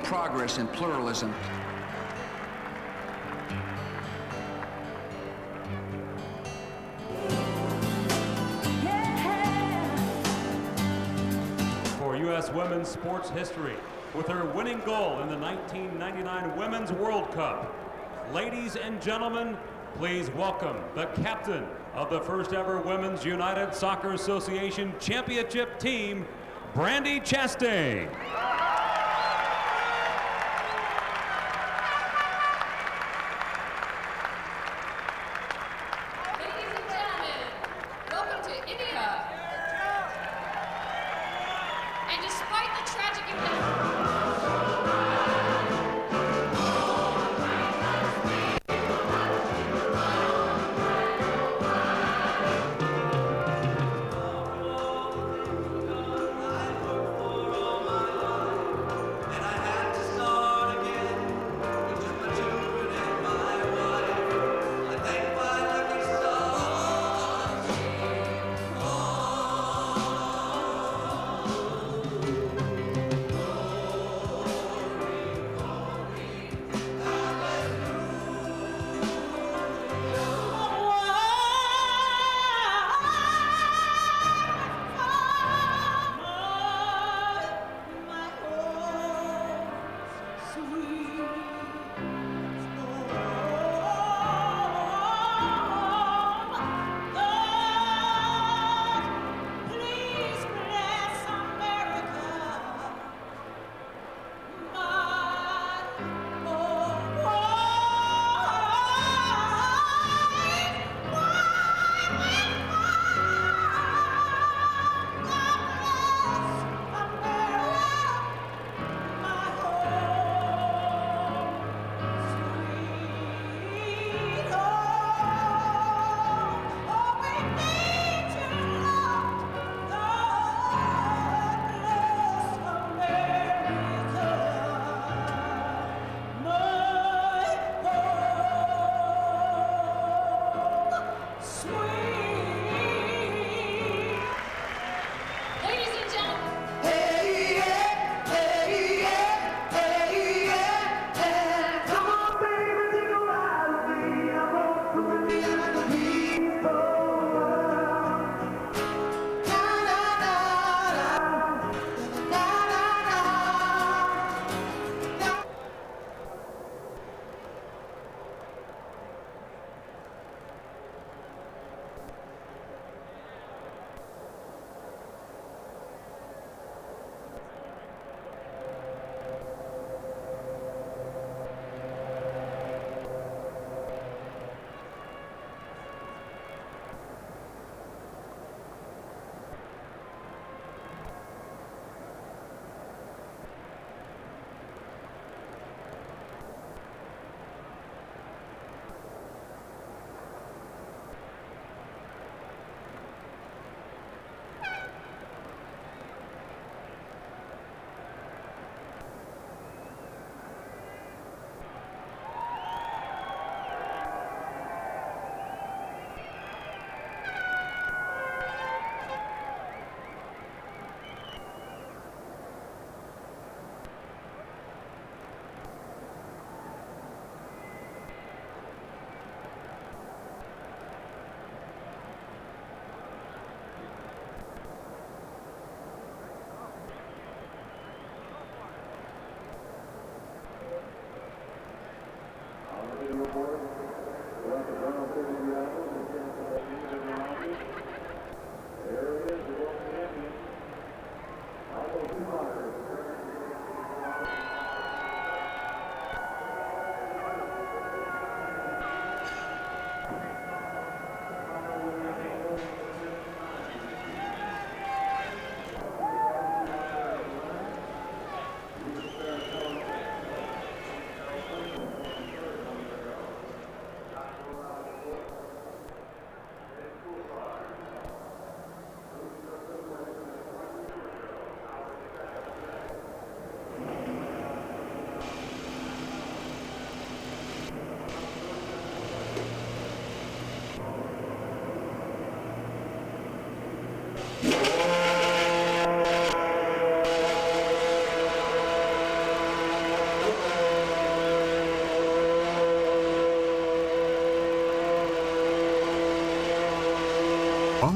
progress and pluralism. For U.S. women's sports history, with her winning goal in the 1999 Women's World Cup, ladies and gentlemen, please welcome the captain of the first ever Women's United Soccer Association Championship team, Brandi Chastain. Ladies and gentlemen, welcome to India. And despite the tragic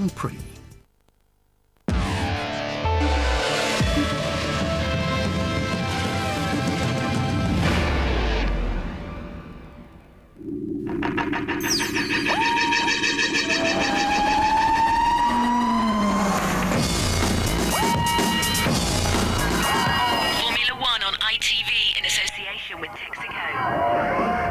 Grand Prix. Formula One on ITV in association with Texaco.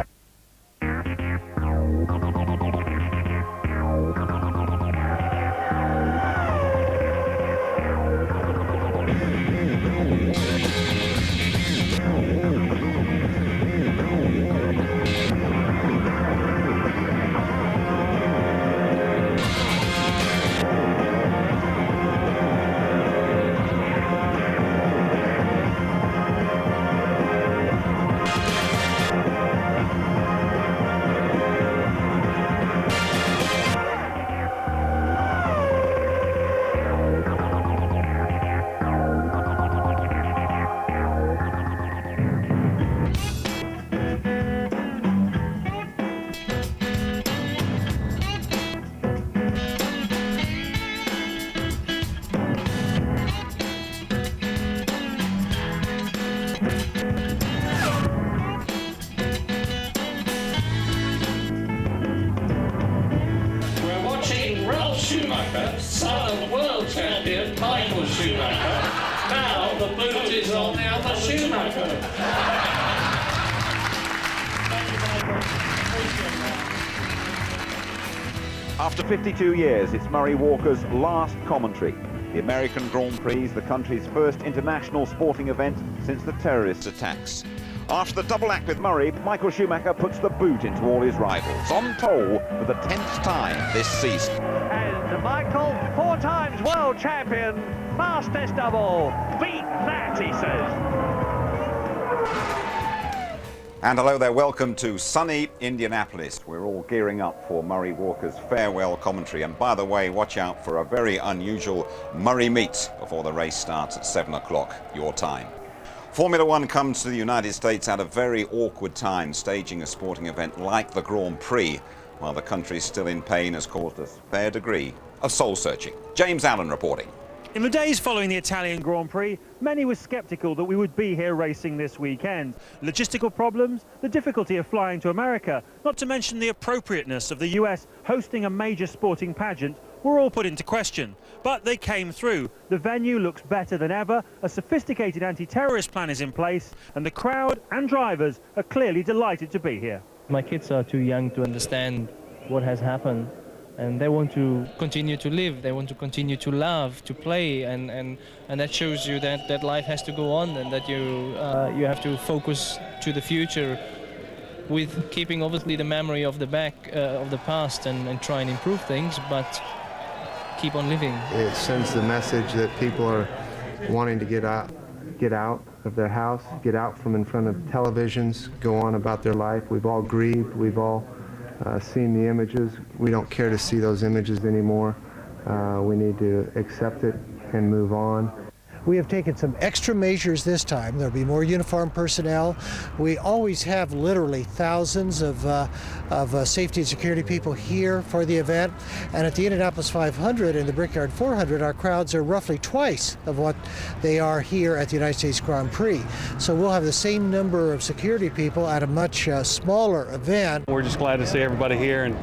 Schumacher, son of world champion Michael Schumacher. Now the boot is on the other Schumacher. After 52 years, it's Murray Walker's last commentary. The American Grand Prix is the country's first international sporting event since the terrorist attacks. After the double act with Murray, Michael Schumacher puts the boot into all his rivals, on pole for the 10th time this season. And Michael, 4 times world champion, fastest of all. Beat that, he says. And hello there, welcome to sunny Indianapolis. We're all gearing up for Murray Walker's farewell commentary. And by the way, watch out for a very unusual Murray meet before the race starts at 7 o'clock your time. Formula One comes to the United States at a very awkward time. Staging a sporting event like the Grand Prix, while the country is still in pain, has caused a fair degree of soul-searching. James Allen reporting. In the days following the Italian Grand Prix, many were sceptical that we would be here racing this weekend. Logistical problems, the difficulty of flying to America, not to mention the appropriateness of the US hosting a major sporting pageant, were all put into question. But they came through. The venue looks better than ever, a sophisticated anti-terrorist plan is in place, and the crowd and drivers are clearly delighted to be here. My kids are too young to understand what has happened, and they want to continue to live, they want to continue to love, to play, and that shows you that life has to go on, and that you have to focus to the future with keeping obviously the memory of the past and try and improve things, but keep on living. It sends the message that people are wanting to get out of their house, get out from in front of televisions, go on about their life. We've all grieved, we've all seen the images. We don't care to see those images anymore. We need to accept it and move on. We have taken some extra measures this time. There'll be more uniformed personnel. We always have literally thousands of safety and security people here for the event. And at the Indianapolis 500 and the Brickyard 400, our crowds are roughly twice of what they are here at the United States Grand Prix. So we'll have the same number of security people at a much smaller event. We're just glad to see everybody here and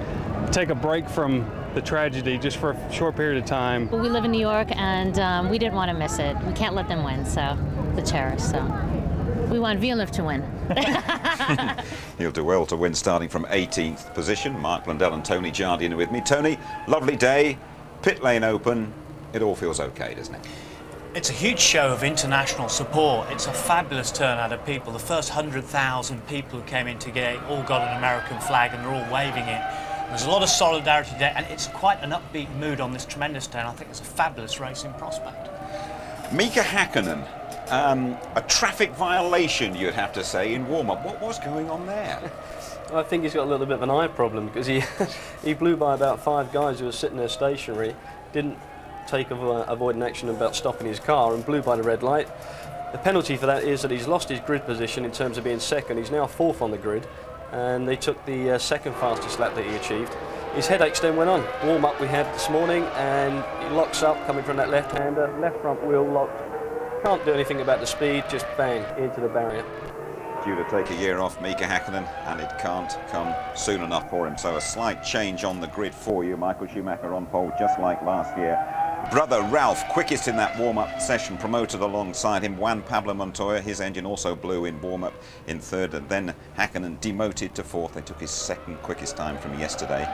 take a break from the tragedy just for a short period of time. We live in New York, and we didn't want to miss it. We can't let them win, so the terrorists. So we want Villeneuve to win. He'll do well to win, starting from 18th position. Mark Blundell and Tony Jardine are with me. Tony, lovely day, pit lane open. It all feels okay, doesn't it? It's a huge show of international support. It's a fabulous turnout of people. The first 100,000 people who came in to get it all got an American flag and they're all waving it. There's a lot of solidarity there, and it's quite an upbeat mood on this tremendous day, and I think it's a fabulous racing prospect. Mika Hakkinen, a traffic violation, you'd have to say, in warm-up. What was going on there? I think he's got a little bit of an eye problem, because he blew by about 5 guys who were sitting there stationary, didn't take avoiding action about stopping his car, and blew by the red light. The penalty for that is that he's lost his grid position in terms of being second. He's now 4th on the grid, and they took the second fastest lap that he achieved. his headaches then went on. Warm-up we had this morning, and he locks up, coming from that left-hander, left front wheel locked. Can't do anything about the speed, just bang, into the barrier. Due to take a year off, Mika Häkkinen, and it can't come soon enough for him. So a slight change on the grid for you. Michael Schumacher on pole, just like last year. Brother Ralph, quickest in that warm-up session, promoted alongside him. Juan Pablo Montoya, his engine also blew in warm-up in third, and then Häkkinen demoted to fourth. They took his second quickest time from yesterday.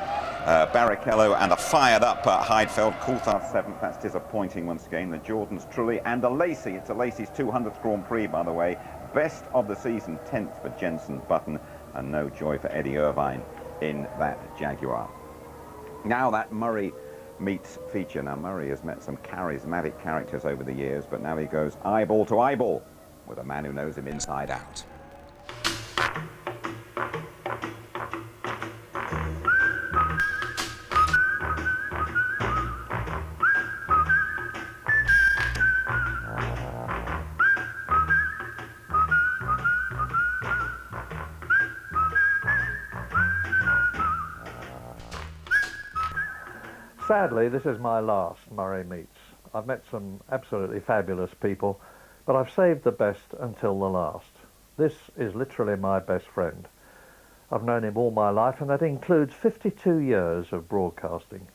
Barrichello and a fired-up Heidfeld. Coulthard seventh. That's disappointing once again. The Jordans, Trulli, and a Lacey. It's a Lacey's 200th Grand Prix, by the way. Best of the season, 10th for Jenson Button, and no joy for Eddie Irvine in that Jaguar. Now that Murray meets feature. Now Murray has met some charismatic characters over the years, but now he goes eyeball to eyeball with a man who knows him inside out. Sadly, this is my last Murray Meets. I've met some absolutely fabulous people, but I've saved the best until the last. This is literally my best friend. I've known him all my life, and that includes 52 years of broadcasting.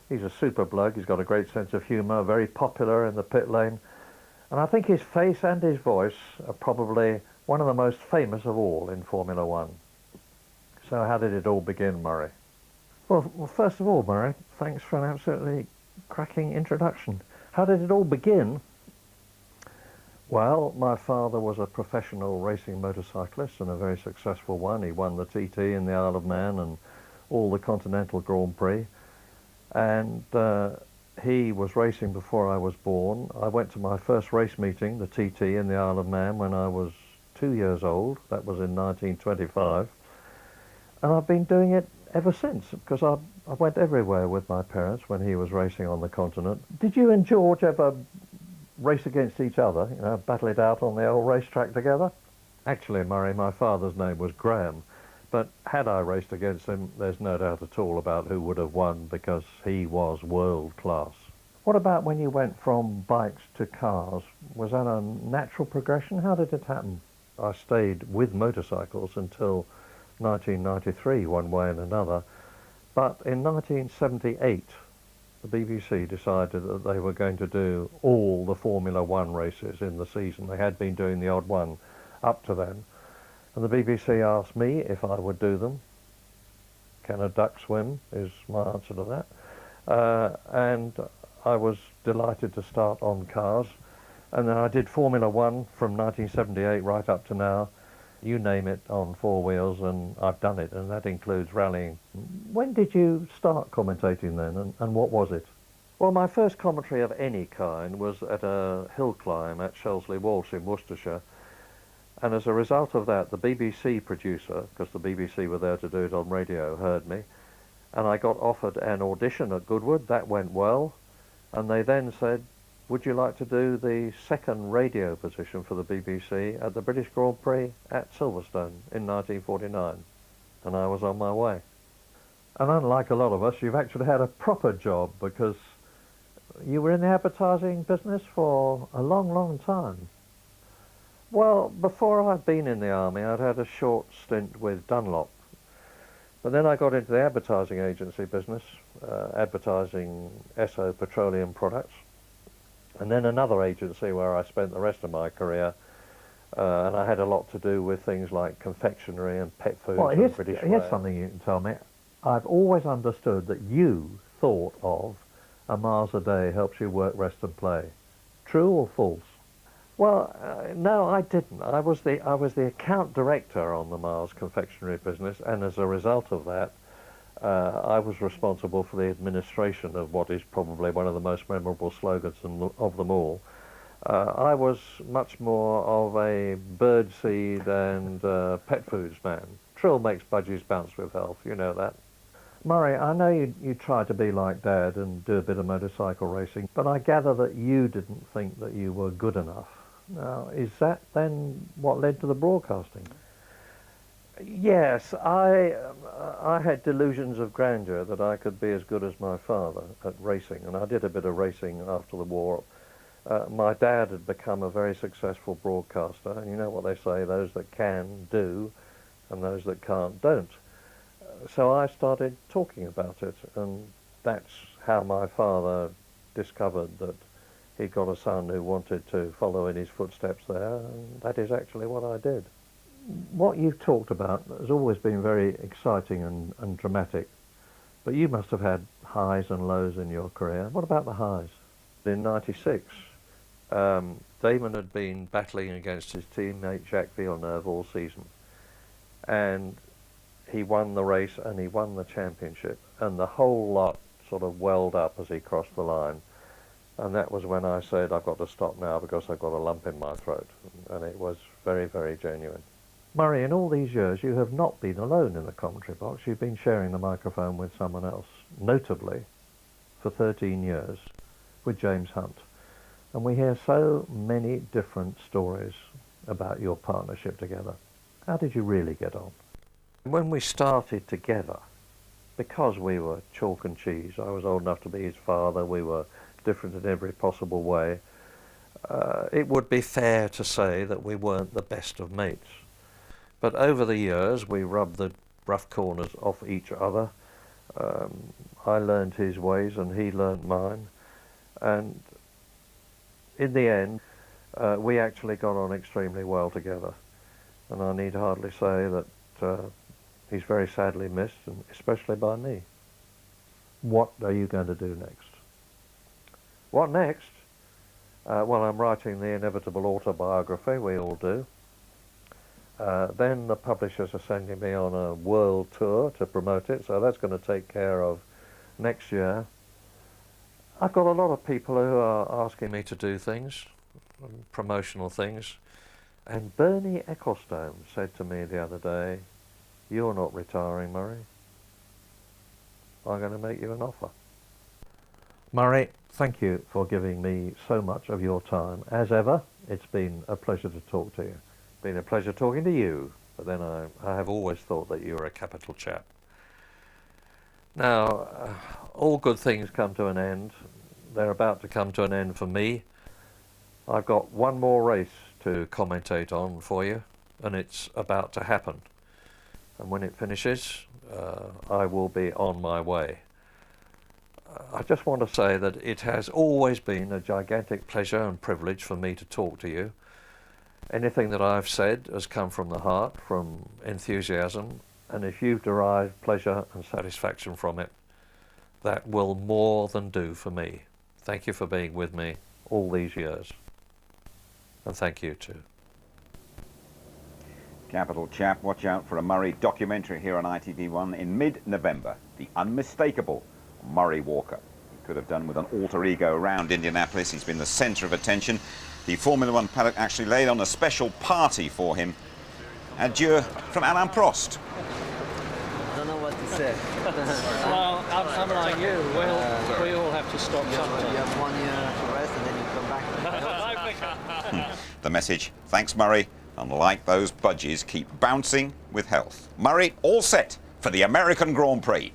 He's a super bloke, he's got a great sense of humour, very popular in the pit lane, and I think his face and his voice are probably one of the most famous of all in Formula One. So how did it all begin, Murray? Well, first of all, Murray, thanks for an absolutely cracking introduction. How did it all begin? Well, my father was a professional racing motorcyclist, and a very successful one. He won the TT in the Isle of Man and all the Continental Grand Prix. And he was racing before I was born. I went to my first race meeting, the TT in the Isle of Man, when I was 2 years old. That was in 1925. And I've been doing it ever since, because I went everywhere with my parents when he was racing on the continent. Did you and George ever race against each other, you know, battle it out on the old racetrack together? Actually, Murray, my father's name was Graham, but had I raced against him, there's no doubt at all about who would have won, because he was world class. What about when you went from bikes to cars? Was that a natural progression? How did it happen? I stayed with motorcycles until 1993, one way and another, but in 1978 the BBC decided that they were going to do all the Formula One races in the season. They had been doing the odd one up to then, and the BBC asked me if I would do them. Can a duck swim is my answer to that, and I was delighted to start on cars, and then I did Formula One from 1978 right up to now. You name it, on four wheels, and I've done it, and that includes rallying. When did you start commentating then, and what was it? Well, my first commentary of any kind was at a hill climb at Shelsley Walsh in Worcestershire, and as a result of that, the BBC producer, because the BBC were there to do it on radio, heard me, and I got offered an audition at Goodwood. That went well, and they then said, would you like to do the second radio position for the BBC at the British Grand Prix at Silverstone in 1949? And I was on my way. And unlike a lot of us, you've actually had a proper job, because you were in the advertising business for a long, long time. Well, before I'd been in the army, I'd had a short stint with Dunlop. But then I got into the advertising agency business, advertising Esso petroleum products. And then another agency where I spent the rest of my career, and I had a lot to do with things like confectionery and pet food and British Rail. Here's something you can tell me. I've always understood that you thought of a miles a day helps you work, rest and play. True or false? Well, no, I didn't. I was the account director on the Mars confectionery business, and as a result of that, I was responsible for the administration of what is probably one of the most memorable slogans of them all. I was much more of a birdseed and pet foods man. Trill makes budgies bounce with health, you know that. Murray, I know you tried to be like Dad and do a bit of motorcycle racing, but I gather that you didn't think that you were good enough. Now, is that then what led to the broadcasting? Yes, I had delusions of grandeur that I could be as good as my father at racing, and I did a bit of racing after the war. My dad had become a very successful broadcaster, and you know what they say, those that can do, and those that can't don't. So I started talking about it, and that's how my father discovered that he'd got a son who wanted to follow in his footsteps there, and that is actually what I did. What you've talked about has always been very exciting and dramatic, but you must have had highs and lows in your career. What about the highs? In '96, Damon had been battling against his teammate Jacques Villeneuve all season, and he won the race and he won the championship, and the whole lot sort of welled up as he crossed the line. And that was when I said, I've got to stop now because I've got a lump in my throat. And it was very, very genuine. Murray, in all these years, you have not been alone in the commentary box. You've been sharing the microphone with someone else, notably for 13 years with James Hunt. And we hear so many different stories about your partnership together. How did you really get on? When we started together, because we were chalk and cheese, I was old enough to be his father, we were different in every possible way, it would be fair to say that we weren't the best of mates. But over the years we rubbed the rough corners off each other. I learned his ways and he learned mine, and in the end we actually got on extremely well together, and I need hardly say that he's very sadly missed, and especially by me. What are you going to do next? What next? Well, I'm writing the inevitable autobiography, we all do. Then the publishers are sending me on a world tour to promote it, so that's going to take care of next year. I've got a lot of people who are asking me to do things, promotional things, and Bernie Ecclestone said to me the other day, "You're not retiring, Murray. I'm going to make you an offer." Murray, thank you for giving me so much of your time. As ever, it's been a pleasure to talk to you. It's been a pleasure talking to you, but then I have always thought that you were a capital chap. Now, all good things come to an end. They're about to come to an end for me. I've got one more race to commentate on for you, and it's about to happen. And when it finishes, I will be on my way. I just want to say that it has always been a gigantic pleasure and privilege for me to talk to you. Anything that I've said has come from the heart, from enthusiasm, and if you've derived pleasure and satisfaction from it, that will more than do for me. Thank you for being with me all these years, and thank you too. Capital chap, watch out for a Murray documentary here on ITV1 in mid-November. The unmistakable Murray Walker. He could have done with an alter ego around Indianapolis. He's been the centre of attention. The Formula One paddock actually laid on a special party for him. Adieu from Alain Prost. I don't know what to say. Well, I'm like you. We all have to stop sometime. You have 1 year to rest and then you come back. The message, thanks Murray, and like those budgies, keep bouncing with health. Murray, all set for the American Grand Prix.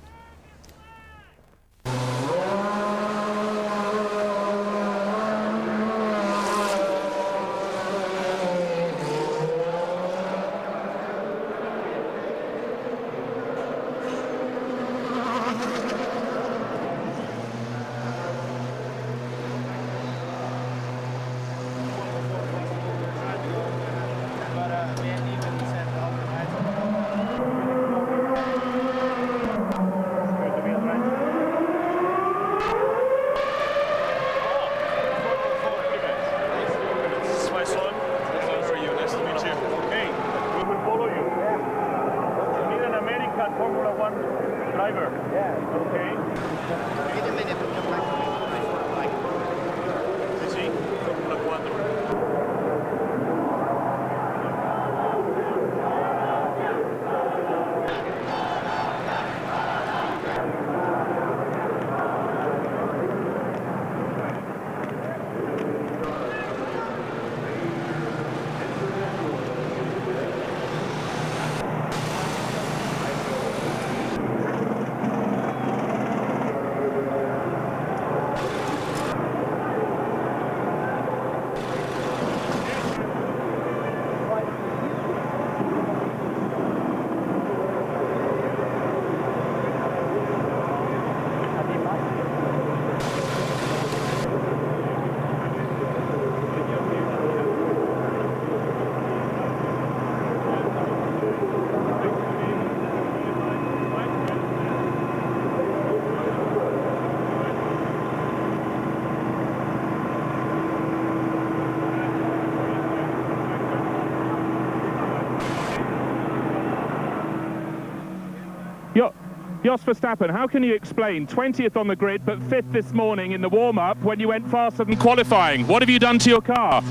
Jos Verstappen, how can you explain 20th on the grid but 5th this morning in the warm-up when you went faster than qualifying? What have you done to your car?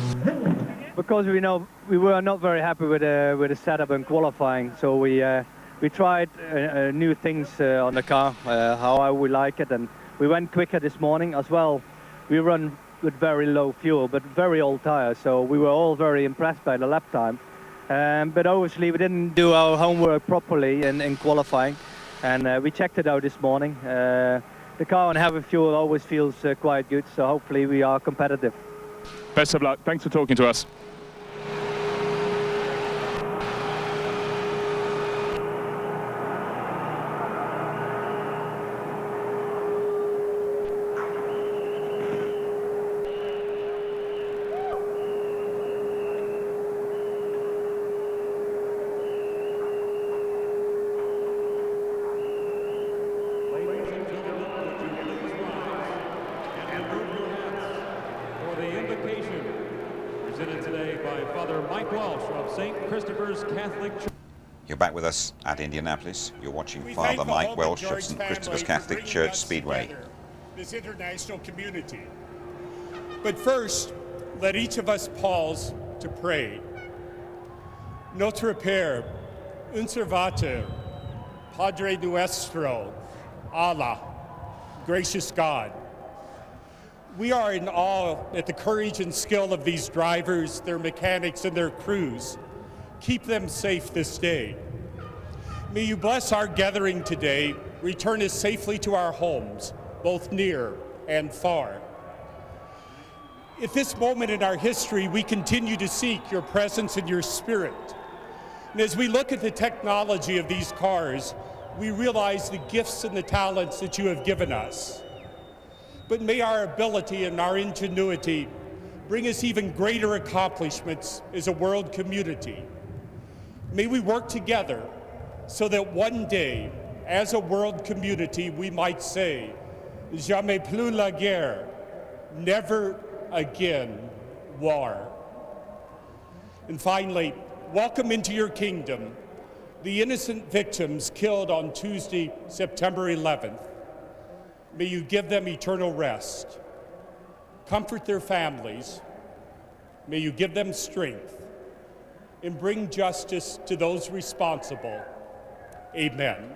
Because we know we were not very happy with the setup and qualifying, so we tried new things on the car, how we like it, and we went quicker this morning as well. We run with very low fuel but very old tires, so we were all very impressed by the lap time. But obviously we didn't do our homework properly in qualifying, and we checked it out this morning. The car on heavy fuel always feels quite good, so hopefully we are competitive. Best of luck. Thanks for talking to us. You're back with us at Indianapolis. You're watching Father Mike Welsh of St. Christopher's Catholic Church Speedway. This international community. But first, let each of us pause to pray. Notre Père, Unservater, Padre Nuestro, Allah, gracious God. We are in awe at the courage and skill of these drivers, their mechanics, and their crews. Keep them safe this day. May you bless our gathering today, return us safely to our homes, both near and far. At this moment in our history, we continue to seek your presence and your spirit. And as we look at the technology of these cars, we realize the gifts and the talents that you have given us. But may our ability and our ingenuity bring us even greater accomplishments as a world community. May we work together so that one day, as a world community, we might say, jamais plus la guerre, never again war. And finally, welcome into your kingdom the innocent victims killed on Tuesday, September 11th. May you give them eternal rest. Comfort their families. May you give them strength and bring justice to those responsible. Amen.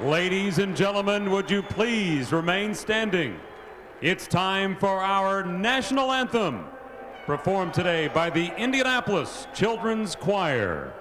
Ladies and gentlemen, would you please remain standing? It's time for our national anthem, performed today by the Indianapolis Children's Choir.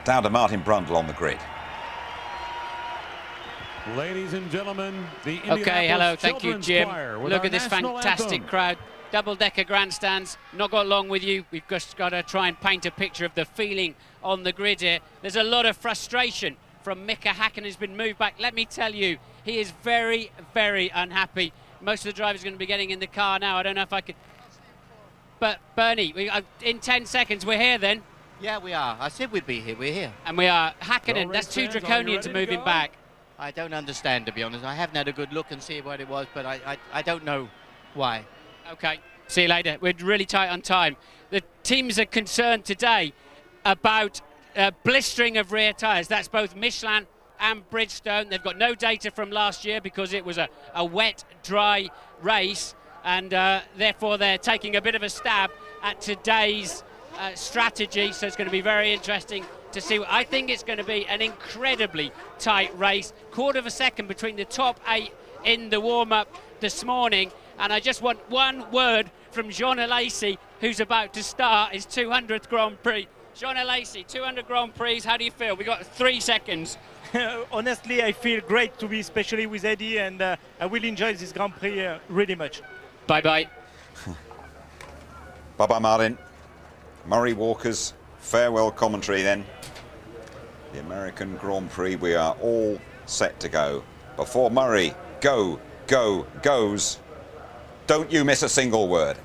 Down to Martin Brundle on the grid. Ladies and gentlemen, the Okay, hello, thank you, Children's Jim. Choir with Look our at this national fantastic anthem. crowd. Double-decker grandstands, not got long with you. We've just got to try and paint a picture of the feeling on the grid here. There's a lot of frustration from Mika Häkkinen, who's been moved back. Let me tell you, he is very, very unhappy. Most of the drivers are going to be getting in the car now. I don't know if I could... but Bernie, in 10 seconds, we're here then. Yeah, we are. I said we'd be here. We're here. And we are. Hakkinen, that's too draconian to move him back. I don't understand, to be honest. I haven't had a good look and see what it was, but I don't know why. Okay, see you later. We're really tight on time. The teams are concerned today about blistering of rear tyres. That's both Michelin and Bridgestone. They've got no data from last year because it was a wet, dry race, and therefore they're taking a bit of a stab at today's strategy. So it's going to be very interesting to see. I think it's going to be an incredibly tight race. Quarter of a second between the top 8 in the warm-up this morning. And I just want one word from Jean Alesi, who's about to start his 200th Grand Prix. Jean Alesi, 200 Grand Prix, how do you feel? We've got 3 seconds. Honestly, I feel great to be especially with Eddie, and I will enjoy this Grand Prix really much. Bye-bye. Bye-bye, Martin. Murray Walker's farewell commentary then. The American Grand Prix, we are all set to go. Before Murray goes, don't you miss a single word.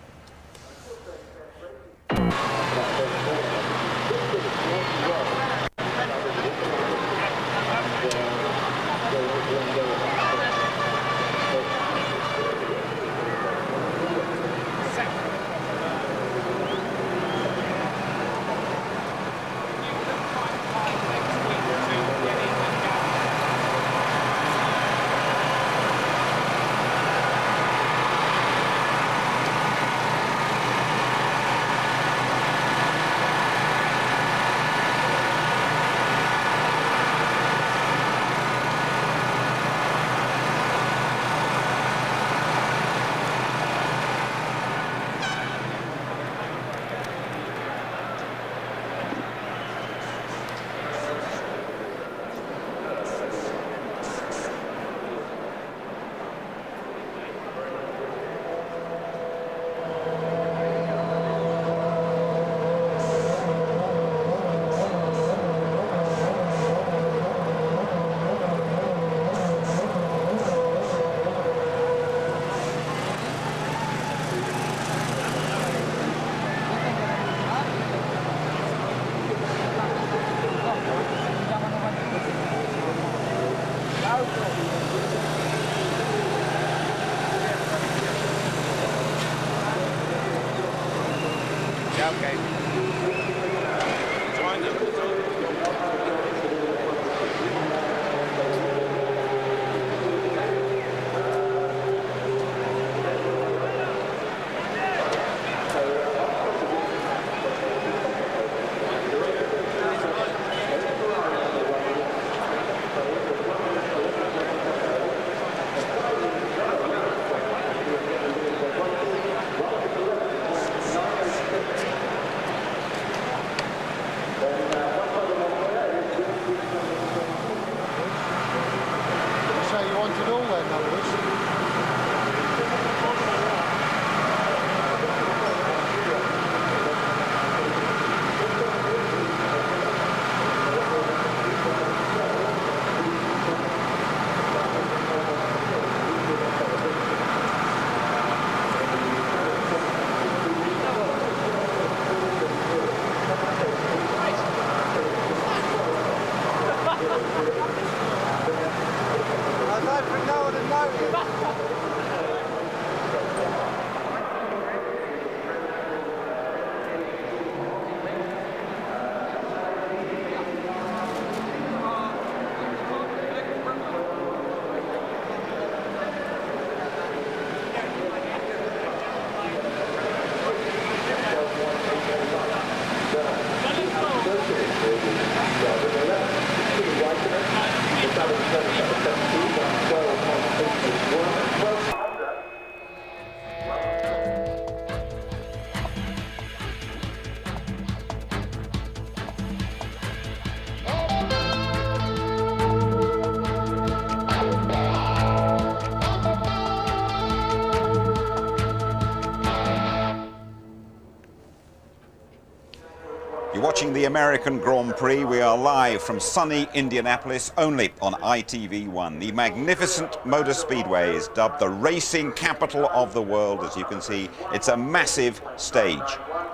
watching the American Grand Prix. We are live from sunny Indianapolis, only on ITV1. The magnificent motor speedway is dubbed the racing capital of the world. As you can see, it's a massive stage.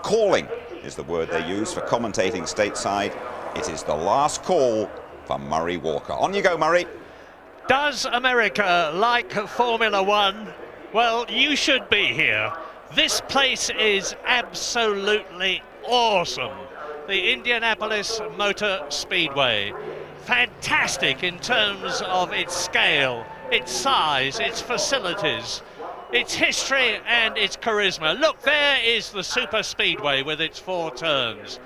Calling is the word they use for commentating stateside. It is the last call for Murray Walker. On you go, Murray. Does America like Formula One? Well, you should be here. This place is absolutely awesome. The Indianapolis Motor Speedway. Fantastic in terms of its scale, its size, its facilities, its history and its charisma. Look, there is the super speedway with its 4 turns.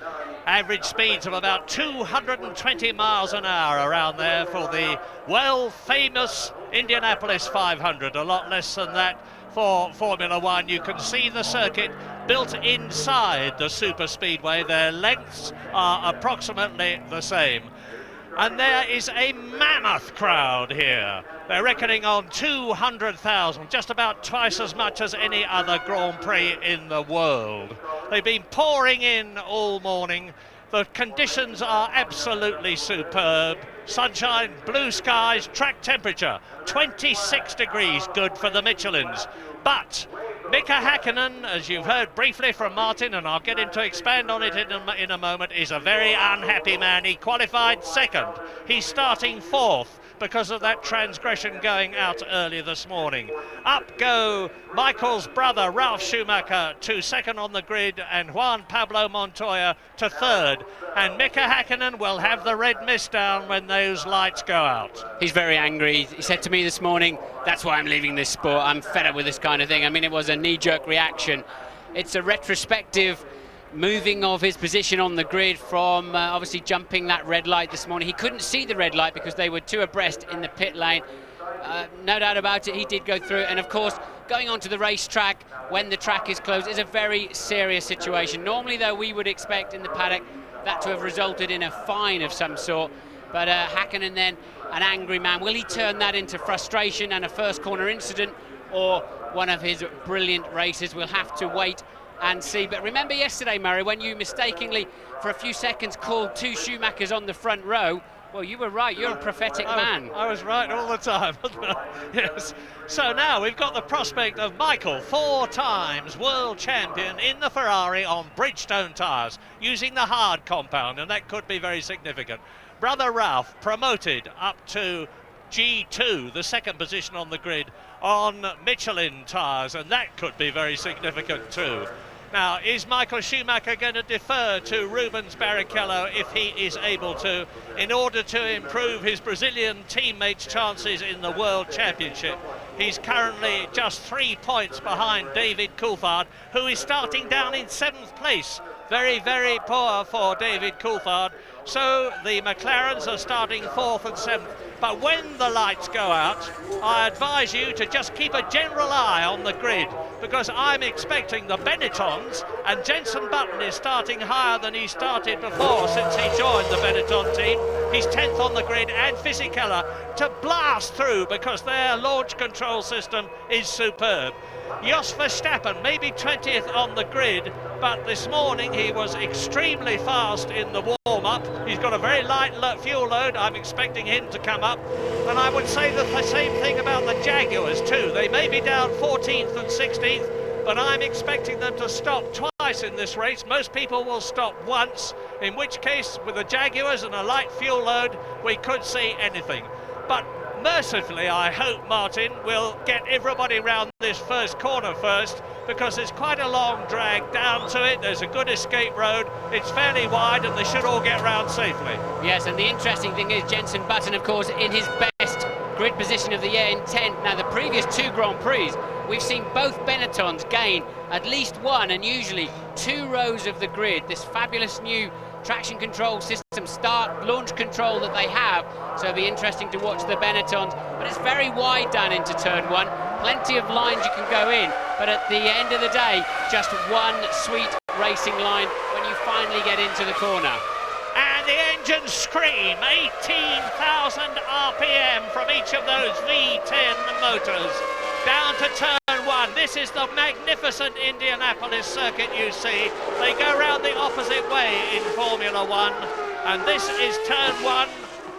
Average speeds of about 220 miles an hour around there for the well-famous Indianapolis 500. A lot less than that for Formula One. You can see the circuit built inside the super speedway. Their lengths are approximately the same. And there is a mammoth crowd here. They're reckoning on 200,000, just about twice as much as any other Grand Prix in the world. They've been pouring in all morning. The conditions are absolutely superb. Sunshine, blue skies, track temperature, 26 degrees, good for the Michelins. But Mika Hakkinen, as you've heard briefly from Martin, and I'll get him to expand on it in a moment, is a very unhappy man. He qualified second. He's starting fourth because of that transgression going out early this morning. Up go Michael's brother, Ralf Schumacher, to second on the grid, and Juan Pablo Montoya to third. And Mika Hakkinen will have the red mist down when those lights go out. He's very angry. He said to me this morning, that's why I'm leaving this sport. I'm fed up with this kind of thing. I mean, it was a knee-jerk reaction. It's a retrospective moving of his position on the grid from obviously jumping that red light this morning. He couldn't see the red light because they were 2 abreast in the pit lane. No doubt about it, he did go through it. And of course, going onto the racetrack when the track is closed is a very serious situation. Normally, though, we would expect in the paddock that to have resulted in a fine of some sort. But Hakkinen then, an angry man. Will he turn that into frustration and a first corner incident, or one of his brilliant races? We'll have to wait and see. But remember yesterday, Murray, when you mistakenly for a few seconds called 2 Schumachers on the front row? Well, you were right. You're a prophetic man. I was right all the time, wasn't I? Yes. So now we've got the prospect of Michael, 4 times world champion in the Ferrari on Bridgestone tyres, using the hard compound, and that could be very significant. Brother Ralph promoted up to G2, the second position on the grid, on Michelin tyres, and that could be very significant too. Now, is Michael Schumacher going to defer to Rubens Barrichello if he is able to, in order to improve his Brazilian teammates' chances in the World Championship? He's currently just 3 points behind David Coulthard, who is starting down in 7th place. Very, very poor for David Coulthard. So the McLarens are starting 4th and 7th. But when the lights go out, I advise you to just keep a general eye on the grid, because I'm expecting the Benettons, and Jenson Button is starting higher than he started before since he joined the Benetton team. He's 10th on the grid, and Fisichella to blast through because their launch control system is superb. Jos Verstappen maybe 20th on the grid, but this morning he was extremely fast in the warm-up. He's got a very light fuel load. I'm expecting him to come up. And I would say the same thing about the Jaguars too. They may be down 14th and 16th, but I'm expecting them to stop twice in this race. Most people will stop once, in which case with the Jaguars and a light fuel load, we could see anything. But mercifully, I hope, Martin, will get everybody round this first corner first, because there's quite a long drag down to it. There's a good escape road. It's fairly wide, and they should all get round safely. Yes, and the interesting thing is Jenson Button, of course, in his best grid position of the year in 10th. Now, the previous 2 Grand Prix, we've seen both Benettons gain at least 1 and usually 2 rows of the grid. This fabulous new traction control system, start launch control that they have, so it'll be interesting to watch the Benettons. But it's very wide down into turn 1, plenty of lines you can go in, but at the end of the day, just one sweet racing line when you finally get into the corner. And the engines scream 18,000 RPM from each of those V10 motors. Down to turn 1, And this is the magnificent Indianapolis circuit you see. They go round the opposite way in Formula One. And this is turn 1.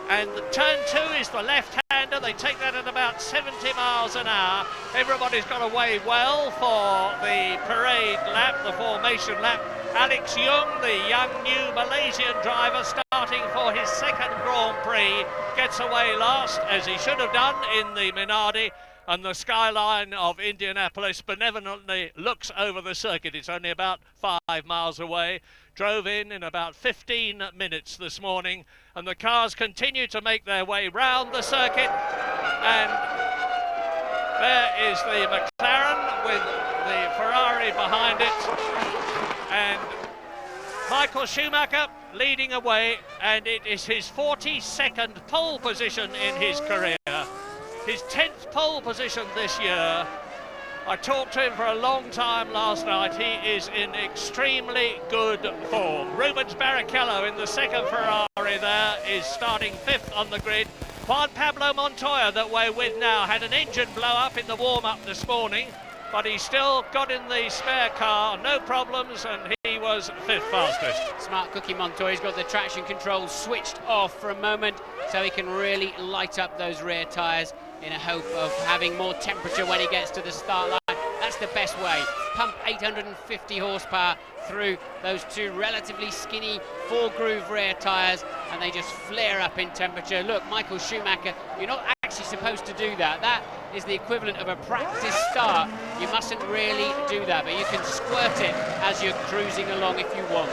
And turn 2 is the left-hander. They take that at about 70 miles an hour. Everybody's got away well for the parade lap, the formation lap. Alex Young, the young new Malaysian driver starting for his second Grand Prix, gets away last, as he should have done in the Minardi. And the skyline of Indianapolis benevolently looks over the circuit. It's only about 5 miles away. Drove in about 15 minutes this morning, and the cars continue to make their way round the circuit. And there is the McLaren with the Ferrari behind it, and Michael Schumacher leading away, and it is his 42nd pole position in his career. His 10th pole position this year. I talked to him for a long time last night. He is in extremely good form. Rubens Barrichello in the second Ferrari there is starting 5th on the grid. Juan Pablo Montoya, that we're with now, had an engine blow up in the warm-up this morning, but he still got in the spare car, no problems, and he was 5th fastest. Smart cookie Montoya's got the traction control switched off for a moment so he can really light up those rear tyres in a hope of having more temperature when he gets to the start line. That's the best way. Pump 850 horsepower through those two relatively skinny 4-groove rear tyres, and they just flare up in temperature. Look, Michael Schumacher, you're not actually supposed to do that. That is the equivalent of a practice start. You mustn't really do that, but you can squirt it as you're cruising along if you want.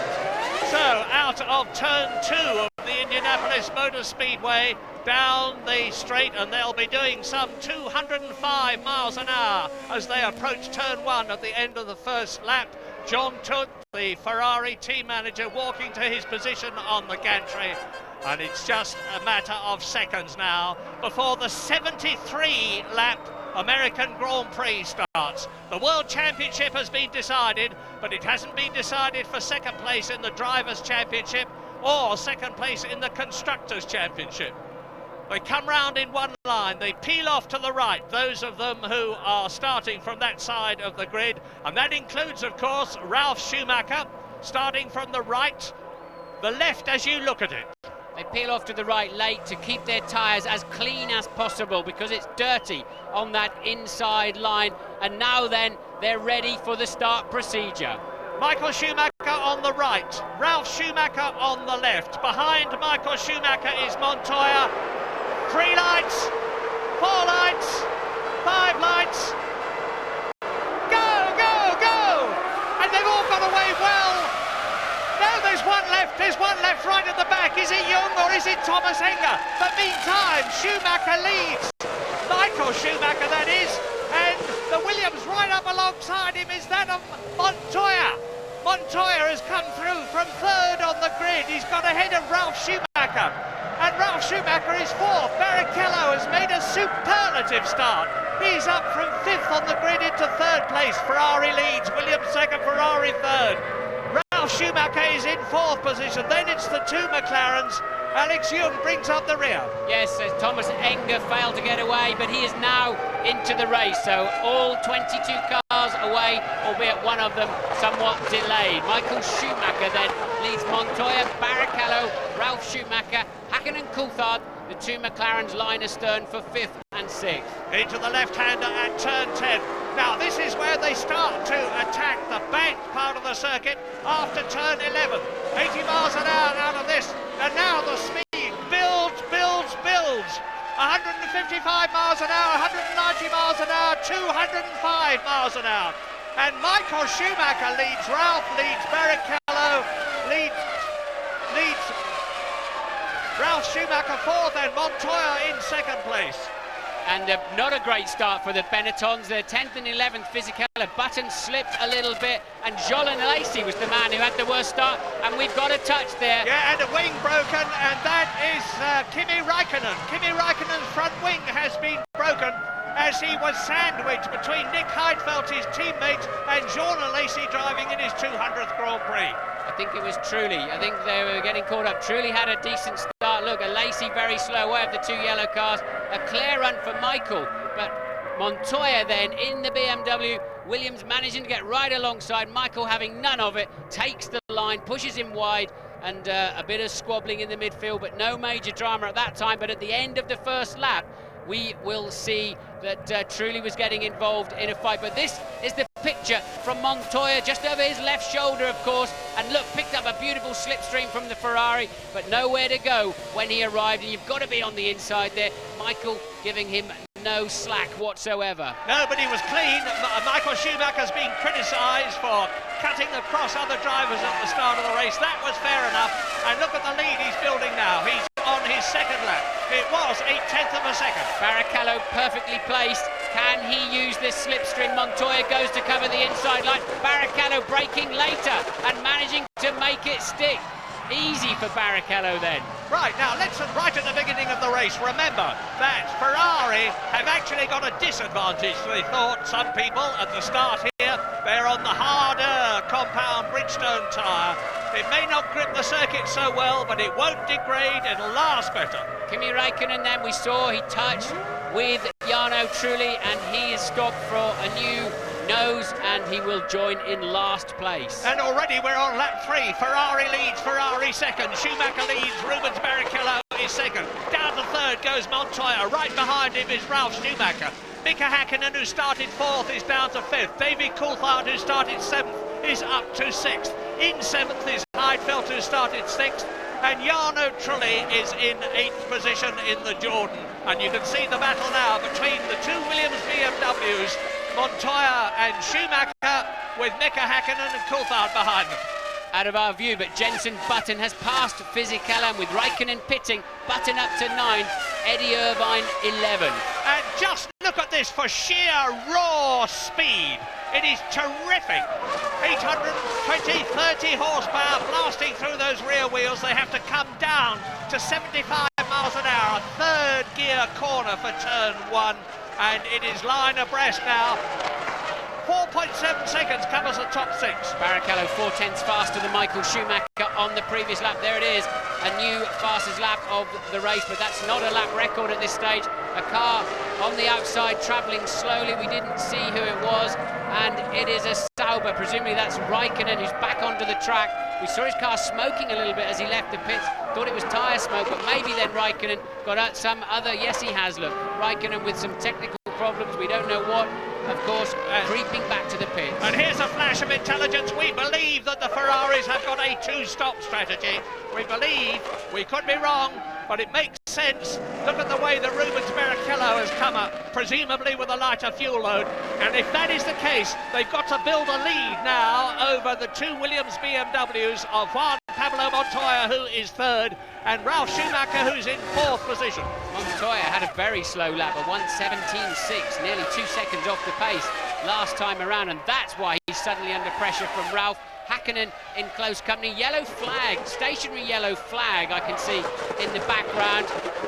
So, out of turn 2 of the Indianapolis Motor Speedway, down the straight, and they'll be doing some 205 miles an hour as they approach turn 1 at the end of the first lap. John Todd, the Ferrari team manager, walking to his position on the gantry, and it's just a matter of seconds now before the 73-lap American Grand Prix starts. The World Championship has been decided, but it hasn't been decided for second place in the Drivers' Championship or second place in the Constructors' Championship. They come round in one line, they peel off to the right, those of them who are starting from that side of the grid, and that includes, of course, Ralf Schumacher, starting from the right, the left as you look at it. They peel off to the right late to keep their tyres as clean as possible because it's dirty on that inside line, and now then they're ready for the start procedure. Michael Schumacher on the right, Ralf Schumacher on the left. Behind Michael Schumacher is Montoya. 3 lights, 4 lights, 5 lights. Go, go, go! And they've all got away well. No, there's one left right at the back. Is it Young or is it Thomas Enger? But meantime, Schumacher leads. Michael Schumacher, that is. And the Williams right up alongside him is that of Montoya. Montoya has come through from 3rd on the grid. He's got ahead of Ralf Schumacher. And Ralf Schumacher is 4th. Barrichello has made a superlative start. He's up from 5th on the grid into 3rd place. Ferrari leads, Williams 2nd, Ferrari 3rd. Ralf Schumacher is in 4th position. Then it's the 2 McLarens. Alex Young brings up the rear. Yes, Thomas Enger failed to get away, but he is now into the race. So all 22 cars away, albeit one of them somewhat delayed. Michael Schumacher then leads Montoya, Barrichello, Ralf Schumacher, Hakkinen and Coulthard. The 2 McLarens line astern for 5th and 6th. Into the left-hander at turn 10. Now this is where they start to attack the banked part of the circuit after turn 11. 80 miles an hour out of this, and now the speed builds. 155 miles an hour, 190 miles an hour, 205 miles an hour. And Michael Schumacher leads, Ralf leads, Barrichello leads Ralf Schumacher 4th and Montoya in 2nd place. And not a great start for the Benettons. They're 10th and 11th Fisichella. Button slipped a little bit, and Jolin Lacey was the man who had the worst start, and we've got a touch there. Yeah, and a wing broken, and that is Kimi Räikkönen. Kimi Räikkönen's front wing has been broken as he was sandwiched between Nick Heidfeld, his teammate, and Jean Lacey driving in his 200th Grand Prix. I think it was Trulli. I think they were getting caught up. Trulli had a decent start. Look, a Lacey very slow away of the 2 yellow cars. A clear run for Michael, but Montoya then in the BMW. Williams managing to get right alongside. Michael having none of it, takes the line, pushes him wide, and a bit of squabbling in the midfield, but no major drama at that time. But at the end of the first lap, we will see that Trulli was getting involved in a fight. But this is the picture from Montoya, just over his left shoulder, of course, and look, picked up a beautiful slipstream from the Ferrari, but nowhere to go when he arrived, and you've got to be on the inside there. Michael giving him no slack whatsoever. Nobody was clean. Michael Schumacher's being criticised for cutting across other drivers at the start of the race. That was fair enough. And look at the lead he's building now. He's on his second lap. It was 0.8 of a second. Barrichello perfectly placed. Can he use this slipstream? Montoya goes to cover the inside line. Barrichello braking later and managing to make it stick. Easy for Barrichello then. Right, now let's, right at the beginning of the race, remember that Ferrari have actually got a disadvantage, they thought, some people, at the start here. They're on the harder compound Bridgestone tyre. It may not grip the circuit so well, but it won't degrade, it'll last better. Kimi Räikkönen then, we saw he touched with Jarno Trulli, and he is stopped for a new nose, and he will join in last place. And already we're on lap 3. Ferrari leads, Ferrari second. Schumacher leads, Rubens Barrichello is second. Down to third goes Montoya. Right behind him is Ralf Schumacher. Mika Häkkinen, who started fourth, is down to fifth. David Coulthard, who started seventh, is up to sixth. In seventh is Heidfeld, who started sixth. And Jarno Trulli is in 8th position in the Jordan. And you can see the battle now between the two Williams BMWs, Montoya and Schumacher, with Mika Häkkinen and Coulthard behind them. Out of our view, but Jenson Button has passed Fisichella, with Räikkönen pitting. Button up to 9th, Eddie Irvine 11. And just look at this for sheer raw speed. It is terrific. 820, 30 horsepower blasting through those rear wheels. They have to come down to 75 miles an hour. Third gear corner for turn 1. And it is line abreast now. 4.7 seconds covers the top 6. Barrichello 4/10 faster than Michael Schumacher on the previous lap. There it is, a new fastest lap of the race, but that's not a lap record at this stage. A car on the outside travelling slowly. We didn't see who it was, and it is a Sauber. Presumably that's Räikkönen, who's back onto the track. We saw his car smoking a little bit as he left the pits. Thought it was tyre smoke, but maybe then Räikkönen got out some other. Yes, he has. Look, Räikkönen with some technical problems. We don't know what. Of course, creeping back to the pits. And here's a flash of intelligence. We believe that the Ferraris have got a two-stop strategy. We believe, we could be wrong, but it makes sense. Look at the way that Rubens Barrichello has come up, presumably with a lighter fuel load. And if that is the case, they've got to build a lead now over the two Williams BMWs of Juan Pablo Montoya, who is third, and Ralf Schumacher, who's in 4th position. Montoya had a very slow lap, a 1:17.6, nearly 2 seconds off the pace last time around, and that's why he's suddenly under pressure from Ralf. Häkkinen in close company. Yellow flag, stationary yellow flag I can see in the background,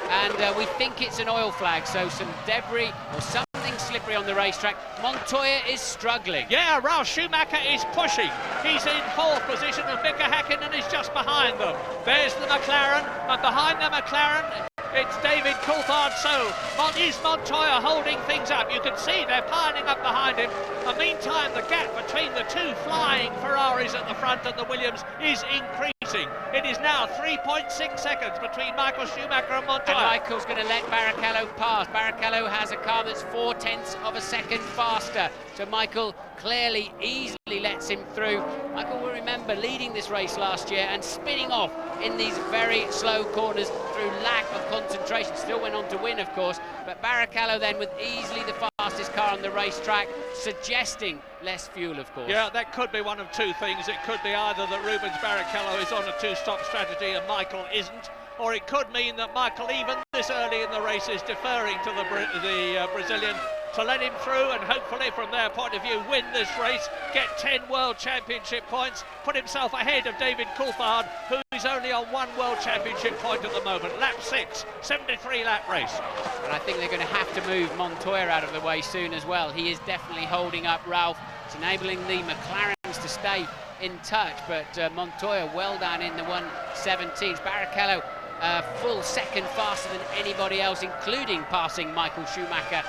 and we think it's an oil flag, so some debris or something slippery on the racetrack. Montoya is struggling. Yeah, Ralf Schumacher is pushing. He's in 4th position, and Mika Häkkinen is just behind them. There's the McLaren, and behind the McLaren it's David Coulthard. So is Montoya holding things up? You can see they're piling up behind him. And meantime, the gap between the two flying Ferraris at the front and the Williams is increasing. It is now 3.6 seconds between Michael Schumacher and Montoya. And Michael's going to let Barrichello pass. Barrichello has a car that's 0.4 of a second faster. So Michael clearly, easily lets him through. Michael will remember leading this race last year and spinning off in these very slow corners through lack of concentration. Still went on to win, of course, but Barrichello then with easily the fastest car on the racetrack, suggesting less fuel, of course. Yeah, that could be one of two things. It could be either that Rubens Barrichello is on a two-stop strategy and Michael isn't, or it could mean that Michael, even this early in the race, is deferring to the Brazilian to let him through and hopefully, from their point of view, win this race, get 10 World Championship points, put himself ahead of David Coulthard, who is only on 1 World Championship point at the moment. Lap 6, 73-lap race. And I think they're going to have to move Montoya out of the way soon as well. He is definitely holding up Ralf. It's enabling the McLarens to stay in touch, but Montoya well down in the 1:17s. Barrichello full second faster than anybody else, including passing Michael Schumacher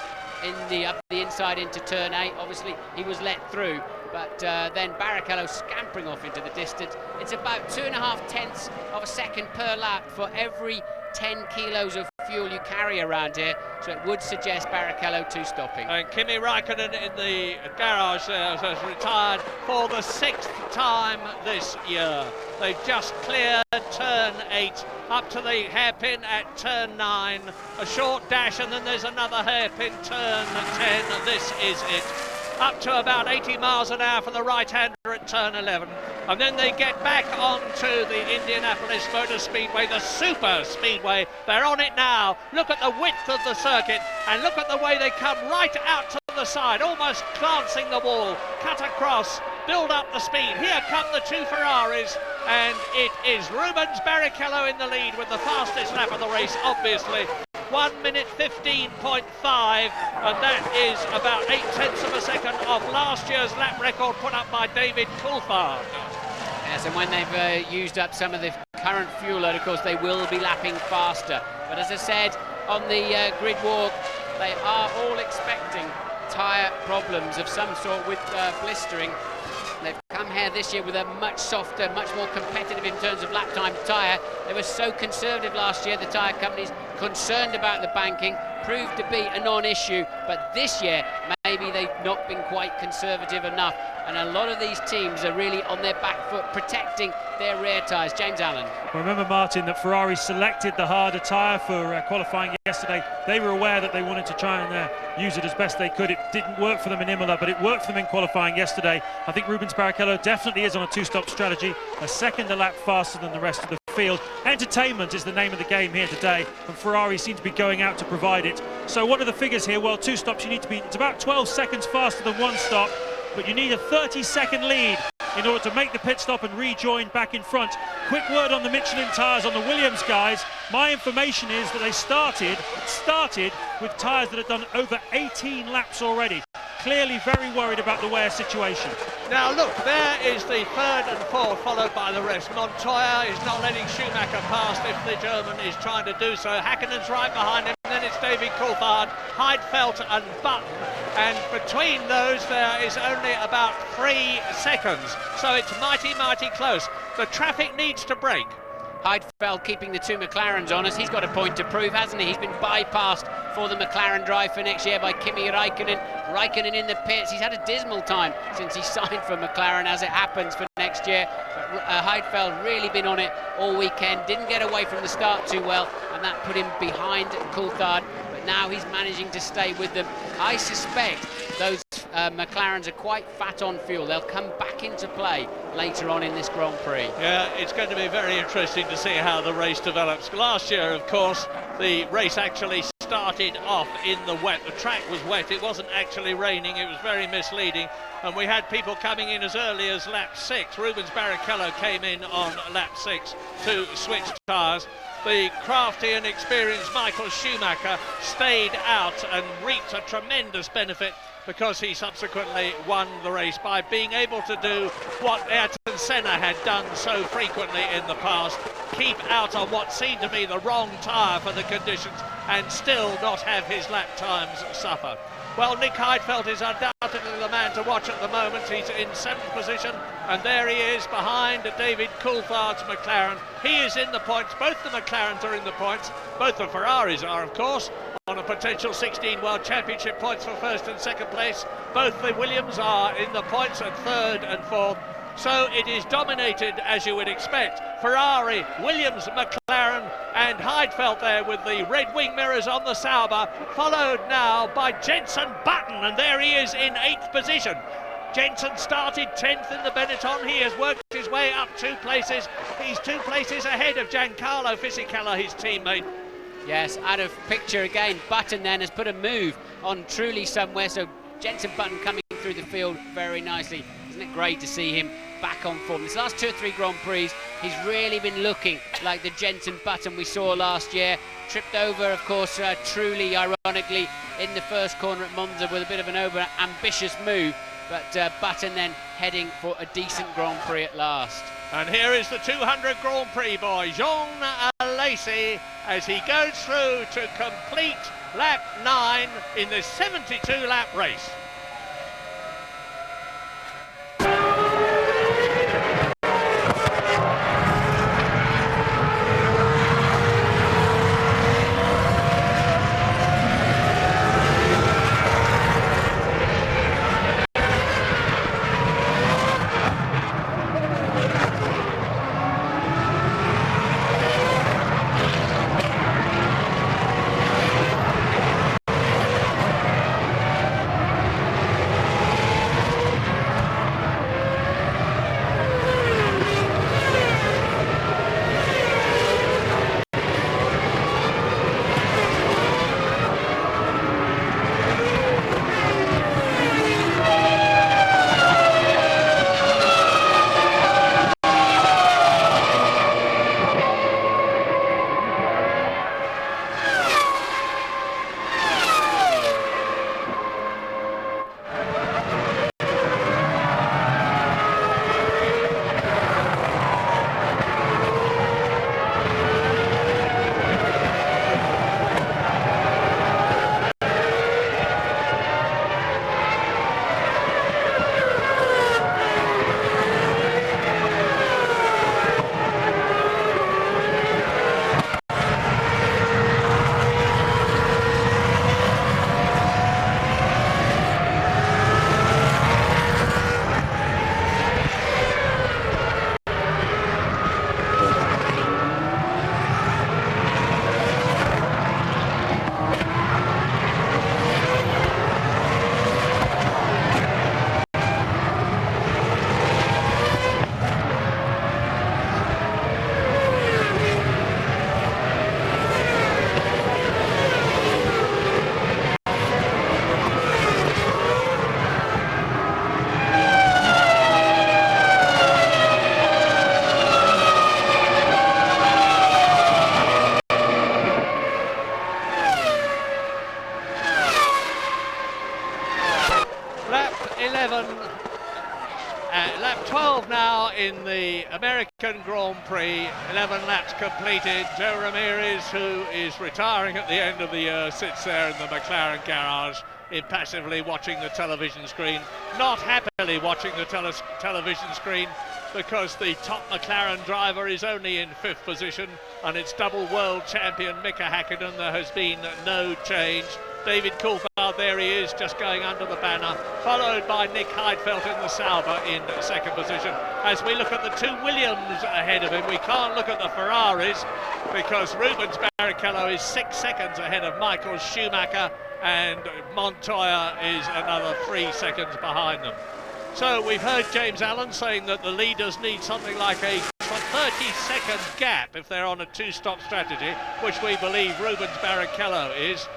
up the inside into turn 8. Obviously, he was let through, but then Barrichello scampering off into the distance. It's about 2.5 tenths of a second per lap for every 10 kilos of fuel you carry around here, so it would suggest Barrichello stopping. And Kimi Räikkönen in the garage there has retired for the 6th time this year. They've just cleared turn 8 up to the hairpin at turn 9, a short dash, and then there's another hairpin, turn 10. This is it. Up to about 80 miles an hour for the right-hander at turn 11. And then they get back onto the Indianapolis Motor Speedway, the super speedway. They're on it now. Look at the width of the circuit, and look at the way they come right out to the side, almost glancing the wall, cut across, build up the speed. Here come the two Ferraris, and it is Rubens Barrichello in the lead with the fastest lap of the race, obviously. 1 minute 15.5, and that is about 8 tenths of a second of last year's lap record put up by David Coulthard. Yes, and when they've used up some of the current fuel load, of course, they will be lapping faster. But as I said, on the grid walk, they are all expecting tyre problems of some sort with blistering. They've come here this year with a much softer, much more competitive in terms of lap time tyre. They were so conservative last year, the tyre companies, concerned about the banking, proved to be a non-issue, but this year maybe they've not been quite conservative enough, and a lot of these teams are really on their back foot protecting their rear tyres. James Allen. Well, remember, Martin, that Ferrari selected the harder tyre for qualifying yesterday. They were aware that they wanted to try and use it as best they could. It didn't work for them in Imola, but it worked for them in qualifying yesterday. I think Rubens Barrichello definitely is on a two-stop strategy, a second a lap faster than the rest of the field. Entertainment is the name of the game here today, and Ferrari seem to be going out to provide it. So what are the figures here? Well, two stops, you need to be, it's about 12 seconds faster than one stop, but you need a 30-second lead in order to make the pit stop and rejoin back in front. Quick word on the Michelin tyres on the Williams guys. My information is that they started with tyres that had done over 18 laps already. Clearly very worried about the wear situation. Now look, there is the third and fourth, followed by the rest. Montoya is not letting Schumacher past if the German is trying to do so. Häkkinen's right behind him, and then it's David Coulthard, Heidfeld and Button, and between those there is only about 3 seconds, so it's mighty close. The traffic needs to break. Heidfeld keeping the two McLarens on us. He's got a point to prove, hasn't he? He's been bypassed for the McLaren drive for next year by Kimi Räikkönen. Räikkönen in the pits. He's had a dismal time since he signed for McLaren, as it happens, for next year. But Heidfeld really been on it all weekend. Didn't get away from the start too well, and that put him behind Coulthard. But now he's managing to stay with them. I suspect those McLarens are quite fat on fuel. They'll come back into play later on in this Grand Prix. Yeah, it's going to be very interesting to see how the race develops. Last year, of course, the race actually started off in the wet. The track was wet. It wasn't actually raining. It was very misleading. And we had people coming in as early as lap 6. Rubens Barrichello came in on lap 6 to switch tyres. The crafty and experienced Michael Schumacher stayed out and reaped a tremendous benefit because he subsequently won the race by being able to do what Ayrton Senna had done so frequently in the past, keep out on what seemed to be the wrong tyre for the conditions and still not have his lap times suffer. Well, Nick Heidfeld is undoubtedly the man to watch at the moment. He's in 7th position, and there he is behind David Coulthard's McLaren. He is in the points. Both the McLarens are in the points. Both the Ferraris are, of course, on a potential 16 World Championship points for 1st and 2nd place. Both the Williams are in the points at 3rd and 4th. So it is dominated, as you would expect. Ferrari, Williams, McLaren and Heidfeld there with the red wing mirrors on the Sauber, followed now by Jenson Button, and there he is in 8th position. Jenson started 10th in the Benetton. He has worked his way up 2 places. He's 2 places ahead of Giancarlo Fisichella, his teammate. Yes, out of picture again. Button then has put a move on Trulli somewhere, so Jenson Button coming through the field very nicely. Isn't it great to see him back on form? This last 2 or 3 Grand Prix, he's really been looking like the Jenson Button we saw last year. Tripped over, of course, Trulli, ironically, in the first corner at Monza with a bit of an over-ambitious move. But Button then heading for a decent Grand Prix at last. And here is the 200 Grand Prix boy, Jean Alesi, as he goes through to complete lap 9 in this 72-lap race. Lap 12 now in the American Grand Prix, 11 laps completed. Joe Ramirez, who is retiring at the end of the year, sits there in the McLaren garage, impassively watching the television screen, not happily watching the television screen, because the top McLaren driver is only in 5th position, and it's double world champion Mika Häkkinen. There has been no change. David Coulthard, there he is, just going under the banner, followed by Nick Heidfeld in the Sauber in 2nd position. As we look at the 2 Williams ahead of him, we can't look at the Ferraris, because Rubens Barrichello is 6 seconds ahead of Michael Schumacher, and Montoya is another 3 seconds behind them. So we've heard James Allen saying that the leaders need something like a 30-second gap if they're on a 2-stop strategy, which we believe Rubens Barrichello is.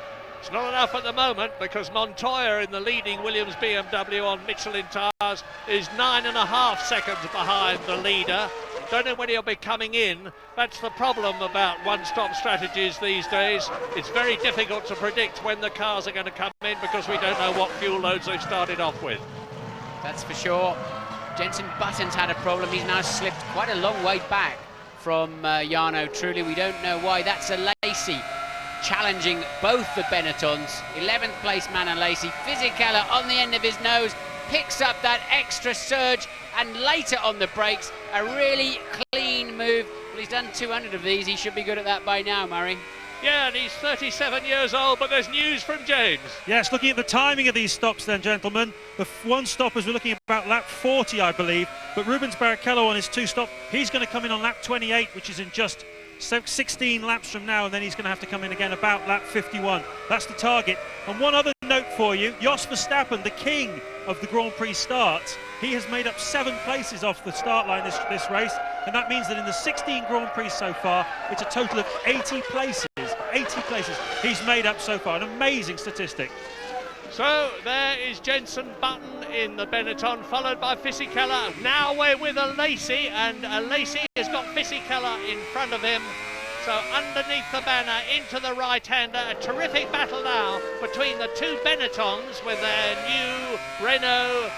It's not enough at the moment, because Montoya in the leading Williams BMW on Michelin tyres is 9.5 seconds behind the leader. Don't know when he'll be coming in. That's the problem about one-stop strategies these days. It's very difficult to predict when the cars are going to come in, because we don't know what fuel loads they've started off with. That's for sure. Jenson Button's had a problem. He's now slipped quite a long way back from Jarno Trulli. We don't know why. That's a Lacey challenging both the Benettons. 11th place man Lacey. Fisichella on the end of his nose, picks up that extra surge, and later on the brakes, a really clean move. Well, he's done 200 of these. He should be good at that by now, Murray. Yeah, and he's 37 years old, but there's news from James. Yes, looking at the timing of these stops then, gentlemen. The one stop as we're looking at about lap 40, I believe. But Rubens Barrichello on his 2-stop, he's going to come in on lap 28, which is in just 16 laps from now, and then he's going to have to come in again about lap 51. That's the target. And one other note for you, Jos Verstappen, the king of the Grand Prix starts, he has made up 7 places off the start line this race, and that means that in the 16 Grand Prix so far, it's a total of 80 places. 80 places he's made up so far, an amazing statistic. So there is Jenson Button in the Benetton, followed by Fisichella. Now we're with a Lacey, and a Lacey has got Fisichella in front of him. So underneath the banner, into the right-hander, a terrific battle now between the 2 Benettons with their new Renault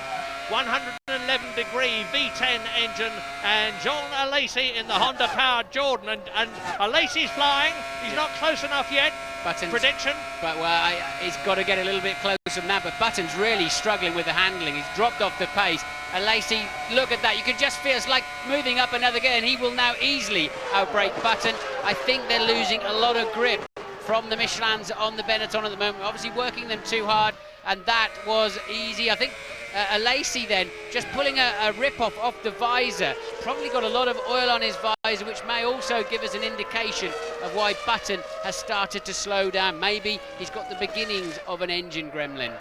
111-degree V10 engine, and Jean Alesi in the Honda-powered Jordan, and Alesi's flying. He's not close enough yet, Button's, prediction? But well, he's got to get a little bit closer than that. But Button's really struggling with the handling. He's dropped off the pace. And Lacey, look at that. You can just feel it's like moving up another gear, and he will now easily outbrake Button. I think they're losing a lot of grip from the Michelins on the Benetton at the moment. Obviously working them too hard, and that was easy. I think Lacey then just pulling a rip-off off the visor. Probably got a lot of oil on his visor, which may also give us an indication of why Button has started to slow down. Maybe he's got the beginnings of an engine gremlin.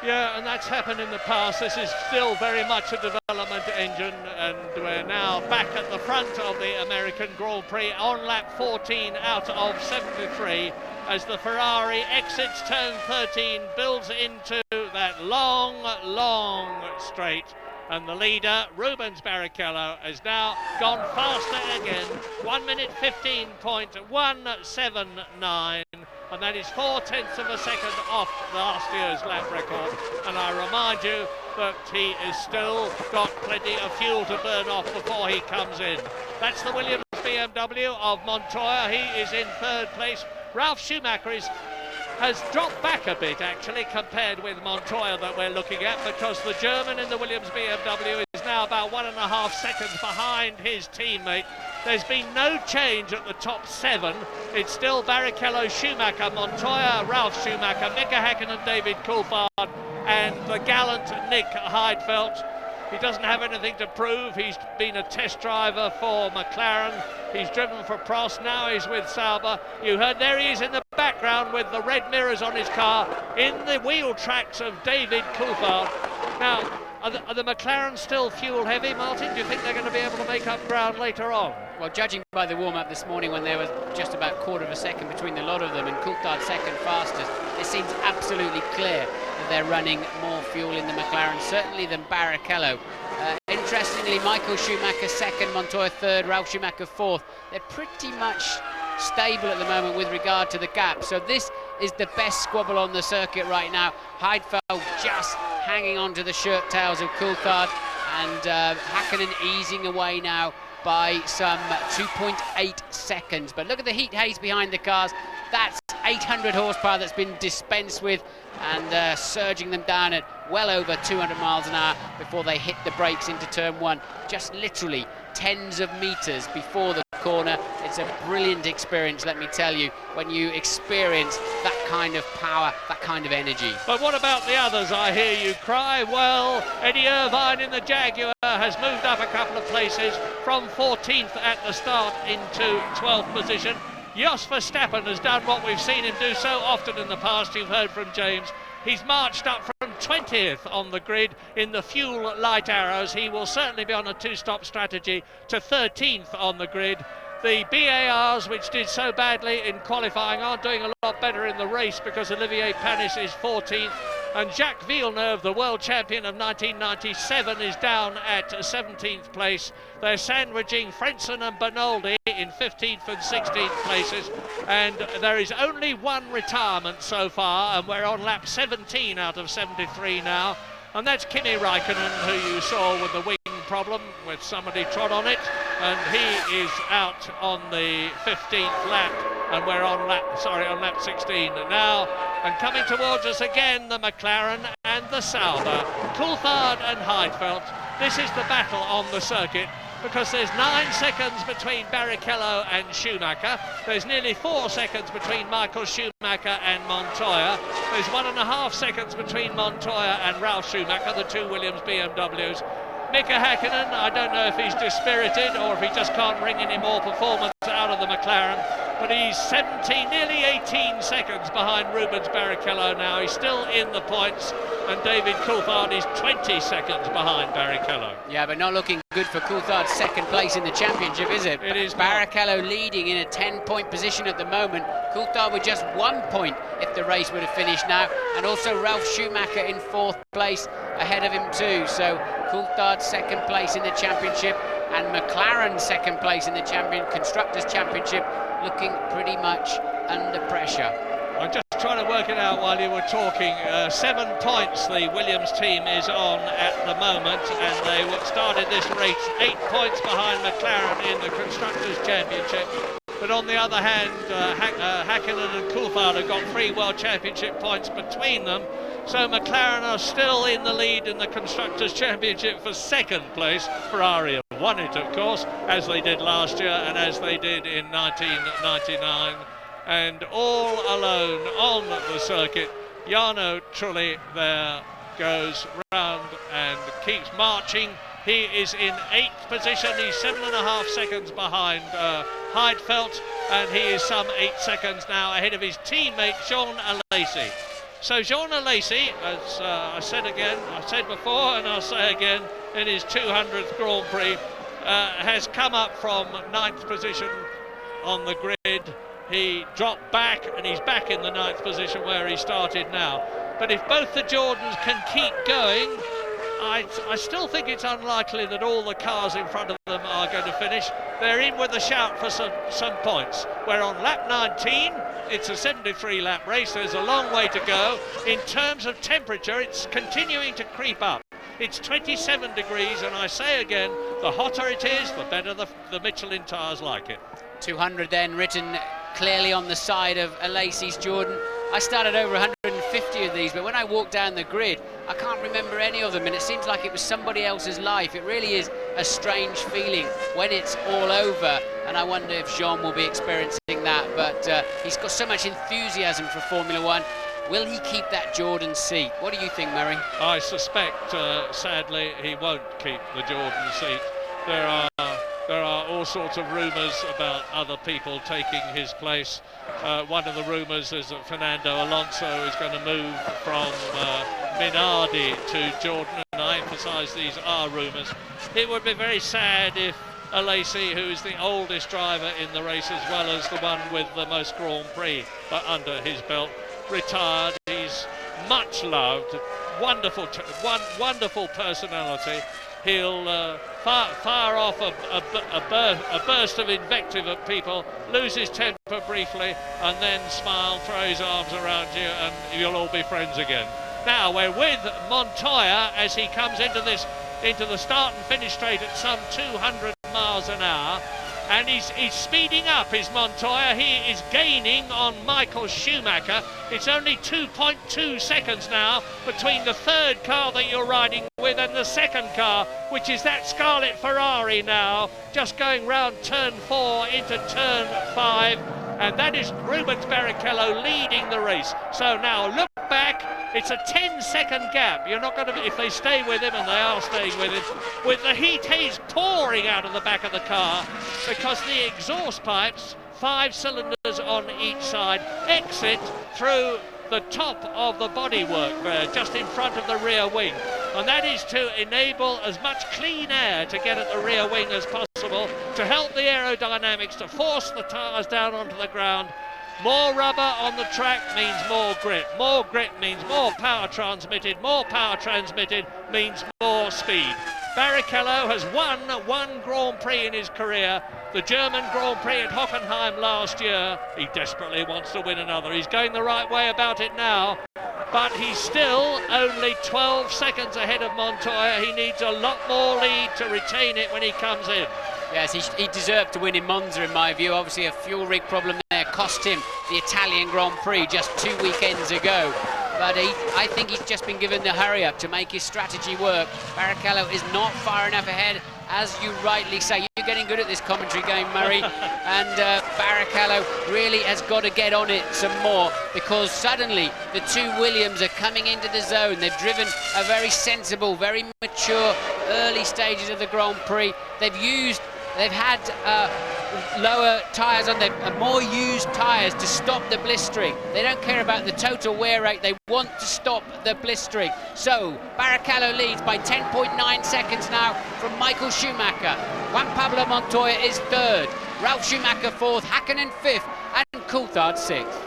Yeah, and that's happened in the past. This is still very much a development engine, and we're now back at the front of the American Grand Prix on lap 14 out of 73 as the Ferrari exits turn 13, builds into that long straight. And the leader, Rubens Barrichello, has now gone faster again, 1 minute 15.179, and that is 0.4 of a second off last year's lap record. And I remind you that he has still got plenty of fuel to burn off before he comes in. That's the Williams BMW of Montoya. He is in third place. Ralf Schumacher has dropped back a bit, actually, compared with Montoya that we're looking at, because the German in the Williams BMW is now about 1.5 seconds behind his teammate. There's been no change at the top 7. It's still Barrichello, Schumacher, Montoya, Ralf Schumacher, Mika Häkkinen, David Coulthard, and the gallant Nick Heidfeld. He doesn't have anything to prove. He's been a test driver for McLaren. He's driven for Prost. Now he's with Sauber. You heard there he is in the background with the red mirrors on his car in the wheel tracks of David Coulthard. Now, are the McLaren still fuel heavy, Martin? Do you think they're going to be able to make up ground later on? Well, judging by the warm-up this morning when there was just about a quarter of a second between the lot of them and Coulthard second fastest, it seems absolutely clear that they're running more fuel in the McLaren, certainly than Barrichello. Interestingly, Michael Schumacher second, Montoya third, Ralf Schumacher fourth. They're pretty much stable at the moment with regard to the gap. So this is the best squabble on the circuit right now. Heidfeld just hanging on to the shirt tails of Coulthard, and Häkkinen easing away now by some 2.8 seconds. But look at the heat haze behind the cars. That's 800 horsepower that's been dispensed with, and surging them down at well over 200 miles an hour before they hit the brakes into turn 1, just literally tens of meters before the corner. It's a brilliant experience, let me tell you, when you experience that kind of power, that kind of energy. But what about the others, I hear you cry? Well, Eddie Irvine in the Jaguar has moved up a couple of places from 14th at the start into 12th position. Jos Verstappen has done what we've seen him do so often in the past. You've heard from James. He's marched up from 20th on the grid in the fuel light arrows. He will certainly be on a two-stop strategy to 13th on the grid. The BARs, which did so badly in qualifying, aren't doing a lot better in the race because Olivier Panis is 14th. And Jacques Villeneuve, the world champion of 1997, is down at 17th place. They're sandwiching Frentzen and Bernoldi in 15th and 16th places. And there is only one retirement so far, and we're on lap 17 out of 73 now. And that's Kimi Räikkönen, who you saw with the wing problem, with somebody trod on it. And he is out on the 15th lap, and we're on lap 16 now. And coming towards us again, the McLaren and the Sauber, Coulthard and Heidfeld. This is the battle on the circuit, because there's 9 seconds between Barrichello and Schumacher. There's nearly 4 seconds between Michael Schumacher and Montoya. There's 1.5 seconds between Montoya and Ralf Schumacher, the two Williams BMWs. Mika Häkkinen, I don't know if he's dispirited or if he just can't wring any more performance out of the McLaren, but he's 17, nearly 18 seconds behind Rubens Barrichello now. He's still in the points, and David Coulthard is 20 seconds behind Barrichello. Yeah, but not looking good for Coulthard's second place in the championship, is it? It is. Barrichello leading in a 10-point position at the moment. Coulthard with just 1 point if the race would have finished now, and also Ralf Schumacher in 4th place ahead of him too. So Coulthard second place in the championship, and McLaren second place in the Constructors' Championship, looking pretty much under pressure. I'm just trying to work it out while you were talking. 7 points the Williams team is on at the moment, and they started this race 8 points behind McLaren in the Constructors' Championship. But on the other hand, Hakkinen and Coulthard have got 3 World Championship points between them. So McLaren are still in the lead in the Constructors' Championship for 2nd place. Ferrari have won it, of course, as they did last year and as they did in 1999. And all alone on the circuit, Jarno Trulli there goes round and keeps marching. He is in 8th position. He's 7.5 seconds behind Heidfeld, and he is some 8 seconds now ahead of his teammate Jean Alesi. So Jean Alesi, as I said before and I'll say again, in his 200th Grand Prix, has come up from 9th position on the grid. He dropped back and he's back in the 9th position where he started now. But if both the Jordans can keep going, I still think it's unlikely that all the cars in front of them are going to finish. They're in with a shout for some points. We're on lap 19. It's a 73-lap race. There's a long way to go. In terms of temperature, it's continuing to creep up. It's 27 degrees, and I say again, the hotter it is, the better the Michelin tyres like it. 200 then written clearly on the side of Alesi's Jordan. I started over 150 of these, but when I walked down the grid, I can't remember any of them, and it seems like it was somebody else's life. It really is a strange feeling when it's all over, and I wonder if Jean will be experiencing that, but he's got so much enthusiasm for Formula One. Will he keep that Jordan seat? What do you think, Murray? I suspect, sadly, he won't keep the Jordan seat. There are all sorts of rumours about other people taking his place. One of the rumours is that Fernando Alonso is going to move from Minardi to Jordan, and I emphasise these are rumours. It would be very sad if Alesi, who is the oldest driver in the race as well as the one with the most Grand Prix under his belt, retired. He's much loved, wonderful personality. He'll fire off a burst of invective at people, lose his temper briefly, and then smile, throw his arms around you, and you'll all be friends again. Now we're with Montoya as he comes into the start and finish straight at some 200 miles an hour. And he's speeding up, is Montoya. He is gaining on Michael Schumacher. It's only 2.2 seconds now between the 3rd car that you're riding with and the 2nd car, which is that Scarlet Ferrari now, just going round turn 4 into turn 5. And that is Rubens Barrichello leading the race. So now look back, it's a 10-second gap. You're not going to, if they stay with him, and they are staying with him, with the heat haze pouring out of the back of the car, because the exhaust pipes, 5 cylinders on each side, exit through the top of the bodywork there, just in front of the rear wing. And that is to enable as much clean air to get at the rear wing as possible, to help the aerodynamics, to force the tyres down onto the ground. More rubber on the track means more grip. More grip means more power transmitted. More power transmitted means more speed. Barrichello has won 1 Grand Prix in his career, the German Grand Prix at Hockenheim last year. He desperately wants to win another. He's going the right way about it now, but he's still only 12 seconds ahead of Montoya. He needs a lot more lead to retain it when he comes in. Yes, he deserved to win in Monza, in my view. Obviously, a fuel rig problem there cost him the Italian Grand Prix just 2 weekends ago. But I think he's just been given the hurry-up to make his strategy work. Barrichello is not far enough ahead, as you rightly say. You're getting good at this commentary game, Murray. And Barrichello really has got to get on it some more, because suddenly the 2 Williams are coming into the zone. They've driven a very sensible, very mature early stages of the Grand Prix. They've had lower tyres on them, more used tyres to stop the blistering. They don't care about the total wear rate, they want to stop the blistering. So Barrichello leads by 10.9 seconds now from Michael Schumacher. Juan Pablo Montoya is 3rd, Ralf Schumacher 4th, Hakkinen 5th, and Coulthard 6th.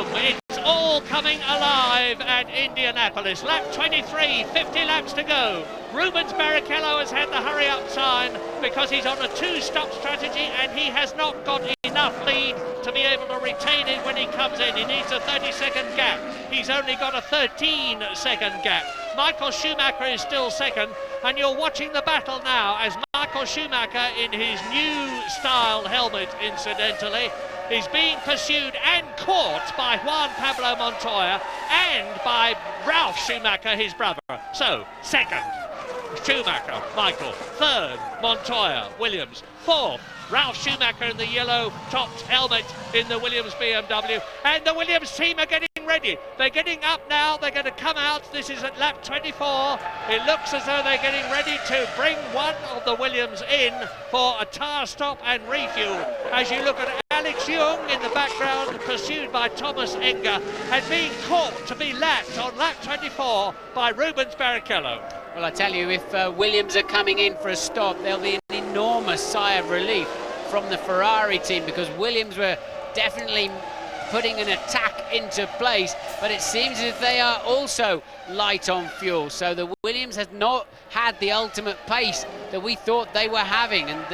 home. It's all coming alive at Indianapolis. Lap 23, 50 laps to go. Rubens Barrichello has had the hurry-up sign because he's on a two-stop strategy and he has not got enough lead to be able to retain it when he comes in. He needs a 30-second gap. He's only got a 13-second gap. Michael Schumacher is still second, and you're watching the battle now as Michael Schumacher, in his new style helmet, incidentally, is being pursued and caught by Juan Pablo Montoya and by Ralf Schumacher, his brother. So, second, Schumacher, Michael. Third, Montoya, Williams. Fourth, Ralf Schumacher in the yellow-topped helmet in the Williams BMW. And the Williams team are getting ready. They're getting up now. They're going to come out. This is at lap 24. It looks as though they're getting ready to bring one of the Williams in for a tyre stop and refuel. As you look at Alex Young in the background, pursued by Thomas Enger, and being caught to be lapped on lap 24 by Rubens Barrichello. Well, I tell you, if Williams are coming in for a stop, there'll be an enormous sigh of relief from the Ferrari team, because Williams were definitely putting an attack into place, but it seems as if they are also light on fuel. So the Williams has not had the ultimate pace that we thought they were having, and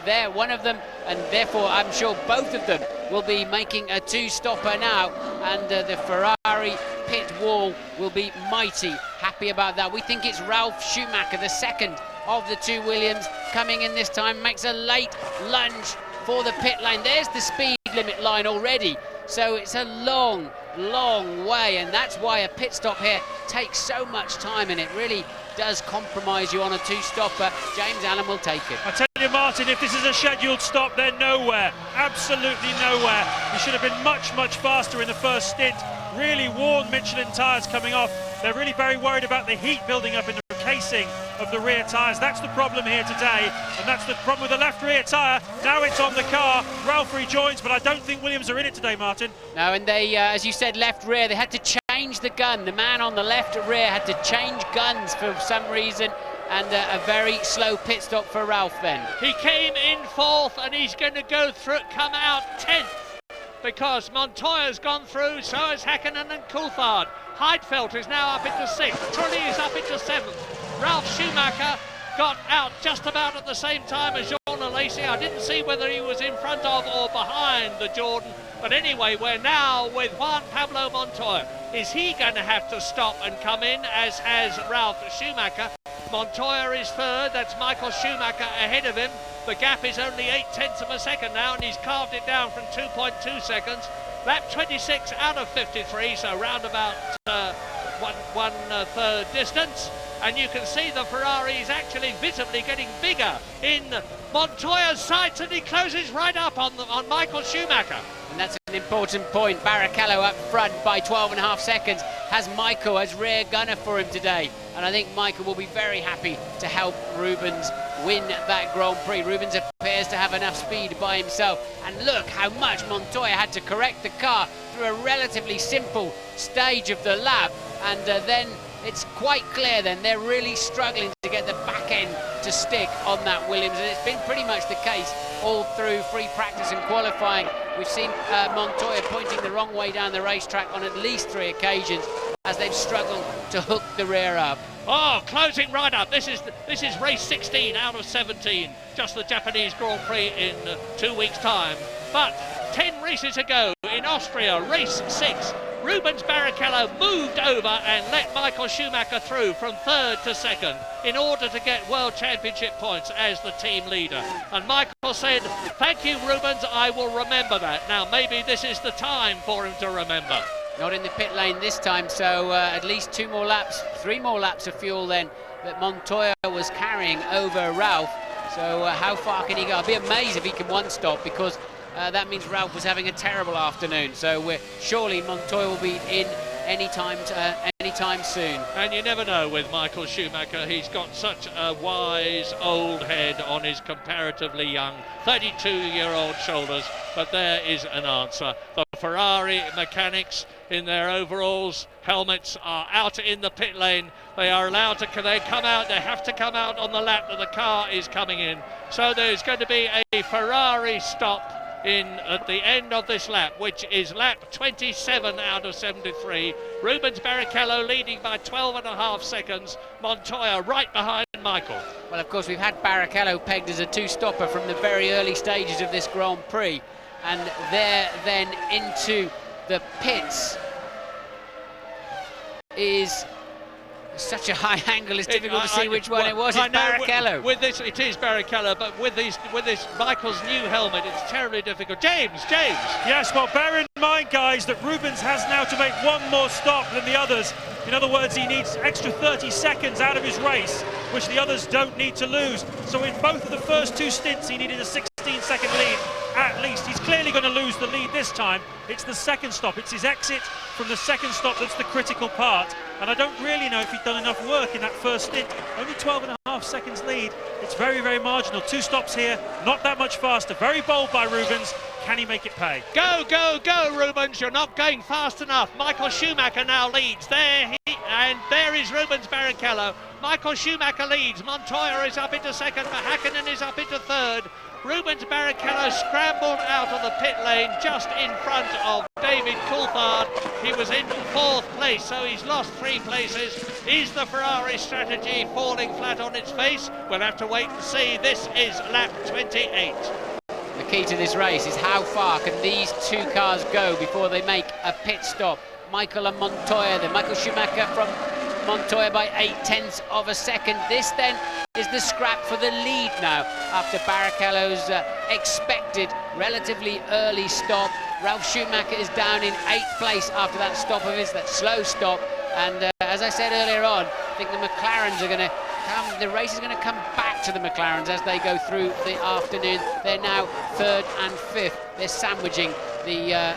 they're one of them, and therefore I'm sure both of them will be making a two-stopper now, and the Ferrari pit wall will be mighty happy about that. We think it's Ralf Schumacher, the second of the two Williams, coming in this time, makes a late lunge for the pit lane. There's the speed limit line already, so it's a long, long way, and that's why a pit stop here takes so much time, and it really does compromise you on a two-stopper. James Allen will take it. I tell you, Martin, if this is a scheduled stop, they're nowhere, absolutely nowhere. He should have been much, much faster in the first stint. Really worn Michelin tyres coming off. They're really very worried about the heat building up in the casing of the rear tyres. That's the problem here today, and that's the problem with the left rear tyre. Now it's on the car. Ralf rejoins, but I don't think Williams are in it today, Martin. No, and they, as you said, left rear, they had to change the gun. The man on the left rear had to change guns for some reason, and a very slow pit stop for Ralf then. He came in fourth, and he's going to go through, come out 10th, because Montoya's gone through, so has Hakkinen and Coulthard. Heidfeld is now up into 6th, Trulli is up into 7th. Ralf Schumacher got out just about at the same time as Jean Lacey. I didn't see whether he was in front of or behind the Jordan, but anyway, we're now with Juan Pablo Montoya. Is he going to have to stop and come in, as has Ralf Schumacher? Montoya is third, that's Michael Schumacher ahead of him. The gap is only 0.8 of a second now, and he's carved it down from 2.2 seconds. Lap 26 out of 53, so round about one third distance. And you can see the Ferrari is actually visibly getting bigger in Montoya's sights, and he closes right up on Michael Schumacher. And that's an important point. Barrichello up front by 12.5 seconds, has Michael as rear gunner for him today. And I think Michael will be very happy to help Rubens win that Grand Prix. Rubens appears to have enough speed by himself. And look how much Montoya had to correct the car through a relatively simple stage of the lap. And then it's quite clear then they're really struggling to get the back end to stick on that Williams, and it's been pretty much the case all through free practice and qualifying. We've seen Montoya pointing the wrong way down the racetrack on at least 3 occasions as they've struggled to hook the rear up. Oh, closing right up. This is race 16 out of 17, just the Japanese Grand Prix in 2 weeks' time. But 10 races ago in Austria, race 6, Rubens Barrichello moved over and let Michael Schumacher through from third to second in order to get World Championship points as the team leader. And Michael said, "Thank you, Rubens, I will remember that." Now, maybe this is the time for him to remember. Not in the pit lane this time, so at least 3 more laps of fuel then that Montoya was carrying over Ralf. So how far can he go? I'd be amazed if he can one stop, because that means Ralf was having a terrible afternoon. So surely Montoya will be in anytime soon. And you never know with Michael Schumacher. He's got such a wise old head on his comparatively young 32-year-old shoulders. But there is an answer. The Ferrari mechanics in their overalls, helmets, are out in the pit lane. They are allowed to come out. They have to come out on the lap that the car is coming in. So there's going to be a Ferrari stop at the end of this lap, which is lap 27 out of 73. Rubens Barrichello leading by 12.5 seconds. Montoya right behind Michael. Well, of course, we've had Barrichello pegged as a two-stopper from the very early stages of this Grand Prix, and there then into the pits is such a high angle, it's difficult to see which one it was. It's Barrichello. With this, it is Barrichello, but with this Michael's new helmet, it's terribly difficult. James. Yes, well, bear in mind, guys, that Rubens has now to make one more stop than the others. In other words, he needs extra 30 seconds out of his race, which the others don't need to lose. So in both of the first two stints, he needed a 16-second lead at least. He's clearly going to lose the lead this time. It's the second stop. It's his exit from the second stop that's the critical part. And I don't really know if he'd done enough work in that first stint. Only 12.5 seconds lead. It's very, very marginal. Two stops here, not that much faster. Very bold by Rubens. Can he make it pay? Go, Rubens. You're not going fast enough. Michael Schumacher now leads. There is Rubens Barrichello. Michael Schumacher leads. Montoya is up into second. Hakkinen is up into third. Rubens Barrichello scrambled out of the pit lane just in front of David Coulthard. He was in fourth place, so he's lost 3 places. Is the Ferrari strategy falling flat on its face? We'll have to wait and see. This is lap 28. The key to this race is how far can these two cars go before they make a pit stop. Michael and Montoya, then Michael Schumacher from Montoya by 0.8 of a second. This then is the scrap for the lead now after Barrichello's expected relatively early stop. Ralf Schumacher is down in 8th place after that stop of his, that slow stop. And as I said earlier on, I think the McLarens are going to come, the race is going to come back to the McLarens as they go through the afternoon. They're now 3rd and 5th. They're sandwiching the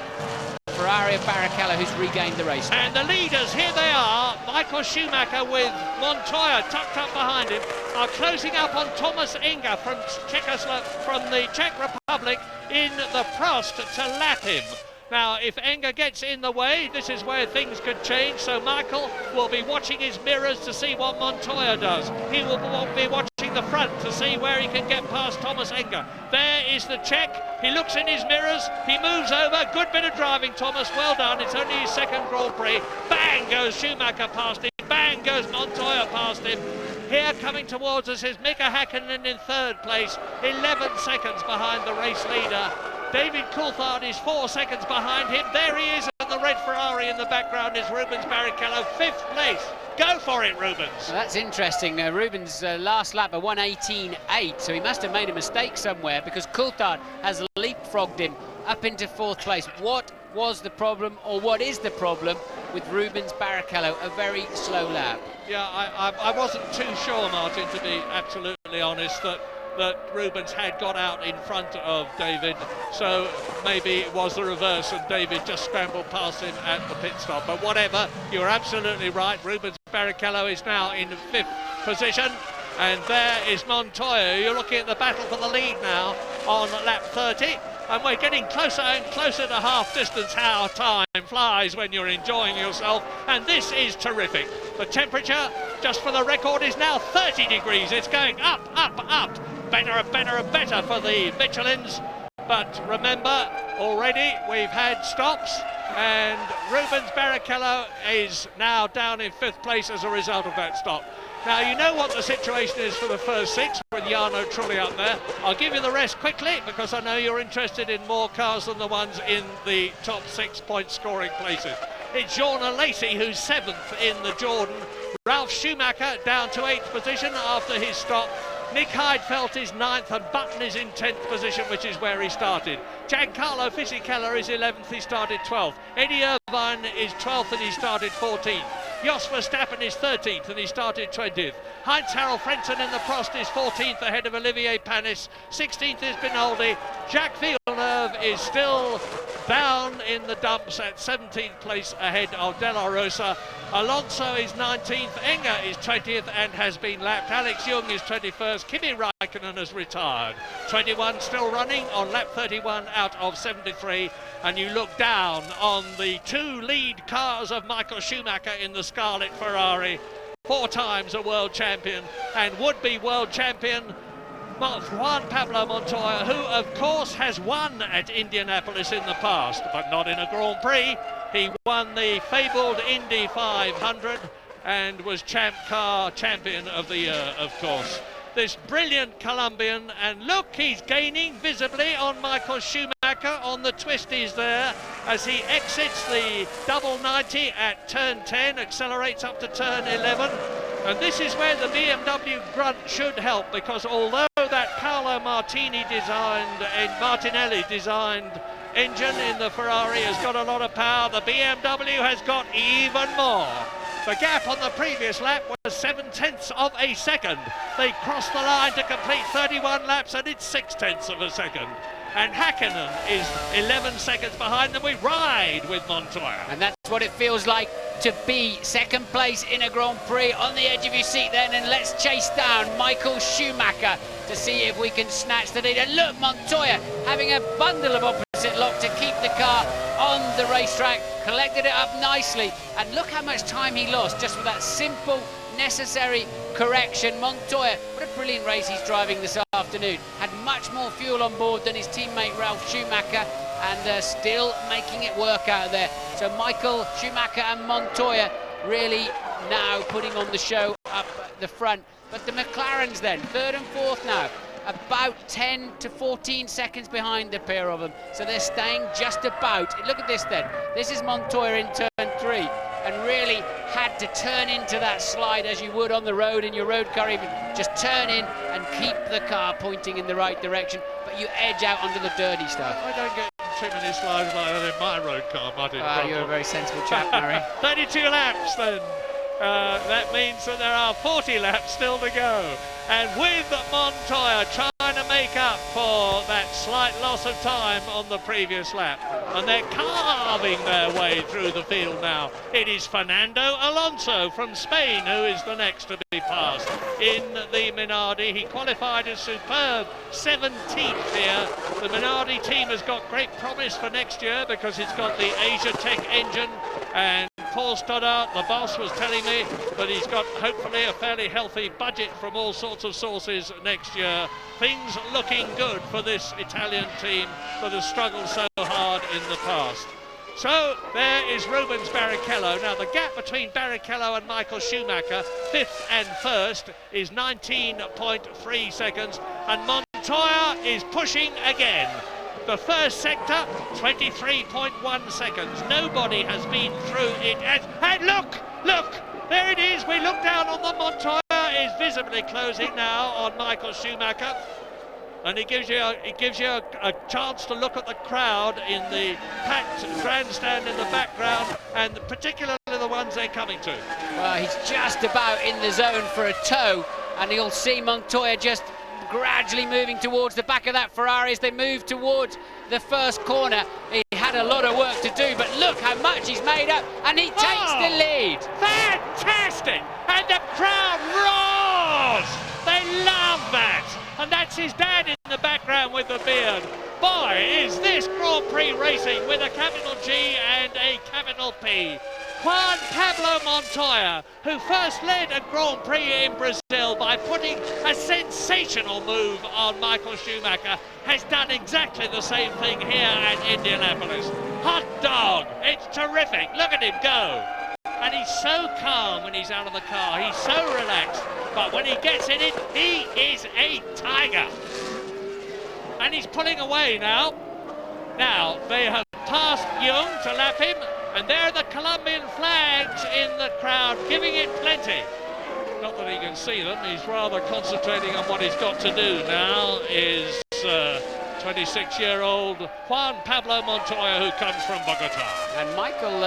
Ferrari of Barrichello, who's regained the race. And the leaders, here they are. Michael Schumacher with Montoya tucked up behind him are closing up on Thomas Inga from the Czech Republic in the Prost to lap him. Now, if Enger gets in the way, this is where things could change, so Michael will be watching his mirrors to see what Montoya does. He will be watching the front to see where he can get past Thomas Enger. There is the Czech. He looks in his mirrors. He moves over. Good bit of driving, Thomas. Well done. It's only his second Grand Prix. Bang goes Schumacher past him. Bang goes Montoya past him. Here coming towards us is Mika Hakkinen in 3rd place, 11 seconds behind the race leader. David Coulthard is 4 seconds behind him. There he is, and the red Ferrari in the background is Rubens Barrichello, 5th place. Go for it, Rubens. Well, that's interesting. Rubens' last lap a 1:18.8, so he must have made a mistake somewhere because Coulthard has leapfrogged him up into 4th place. What was the problem, or what is the problem with Rubens Barrichello? A very slow lap. Yeah, I wasn't too sure, Martin, to be absolutely honest, that Rubens had got out in front of David, so maybe it was the reverse and David just scrambled past him at the pit stop. But whatever, you're absolutely right. Rubens Barrichello is now in 5th position, and there is Montoya. You're looking at the battle for the lead now on lap 30, and we're getting closer and closer to half distance. How time flies when you're enjoying yourself, and this is terrific. The temperature, just for the record, is now 30 degrees. It's going up, up, up. Better and better and better for the Michelins. But remember, already we've had stops, and Rubens Barrichello is now down in 5th place as a result of that stop. Now, you know what the situation is for the first 6 with Jarno Trulli up there. I'll give you the rest quickly because I know you're interested in more cars than the ones in the top 6 point scoring places. It's Jorna Lacey who's 7th in the Jordan. Ralf Schumacher down to 8th position after his stop. Nick Heidfeld is 9th and Button is in 10th position, which is where he started. Giancarlo Fisichella is 11th, he started 12th. Eddie Irvine is 12th and he started 14th. Jos Verstappen is 13th and he started 20th. Heinz-Harald Frentzen in the Prost is 14th ahead of Olivier Panis. 16th is Binaldi. Jacques Villeneuve is still down in the dumps at 17th place ahead of De La Rosa. Alonso is 19th, Enger is 20th and has been lapped. Alex Young is 21st, Kimi Raikkonen has retired. 21 still running on lap 31 out of 73. And you look down on the 2 lead cars of Michael Schumacher in the Scarlet Ferrari. 4 times a world champion and would-be world champion Juan Pablo Montoya, who of course has won at Indianapolis in the past, but not in a Grand Prix. He won the fabled Indy 500 and was champion of the year, of course. This brilliant Colombian, and look, he's gaining visibly on Michael Schumacher on the twisties there as he exits the double 90 at turn 10, accelerates up to turn 11. And this is where the BMW grunt should help, because although that Paolo Martinelli designed engine in the Ferrari has got a lot of power, the BMW has got even more. The gap on the previous lap was 0.7 of a second. They crossed the line to complete 31 laps and it's 0.6 of a second. And Hakkinen is 11 seconds behind them. We ride with Montoya. And that's what it feels like to be second place in a Grand Prix, on the edge of your seat then, and let's chase down Michael Schumacher to see if we can snatch the lead. And look, Montoya having a bundle of opposite lock to keep the car on the racetrack, collected it up nicely, and look how much time he lost just with that simple, necessary correction. Montoya, what a brilliant race he's driving this afternoon. Had much more fuel on board than his teammate Ralf Schumacher, and still making it work out there. So Michael Schumacher and Montoya really now putting on the show up the front. But the McLarens then, third and fourth now, about 10 to 14 seconds behind the pair of them. So they're staying just about. Look at this then. This is Montoya in turn 3, and really had to turn into that slide as you would on the road in your road car, even just turn in and keep the car pointing in the right direction, but you edge out onto the dirty stuff. I don't get too many slides like that in my road car, Martin. You're a very sensible chap, Murray. 32 laps then. That means that there are 40 laps still to go. And with Montoya trying to make up for that slight loss of time on the previous lap. And they're carving their way through the field now. It is Fernando Alonso from Spain who is the next to be passed in the Minardi. He qualified as superb 17th here. The Minardi team has got great promise for next year because it's got the Asia Tech engine, and Paul Stoddart, the boss, was telling me that he's got hopefully a fairly healthy budget from all sorts of sources next year. Things looking good for this Italian team that has struggled so hard in the past. So there is Rubens Barrichello. Now the gap between Barrichello and Michael Schumacher, 5th and 1st, is 19.3 seconds, and Montoya is pushing again. The first sector, 23.1 seconds. Nobody has been through it. And look, there it is. We look down on the Montoya is visibly closing now on Michael Schumacher, and it gives you a chance to look at the crowd in the packed grandstand in the background, and particularly the ones they're coming to. Well, he's just about in the zone for a tow, and you'll see Montoya just gradually moving towards the back of that Ferrari as they move towards the first corner. He had a lot of work to do, but look how much he's made up, and he takes the lead. Fantastic! And the crowd roars! They love that! And that's his dad in the background with the beard. Boy, is this Grand Prix racing with a capital G and a capital P. Juan Pablo Montoya, who first led a Grand Prix in Brazil by putting a sensational move on Michael Schumacher, has done exactly the same thing here at Indianapolis. Hot dog, it's terrific, look at him go. And he's so calm when he's out of the car, he's so relaxed, but when he gets in it, he is a tiger. And he's pulling away now. Now, they have passed Young to lap him, and there are the Colombian flags in the crowd, giving it plenty. Not that he can see them, he's rather concentrating on what he's got to do now, is 26-year-old Juan Pablo Montoya, who comes from Bogota. And Michael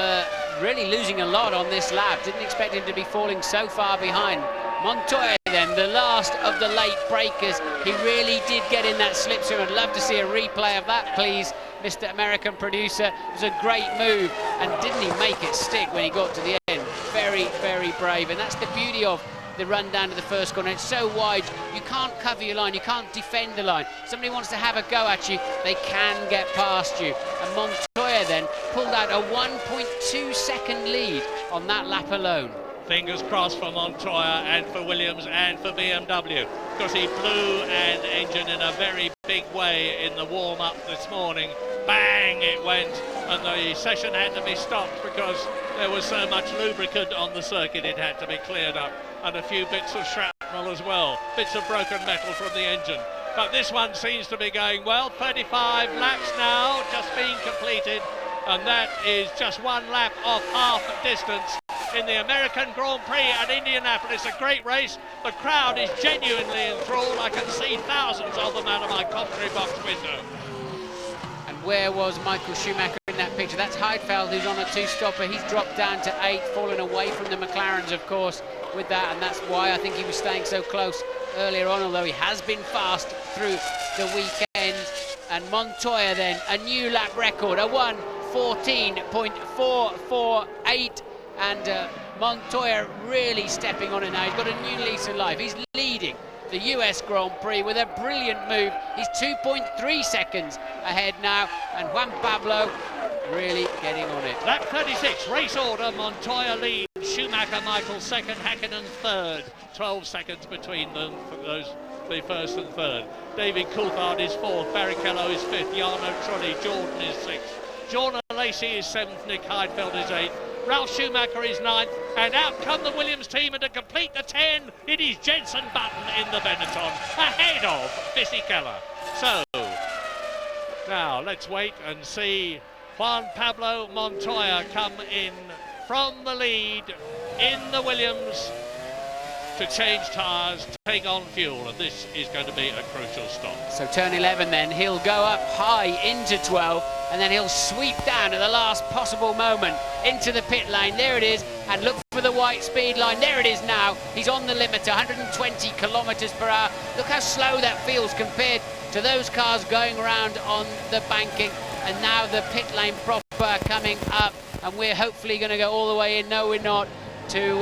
really losing a lot on this lap, didn't expect him to be falling so far behind. Montoya then, the last of the late breakers, he really did get in that slipstream. I'd love to see a replay of that, please, Mr. American producer. It was a great move, and didn't he make it stick when he got to the end? Very, very brave, and that's the beauty of the run down to the first corner. It's so wide, you can't cover your line, you can't defend the line. Somebody wants to have a go at you, they can get past you. And Montoya then pulled out a 1.2 second lead on that lap alone. Fingers crossed for Montoya and for Williams and for BMW, because he blew an engine in a very big way in the warm-up this morning. Bang, it went, and the session had to be stopped because there was so much lubricant on the circuit it had to be cleared up, and a few bits of shrapnel as well, bits of broken metal from the engine. But this one seems to be going well. 35 laps now, just being completed, and that is just one lap off half distance in the American Grand Prix at Indianapolis. A great race. The crowd is genuinely enthralled. I can see thousands of them out of my commentary box window. And where was Michael Schumacher in that picture? That's Heidfeld, who's on a two-stopper. He's dropped down to 8, fallen away from the McLarens, of course, with that, and that's why I think he was staying so close earlier on, although he has been fast through the weekend. And Montoya then, a new lap record, a 1:14.448, and Montoya really stepping on it now. He's got a new lease of life. He's leading the US Grand Prix with a brilliant move. He's 2.3 seconds ahead now, and Juan Pablo really getting on it. Lap 36, race order. Montoya leads, Schumacher, Michael second, Häkkinen third. 12 seconds between them for those, the first and third. David Coulthard is fourth, Barrichello is fifth, Jarno Trulli, Jordan is sixth. Jordan Lacey is seventh, Nick Heidfeld is eighth. Ralf Schumacher is ninth, and out come the Williams team, and to complete the 10, it is Jenson Button in the Benetton, ahead of Fisichella. So, now let's wait and see Juan Pablo Montoya come in from the lead in the Williams to change tyres, take on fuel, and this is going to be a crucial stop. So turn 11 then, he'll go up high into 12, and then he'll sweep down at the last possible moment into the pit lane. There it is, and look for the white speed line. There it is now. He's on the limiter, 120 kilometres per hour. Look how slow that feels compared to those cars going around on the banking. And now the pit lane proper coming up, and we're hopefully going to go all the way in. No, we're not, to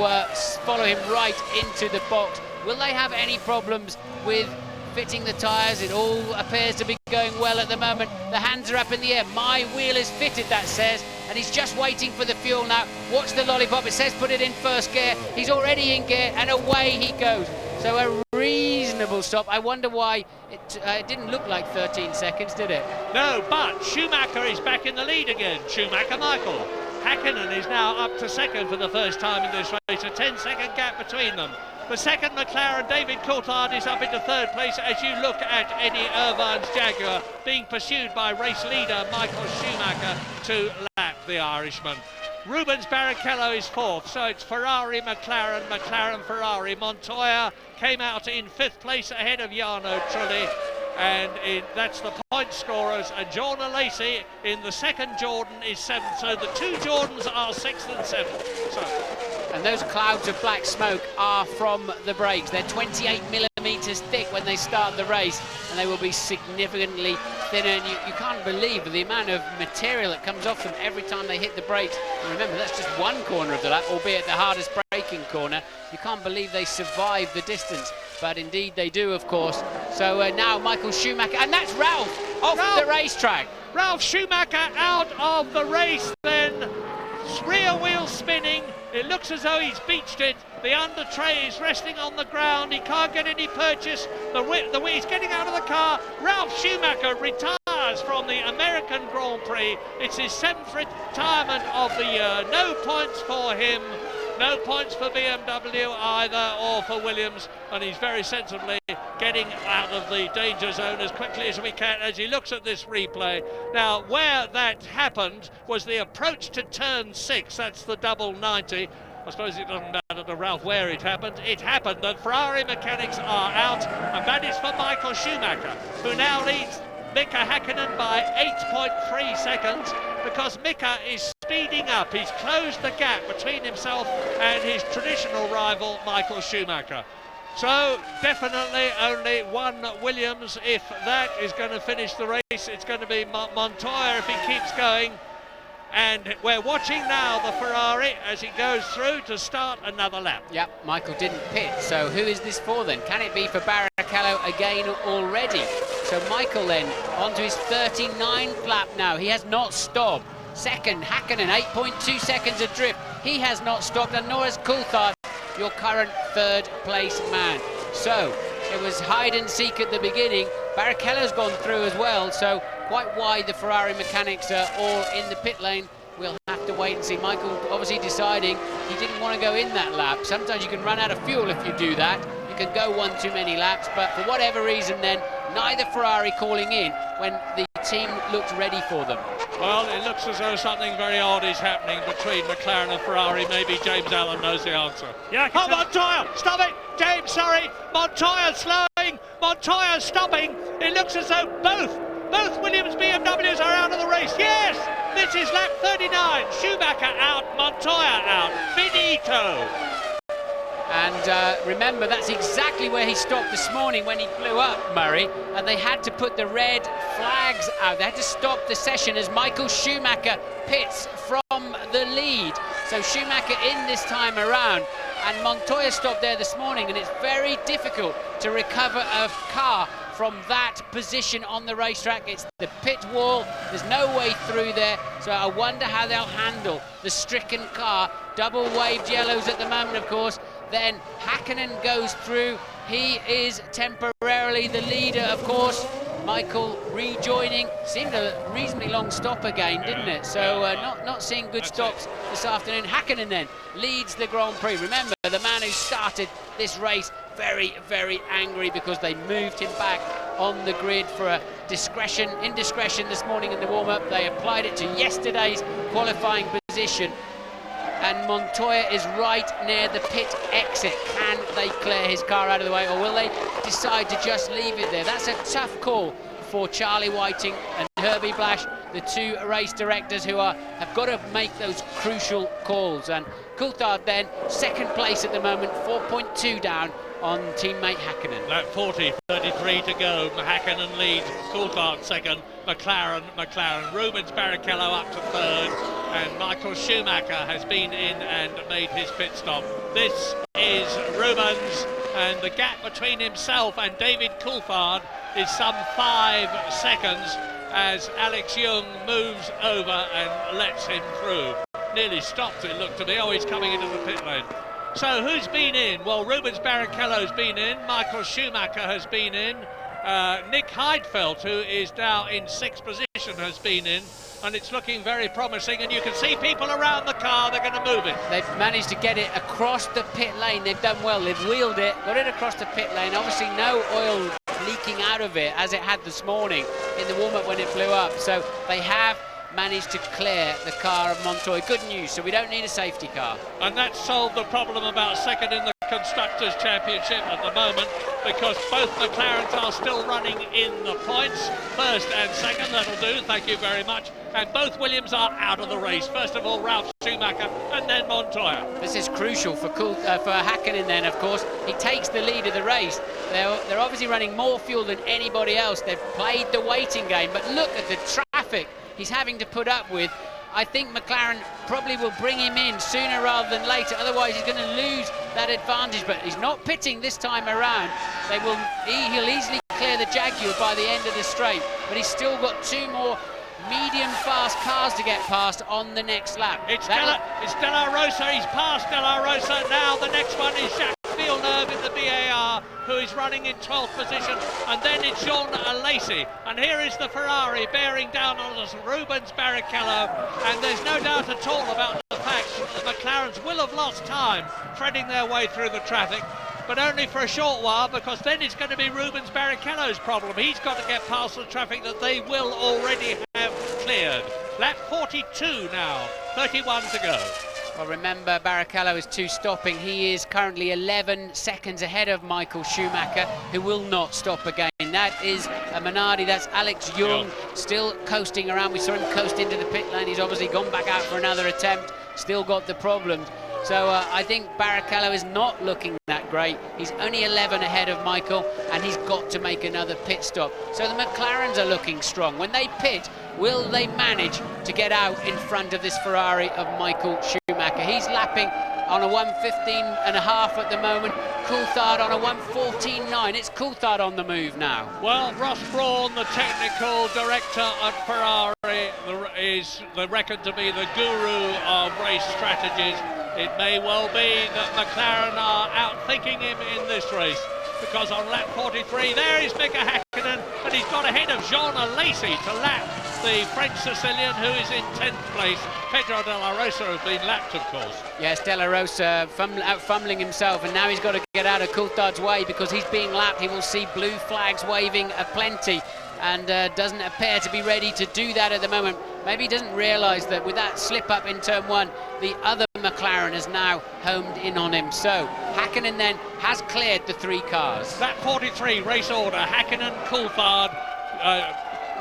follow him right into the box. Will they have any problems with fitting the tyres? It all appears to be going well at the moment. The hands are up in the air. My wheel is fitted, that says, and he's just waiting for the fuel now. Watch the lollipop. It says put it in first gear. He's already in gear, and away he goes. So a reasonable stop. I wonder why it didn't look like 13 seconds, did it? No, but Schumacher is back in the lead again. Schumacher, Michael. Häkkinen is now up to second for the first time in this race, a 10-second gap between them. The second McLaren, David Coulthard, is up into third place as you look at Eddie Irvine's Jaguar being pursued by race leader Michael Schumacher to lap the Irishman. Rubens Barrichello is fourth, so it's Ferrari, McLaren, McLaren, Ferrari. Montoya came out in fifth place ahead of Jarno Trulli, and that's the point scorers. And Jordan Lacey in the second Jordan is seventh, so the two Jordans are sixth and seventh. And those clouds of black smoke are from the brakes. They're 28 millimetres thick when they start the race, and they will be significantly thinner. And you can't believe the amount of material that comes off them every time they hit the brakes. And remember, that's just one corner of the lap, albeit the hardest braking corner. You can't believe they survive the distance, but indeed they do, of course. So now Michael Schumacher, and that's Ralf off the racetrack. Ralf Schumacher out of the race then. Rear wheel spinning. It looks as though he's beached it. The under tray is resting on the ground. He can't get any purchase. He's getting out of the car. Ralf Schumacher retires from the American Grand Prix. It's his 7th retirement of the year. No points for him. No points for BMW either, or for Williams, and he's very sensibly getting out of the danger zone as quickly as we can as he looks at this replay. Now, where that happened was the approach to turn 6, that's the double 90. I suppose it doesn't matter to Ralph where it happened. It happened. The Ferrari mechanics are out, and that is for Michael Schumacher, who now leads Mika Häkkinen by 8.3 seconds, because Mika is speeding up. He's closed the gap between himself and his traditional rival, Michael Schumacher. So definitely only one Williams. If that is going to finish the race, it's going to be Montoya if he keeps going. And we're watching now the Ferrari as he goes through to start another lap. Yep, Michael didn't pit, so who is this for then? Can it be for Barrichello again already? So Michael then on to his 39th lap now. He has not stopped. Second, Häkkinen, 8.2 seconds adrift. He has not stopped, and nor has Coulthard, your current third place man. So it was hide and seek at the beginning. Barrichello's gone through as well, so quite wide the Ferrari mechanics are all in the pit lane. We'll have to wait and see. Michael obviously deciding he didn't want to go in that lap. Sometimes you can run out of fuel if you do that. You can go one too many laps, but for whatever reason then, neither Ferrari calling in when the team looked ready for them. Well, it looks as though something very odd is happening between McLaren and Ferrari. Maybe James Allen knows the answer. Yeah, oh, Montoya! Stop it! James, sorry! Montoya slowing! Montoya stopping! It looks as though both Williams BMWs are out of the race. Yes! This is lap 39. Schumacher out, Montoya out. Finito! And remember, that's exactly where he stopped this morning when he blew up, Murray, and they had to put the red flags out. They had to stop the session as Michael Schumacher pits from the lead. So Schumacher in this time around, and Montoya stopped there this morning, and it's very difficult to recover a car from that position on the racetrack. It's the pit wall, there's no way through there, so I wonder how they'll handle the stricken car. Double waved yellows at the moment, of course. Then Häkkinen goes through. He is temporarily the leader, of course. Michael rejoining. Seemed a reasonably long stop again, didn't it? So not seeing good stops this afternoon. Häkkinen then leads the Grand Prix. Remember, the man who started this race very, very angry because they moved him back on the grid for a indiscretion this morning in the warm-up. They applied it to yesterday's qualifying position. And Montoya is right near the pit exit. Can they clear his car out of the way, or will they decide to just leave it there? That's a tough call for Charlie Whiting and Herbie Blash, the two race directors who have got to make those crucial calls. And Coulthard then, second place at the moment, 4.2 down on teammate Häkkinen. Lap 40, 33 to go. Häkkinen leads, Coulthard second, McLaren, Rubens Barrichello up to third, and Michael Schumacher has been in and made his pit stop. This is Rubens, and the gap between himself and David Coulthard is some 5 seconds as Alex Young moves over and lets him through. Nearly stopped, it looked to me. Oh, he's coming into the pit lane. So who's been in? Well, Rubens Barrichello's been in, Michael Schumacher has been in, Nick Heidfeld, who is now in 6th position, has been in, and it's looking very promising, and you can see people around the car. They're going to move it. They've managed to get it across the pit lane. They've done well. They've wheeled it, got it across the pit lane. Obviously no oil leaking out of it as it had this morning in the warm-up when it blew up. So they have managed to clear the car of Montoya. Good news, so we don't need a safety car. And that solved the problem about second in the Constructors' Championship at the moment, because both McLarens are still running in the points. First and second, that'll do, thank you very much. And both Williams are out of the race. First of all, Ralf Schumacher, and then Montoya. This is crucial for Häkkinen then, of course. He takes the lead of the race. They're obviously running more fuel than anybody else. They've played the waiting game, but look at the traffic he's having to put up with. I think McLaren probably will bring him in sooner rather than later, otherwise he's going to lose that advantage. But he's not pitting this time around. He'll easily clear the Jaguar by the end of the straight, but he's still got 2 more medium-fast cars to get past on the next lap. It's De La Rosa, he's past De La Rosa. Now the next one is Jacques Villeneuve in the BAR, who is running in 12th position, and then it's Jean Alesi, and here is the Ferrari bearing down on us, Rubens Barrichello, and there's no doubt at all about the fact that the McLarens will have lost time threading their way through the traffic, but only for a short while, because then it's going to be Rubens Barrichello's problem. He's got to get past the traffic that they will already have cleared. Lap 42 now, 31 to go. Well, remember, Barrichello is 2 stopping. He is currently 11 seconds ahead of Michael Schumacher, who will not stop again. That is a Minardi, that's Alex Young, still coasting around. We saw him coast into the pit lane. He's obviously gone back out for another attempt, still got the problems. So I think Barrichello is not looking that great. He's only 11 ahead of Michael, and he's got to make another pit stop. So the McLarens are looking strong. When they pit, will they manage to get out in front of this Ferrari of Michael Schumacher? He's lapping on a 1:15.5 at the moment. Coulthard on a 1:14.9. It's Coulthard on the move now. Well, Ross Brawn, the technical director at Ferrari, is reckoned to be the guru of race strategies. It may well be that McLaren are outthinking him in this race, because on lap 43 there is Mika Häkkinen, and he's got ahead of Jean Alesi to lap the French Sicilian, who is in 10th place. Pedro de la Rosa has been lapped, of course. Yes, de la Rosa out fumbling himself, and now he's got to get out of Coulthard's way because he's being lapped. He will see blue flags waving aplenty, and doesn't appear to be ready to do that at the moment. Maybe he doesn't realise that with that slip up in turn 1, the other McLaren has now homed in on him. So Häkkinen then has cleared the 3 cars. Lap 43, race order: Häkkinen, Coulthard,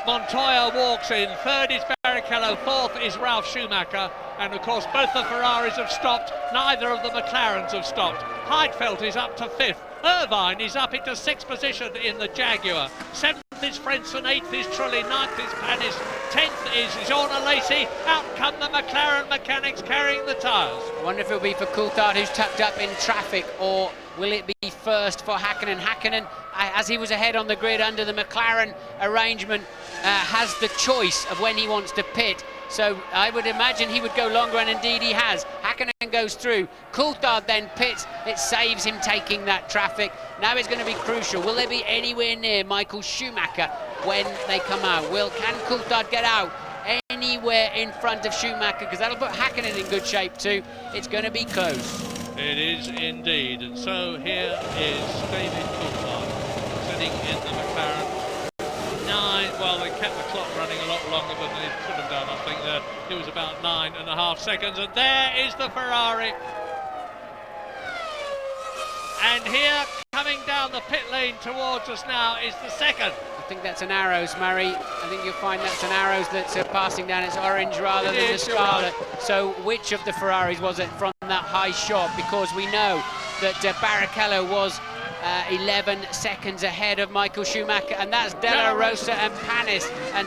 Montoya walks in, 3rd is Barrichello, 4th is Ralf Schumacher, and of course both the Ferraris have stopped, neither of the McLarens have stopped. Heidfeld is up to 5th, Irvine is up into 6th position in the Jaguar, 7th is Frentzen, 8th is Trulli, 9th is Panis, 10th is Jean Alesi. Out come the McLaren mechanics carrying the tyres. I wonder if it'll be for Coulthard, who's tucked up in traffic, or will it be first for Häkkinen? Häkkinen, as he was ahead on the grid under the McLaren arrangement, has the choice of when he wants to pit. So I would imagine he would go longer, and indeed he has. Häkkinen goes through. Coulthard then pits. It saves him taking that traffic. Now it's going to be crucial. Will they be anywhere near Michael Schumacher when they come out? Can Coulthard get out anywhere in front of Schumacher? Because that'll put Häkkinen in good shape too. It's going to be close. It is indeed. And so here is David Coulthard sitting in the McLaren. Well, they kept the clock running a lot longer than they should have done. I think it was about 9.5 seconds, and there is the Ferrari. And here, coming down the pit lane towards us now, is the 2nd. I think that's an Arrows, Murray. I think you'll find that's an Arrows that's passing down. It's orange rather than the scarlet. So which of the Ferraris was it from that high shot? Because we know that Barrichello was 11 seconds ahead of Michael Schumacher, and that's De La Rosa and Panis and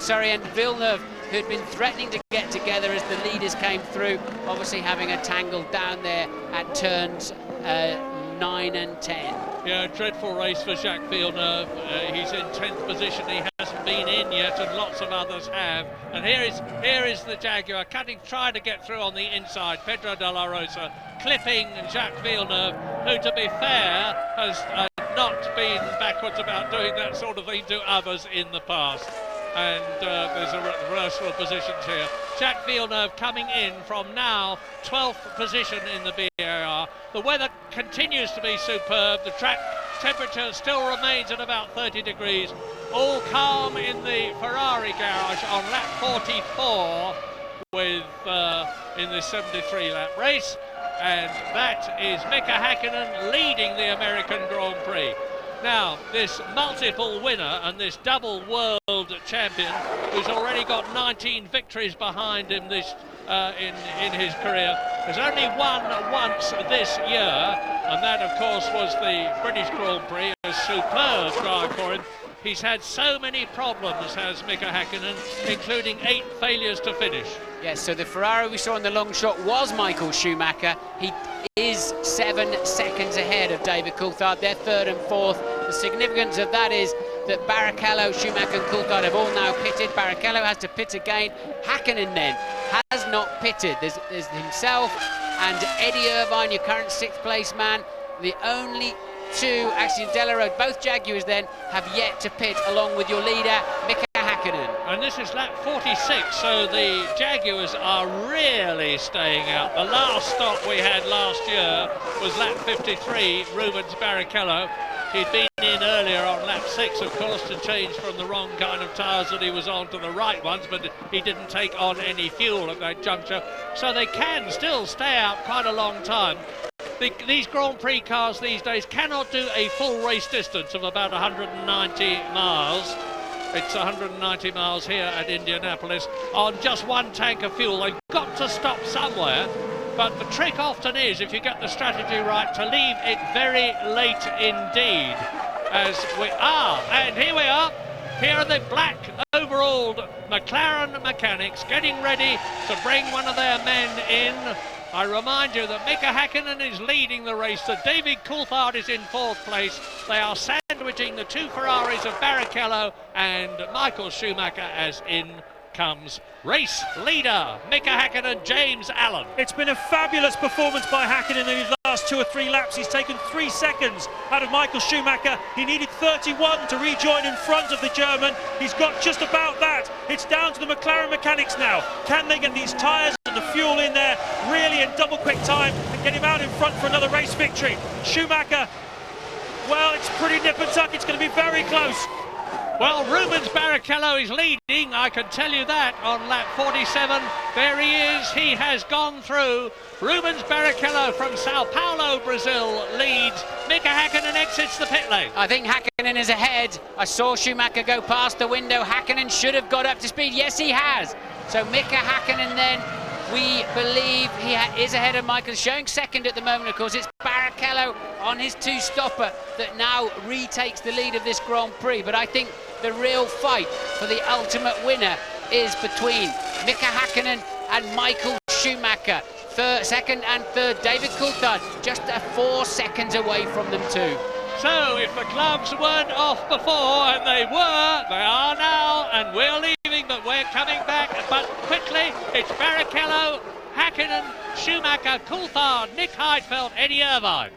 Villeneuve, who'd been threatening to get together as the leaders came through, obviously having a tangle down there at turns 9 and 10. Yeah, dreadful race for Jacques Villeneuve. He's in 10th position. He hasn't been in yet, and lots of others have. And here is the Jaguar trying to get through on the inside. Pedro de la Rosa clipping Jacques Villeneuve, who, to be fair, has not been backwards about doing that sort of thing to others in the past. And there's a reversal of positions here. Jacques Villeneuve coming in from now 12th position in the BAR. The weather continues to be superb. The track temperature still remains at about 30 degrees. All calm in the Ferrari garage on lap 44 with in this 73-lap race. And that is Mika Häkkinen leading the American Grand Prix. Now, this multiple winner and this double world champion, who's already got 19 victories behind him this in his career, has only won once this year, and that, of course, was the British Grand Prix, a superb drive for him. He's had so many problems, has Mika Häkkinen, including 8 failures to finish. Yes, so the Ferrari we saw in the long shot was Michael Schumacher. He is 7 seconds ahead of David Coulthard. They're 3rd and 4th. The significance of that is that Barrichello, Schumacher and Coulthard have all now pitted. Barrichello has to pit again. Häkkinen then has not pitted. There's himself and Eddie Irvine, your current 6th place man. The only 2, actually De La Rosa, both Jaguars then, have yet to pit along with your leader, Mika Häkkinen. And this is lap 46, so the Jaguars are really staying out. The last stop we had last year was lap 53, Rubens Barrichello. He'd been in earlier on lap 6, of course, to change from the wrong kind of tyres that he was on to the right ones, but he didn't take on any fuel at that juncture. So they can still stay out quite a long time. These Grand Prix cars these days cannot do a full race distance of about 190 miles. It's 190 miles here at Indianapolis on just 1 tank of fuel. They've got to stop somewhere. But the trick often is, if you get the strategy right, to leave it very late indeed, as we are. And here we are. Here are the black overalled McLaren mechanics getting ready to bring one of their men in I remind you that Mika Häkkinen is leading the race, that David Coulthard is in 4th place. They are sandwiching the 2 Ferraris of Barrichello and Michael Schumacher as in comes race leader Mika Häkkinen, James Allen. It's been a fabulous performance by Häkkinen in his last 2 or 3 laps. He's taken 3 seconds out of Michael Schumacher. He needed 31 to rejoin in front of the German. He's got just about that. It's down to the McLaren mechanics now. Can they get these tyres and the fuel in there really in double quick time and get him out in front for another race victory? Schumacher, well, it's pretty nip and tuck. It's going to be very close. Well, Rubens Barrichello is leading, I can tell you that, on lap 47. There he is, he has gone through. Rubens Barrichello from Sao Paulo, Brazil, leads. Mika Häkkinen exits the pit lane. I think Häkkinen is ahead. I saw Schumacher go past the window. Häkkinen should have got up to speed. Yes, he has. So Mika Häkkinen then, we believe he is ahead of Michael, showing second at the moment. Of course, it's Barrichello on his 2-stopper that now retakes the lead of this Grand Prix. But I think the real fight for the ultimate winner is between Mika Häkkinen and Michael Schumacher. Second and third, David Coulthard, just 4 seconds away from them too. So if the gloves weren't off before, and they were, they are now, and we're leaving, but we're coming back. But quickly, it's Barrichello, Häkkinen, Schumacher, Coulthard, Nick Heidfeld, Eddie Irvine.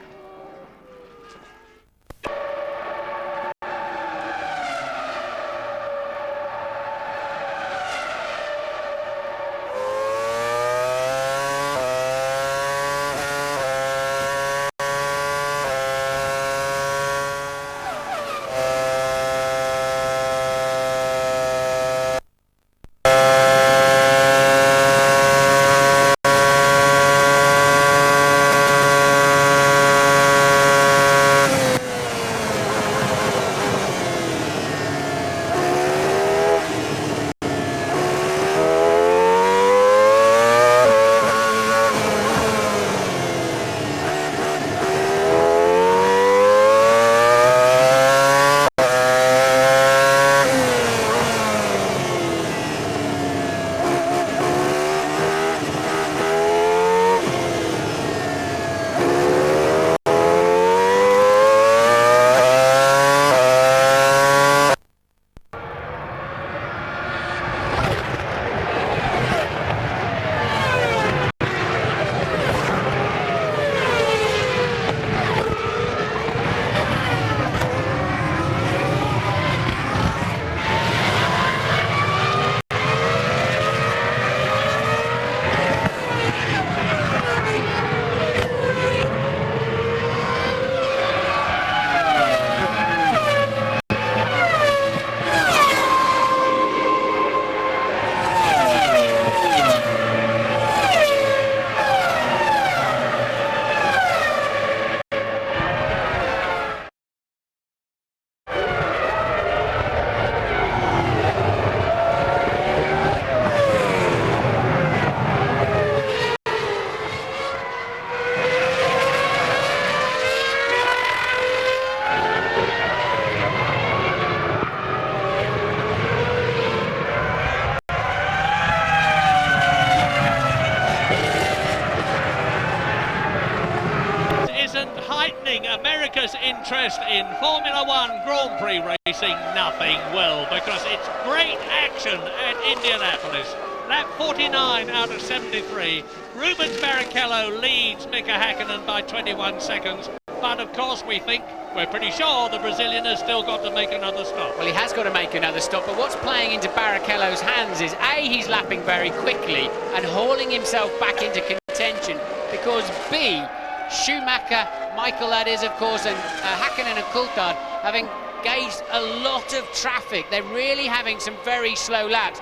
America's interest in Formula One Grand Prix racing? Nothing will, because it's great action at Indianapolis. Lap 49 out of 73. Rubens Barrichello leads Mika Häkkinen by 21 seconds. But of course we're pretty sure the Brazilian has still got to make another stop. Well, he has got to make another stop, but what's playing into Barrichello's hands is A, he's lapping very quickly and hauling himself back into contention, because B, Schumacher, Michael that is, of course, and Häkkinen and Coulthard have engaged a lot of traffic. They're really having some very slow laps.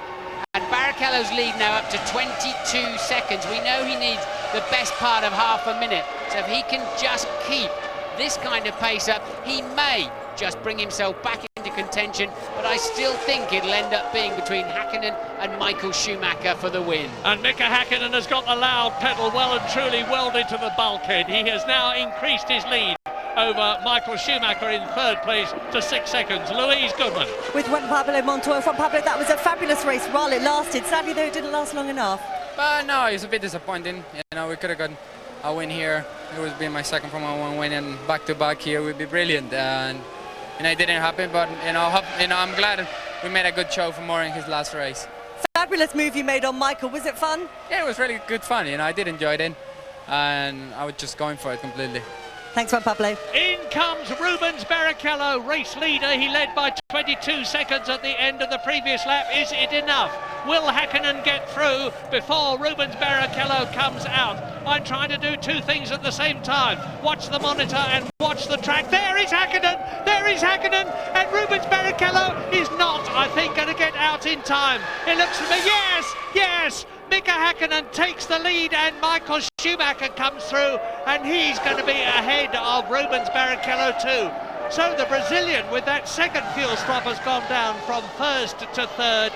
And Barrichello's lead now up to 22 seconds. We know he needs the best part of half a minute. So if he can just keep this kind of pace up, he may just bring himself back into contention. But I still think it'll end up being between Häkkinen and Michael Schumacher for the win. And Mika Häkkinen has got the loud pedal well and truly welded to the bulkhead. He has now increased his lead over Michael Schumacher in third place to 6 seconds. Louise Goodman. With Juan Pablo Montoya. Juan Pablo, that was a fabulous race while it lasted. Sadly, though, it didn't last long enough. But no, it's a bit disappointing. You know, we could have got a win here. It would be my second Formula 1 win, and back-to-back here would be brilliant. And you know, it didn't happen, but I'm glad we made a good show for Murray in his last race. Fabulous move you made on Michael. Was it fun? Yeah, it was really good fun. You know, I did enjoy it, and I was just going for it completely. Thanks, Juan Pablo. In comes Rubens Barrichello, race leader. He led by 22 seconds at the end of the previous lap. Is it enough? Will Häkkinen get through before Rubens Barrichello comes out? I'm trying to do two things at the same time. Watch the monitor and watch the track. There is Häkkinen! There is Häkkinen! And Rubens Barrichello is not, I think, going to get out in time. It looks to me, yes! Yes! Mika Häkkinen takes the lead and Michael Schumacher comes through and he's going to be ahead of Rubens Barrichello too. So the Brazilian with that second fuel stop has gone down from first to third.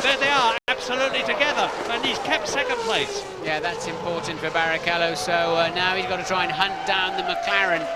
There they are, absolutely together, and he's kept second place. Yeah, that's important for Barrichello, so now he's got to try and hunt down the McLaren.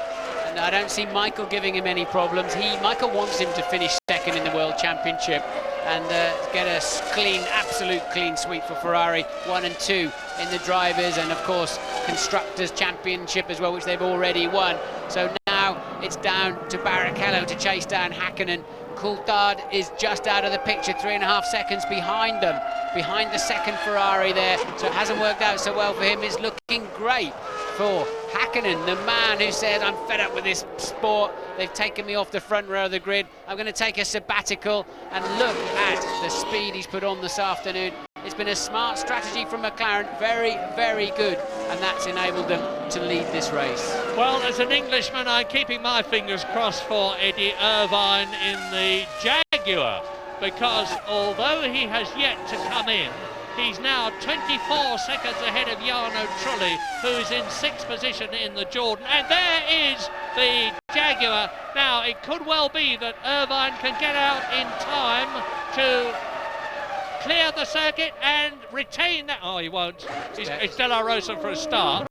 And I don't see Michael giving him any problems. Michael wants him to finish second in the World Championship and get a clean, absolute clean sweep for Ferrari, 1 and 2 in the drivers, and of course Constructors' Championship as well, which they've already won. So now it's down to Barrichello to chase down Häkkinen. Coulthard is just out of the picture, 3.5 seconds behind them, behind the second Ferrari there, so it hasn't worked out so well for him. It's looking great for Häkkinen, the man who said, I'm fed up with this sport, they've taken me off the front row of the grid, I'm going to take a sabbatical. And look at the speed he's put on this afternoon. It's been a smart strategy from McLaren, very, very good, and that's enabled them to lead this race. Well, as an Englishman, I'm keeping my fingers crossed for Eddie Irvine in the Jaguar, because although he has yet to come in, he's now 24 seconds ahead of Jarno Trulli, who's in 6th position in the Jordan, and there is the Jaguar. Now, it could well be that Irvine can get out in time to clear the circuit and retain that. Oh, he won't. It's De La Rosa for a start.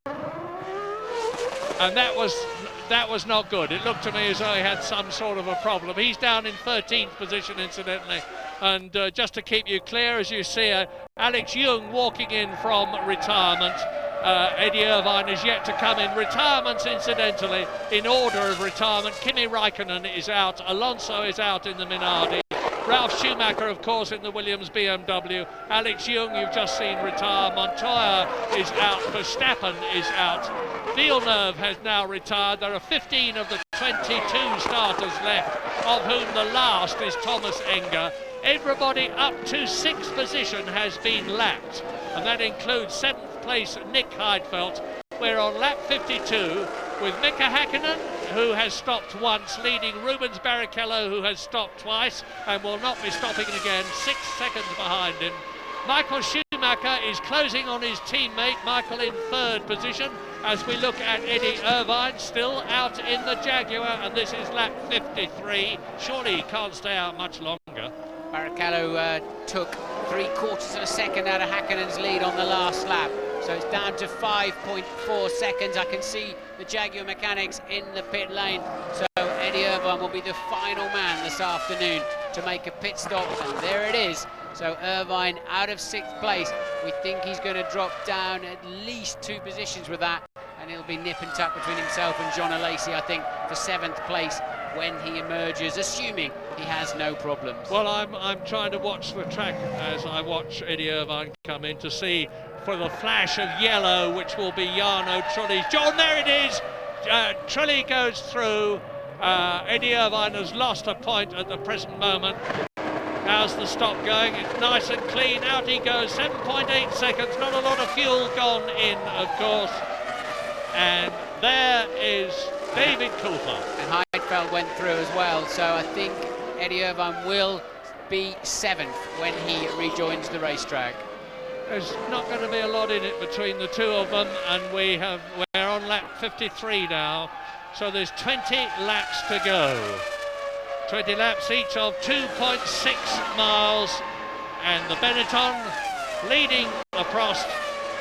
And that was not good. It looked to me as though he had some sort of a problem. He's down in 13th position, incidentally. And just to keep you clear, as you see, Alex Young walking in from retirement. Eddie Irvine is yet to come in. Retirements, incidentally, in order of retirement. Kimi Raikkonen is out. Alonso is out in the Minardi. Ralf Schumacher, of course, in the Williams BMW. Alex Young, you've just seen retire. Montoya is out. Verstappen is out. Villeneuve has now retired. There are 15 of the 22 starters left, of whom the last is Thomas Enger. Everybody up to 6th position has been lapped, and that includes 7th place Nick Heidfeld. We're on lap 52 with Mika Häkkinen, who has stopped once, leading Rubens Barrichello, who has stopped twice and will not be stopping again, 6 seconds behind him. Michael Schumacher is closing on his teammate, Michael in 3rd position, as we look at Eddie Irvine, still out in the Jaguar, and this is lap 53. Surely he can't stay out much longer. Barrichello took 3/4 of a second out of Häkkinen's lead on the last lap. So it's down to 5.4 seconds. I can see the Jaguar mechanics in the pit lane. So Eddie Irvine will be the final man this afternoon to make a pit stop, and there it is. So Irvine out of 6th place. We think he's going to drop down at least 2 positions with that, and it'll be nip and tuck between himself and John Alesi, I think, for 7th place when he emerges, assuming he has no problems. Well, I'm trying to watch the track as I watch Eddie Irvine come in to see for the flash of yellow, which will be Jarno Trulli's. John, there it is! Trulli goes through. Eddie Irvine has lost a point at the present moment. How's the stop going? It's nice and clean. Out he goes, 7.8 seconds. Not a lot of fuel gone in, of course. And there is David Coulthard. And Heidfeld went through as well, so I think Eddie Irvine will be 7th when he rejoins the racetrack. There's not going to be a lot in it between the two of them, and we're on lap 53 now, so there's 20 laps to go. 20 laps each of 2.6 miles, and the Benetton leading the Prost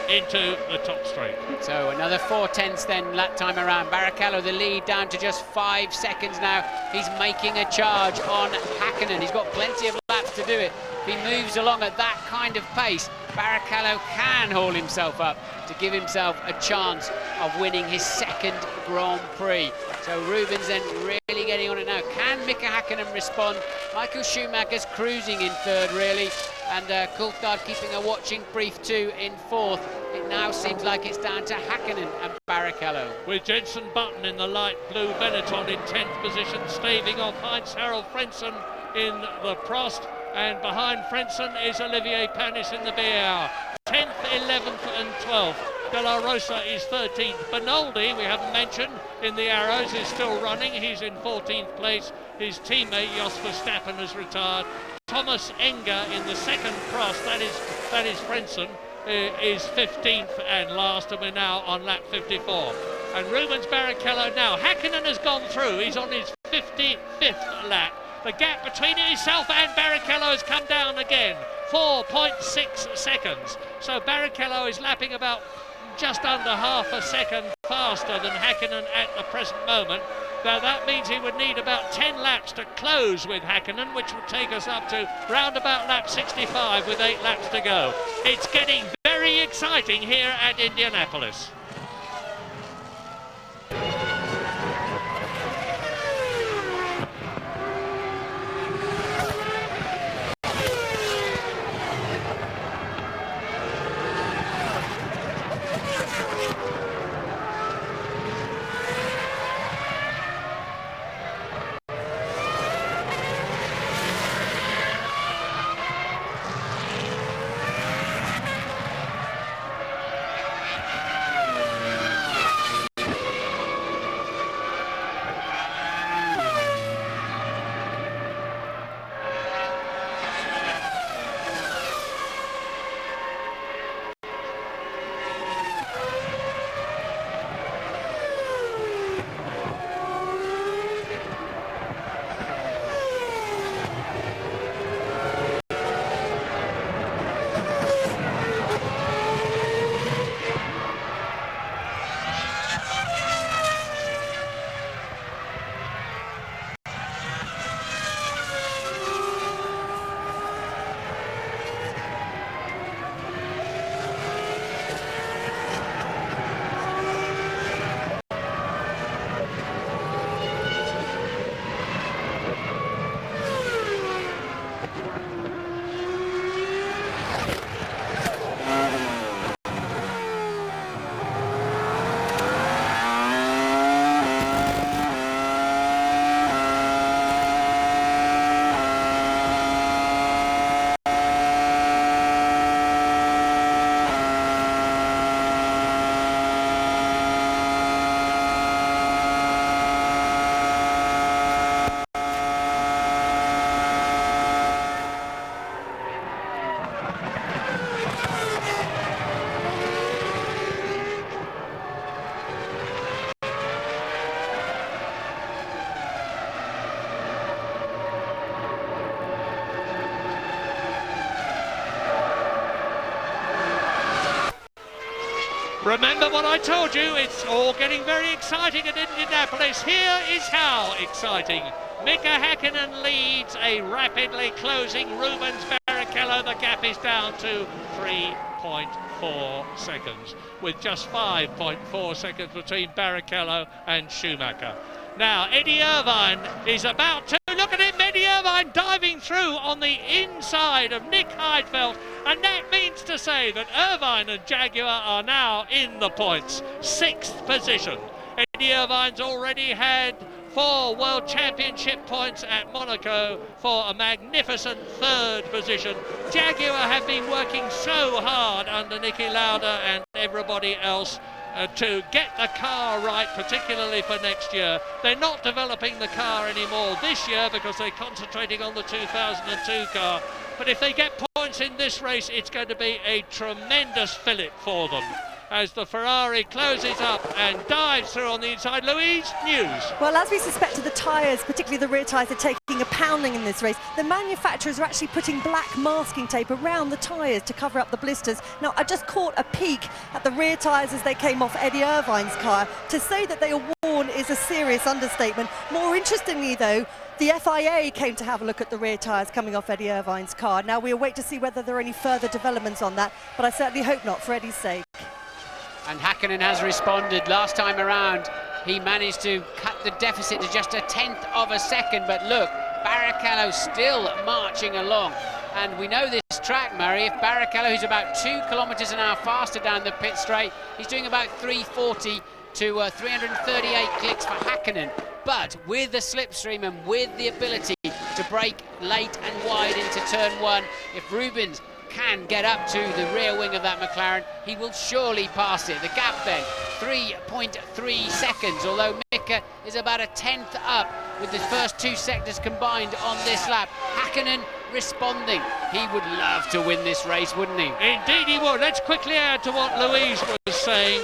into the top straight. So another 4/10 then lap time around. Barrichello the lead down to just 5 seconds now. He's making a charge on Häkkinen. He's got plenty of laps to do it. If he moves along at that kind of pace, Barrichello can haul himself up to give himself a chance of winning his second Grand Prix. So Rubens then really getting on it now. Can Mika Häkkinen respond? Michael Schumacher's cruising in third, really, and Coulthard keeping a watching brief too in fourth. It now seems like it's down to Häkkinen and Barrichello. With Jenson Button in the light blue Benetton in 10th position, staving off Heinz-Harald Frentzen in the Prost, and behind Frentzen is Olivier Panis in the BR. 10th, 11th and 12th. De La Rosa is 13th. Benoldi, we haven't mentioned, in the Arrows is still running. He's in 14th place. His teammate Jos Verstappen has retired. Thomas Enger in the second Prost, that is Frentzen, is 15th and last, and we're now on lap 54. And Rubens Barrichello now. Häkkinen has gone through. He's on his 55th lap. The gap between himself and Barrichello has come down again, 4.6 seconds. So Barrichello is lapping about just under half a second faster than Häkkinen at the present moment. Now that means he would need about 10 laps to close with Häkkinen, which would take us up to round about lap 65 with 8 laps to go. It's getting very exciting here at Indianapolis. Remember what I told you, it's all getting very exciting at Indianapolis. Here is how exciting. Mika Häkkinen leads a rapidly closing Rubens Barrichello. The gap is down to 3.4 seconds, with just 5.4 seconds between Barrichello and Schumacher. Now, Eddie Irvine is about to, look at him, Eddie Irvine diving through on the inside of Nick Heidfeld, and that means to say that Irvine and Jaguar are now in the points, 6th position. Eddie Irvine's already had 4 World Championship points at Monaco for a magnificent 3rd position. Jaguar have been working so hard under Niki Lauda and everybody else to get the car right, particularly for next year. They're not developing the car anymore this year because they're concentrating on the 2002 car. But if they get points in this race, it's going to be a tremendous fillip for them as the Ferrari closes up and dives through on the inside. Louise, news? Well, as we suspected, the tyres, particularly the rear tyres, are taking a pounding in this race. The manufacturers are actually putting black masking tape around the tyres to cover up the blisters. Now, I just caught a peek at the rear tyres as they came off Eddie Irvine's car. To say that they are worn is a serious understatement. More interestingly, though, The FIA came to have a look at the rear tyres coming off Eddie Irvine's car. Now we'll wait to see whether there are any further developments on that, but I certainly hope not for Eddie's sake. And Häkkinen has responded. Last time around, he managed to cut the deficit to just 1/10 of a second, but look, Barrichello still marching along. And we know this track, Murray, if Barrichello, who's about 2 kilometres an hour faster down the pit straight, he's doing about 340 to 338 clicks for Häkkinen. But with the slipstream and with the ability to brake late and wide into turn 1, if Rubens can get up to the rear wing of that McLaren, he will surely pass it. The gap then, 3.3 seconds, although Mika is about 1/10 up with the first 2 sectors combined on this lap. Häkkinen responding. He would love to win this race, wouldn't he? Indeed he would. Let's quickly add to what Louise was saying.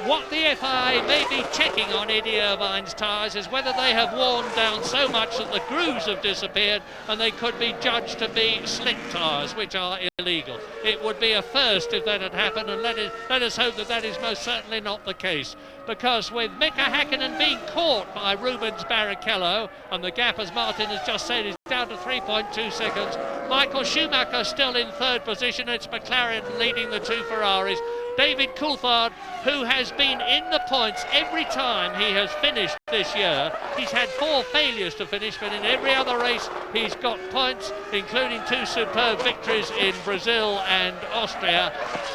What the FIA may be checking on Eddie Irvine's tyres is whether they have worn down so much that the grooves have disappeared and they could be judged to be slick tyres, which are illegal. It would be a first if that had happened, and let us hope that that is most certainly not the case. Because with Mika Häkkinen being caught by Rubens Barrichello, and the gap, as Martin has just said, is down to 3.2 seconds, Michael Schumacher still in 3rd position. It's McLaren leading the 2 Ferraris. David Coulthard, who has been in the points every time he has finished this year. He's had 4 failures to finish, but in every other race he's got points, including 2 superb victories in Brazil and Austria.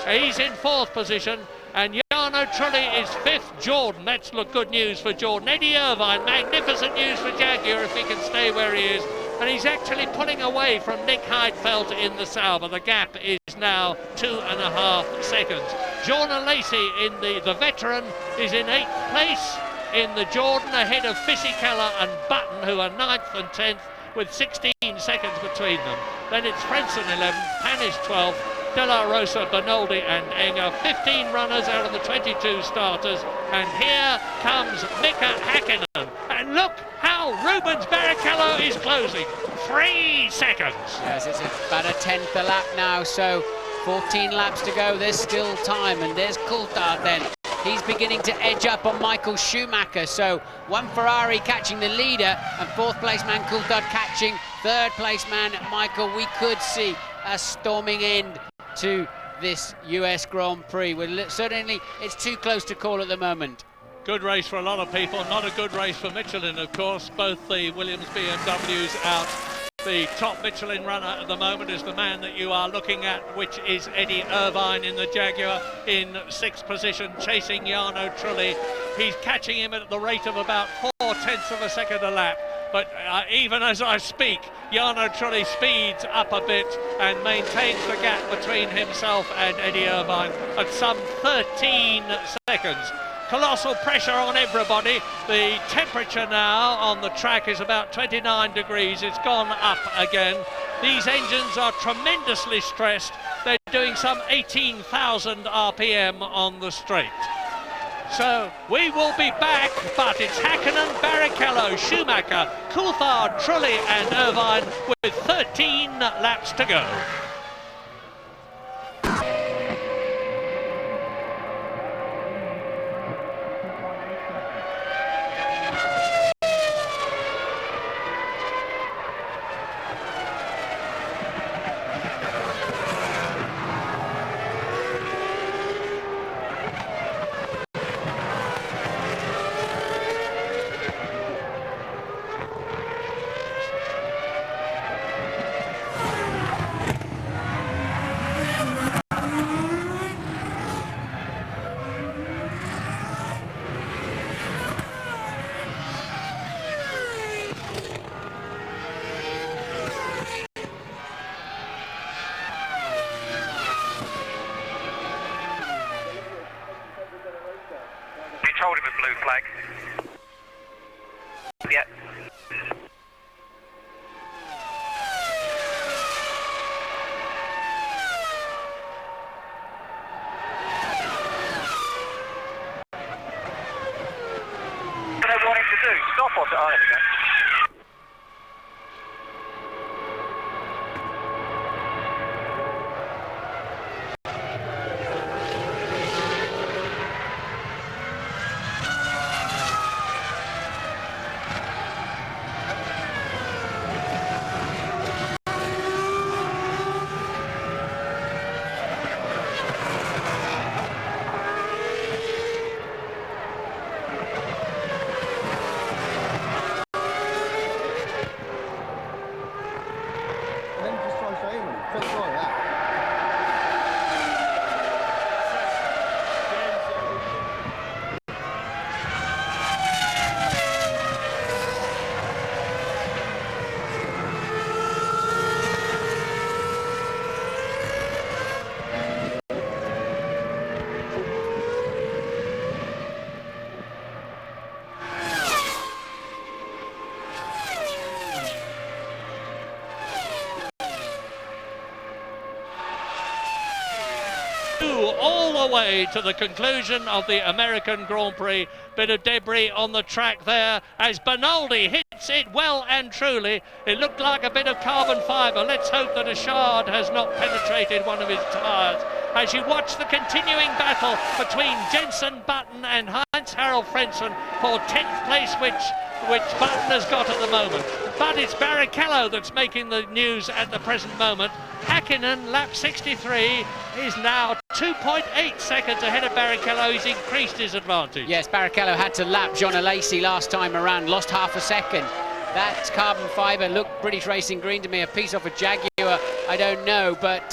He's in 4th position, and Jarno Trulli is 5th. Jordan, that's good news for Jordan. Eddie Irvine, magnificent news for Jaguar if he can stay where he is. And he's actually pulling away from Nick Heidfeld in the Sauber. The gap is now 2.5 seconds. Jordan Lacey, in the veteran, is in 8th place in the Jordan, ahead of Fisichella and Button, who are 9th and 10th, with 16 seconds between them. Then it's Frentzen 11th, Panish 12th, De La Rosa, Bernoldi and Enger. 15 runners out of the 22 starters. And here comes Mika Häkkinen. And look how Rubens Barrichello is closing. 3 seconds. Yes, it's about 1/10 a lap now, so 14 laps to go. There's still time, and there's Coulthard then. He's beginning to edge up on Michael Schumacher, so 1 Ferrari catching the leader, and 4th place man Coulthard catching 3rd place man Michael. We could see a storming end to this US Grand Prix. Certainly, it's too close to call at the moment. Good race for a lot of people, not a good race for Michelin, of course. Both the Williams BMWs out. The top Michelin runner at the moment is the man that you are looking at, which is Eddie Irvine in the Jaguar, in 6th position, chasing Jarno Trulli. He's catching him at the rate of about 0.4 of a second a lap. But even as I speak, Jarno Trulli speeds up a bit and maintains the gap between himself and Eddie Irvine at some 13 seconds. Colossal pressure on everybody. The temperature now on the track is about 29 degrees. It's gone up again. These engines are tremendously stressed. They're doing some 18,000 RPM on the straight. So we will be back, but it's Häkkinen, Barrichello, Schumacher, Coulthard, Trulli and Irvine with 13 laps to go. all the way to the conclusion of the American Grand Prix. Bit of debris on the track there as Bernaldi hits it well and truly. It looked like a bit of carbon fibre. Let's hope that a shard has not penetrated one of his tyres. As you watch the continuing battle between Jenson Button and Heinz-Harald Frentzen for 10th place, which Button has got at the moment. But it's Barrichello that's making the news at the present moment. Häkkinen, lap 63, is now 2.8 seconds ahead of Barrichello. He's increased his advantage. Yes, Barrichello had to lap John Alesi last time around, lost half a second. That carbon fibre looked British Racing Green to me, a piece off a Jaguar, I don't know, but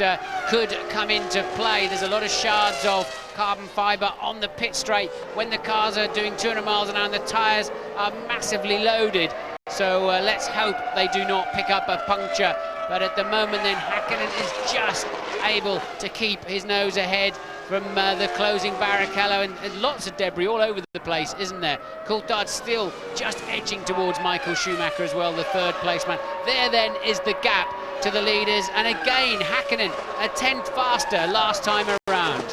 could come into play. There's a lot of shards of carbon fibre on the pit straight when the cars are doing 200 miles an hour and the tyres are massively loaded. So let's hope they do not pick up a puncture. But at the moment then Häkkinen is just able to keep his nose ahead from the closing Barrichello, and lots of debris all over the place, isn't there? Coulthard still just edging towards Michael Schumacher as well, the third placeman. There then is the gap to the leaders, and again Häkkinen a 10th faster last time around.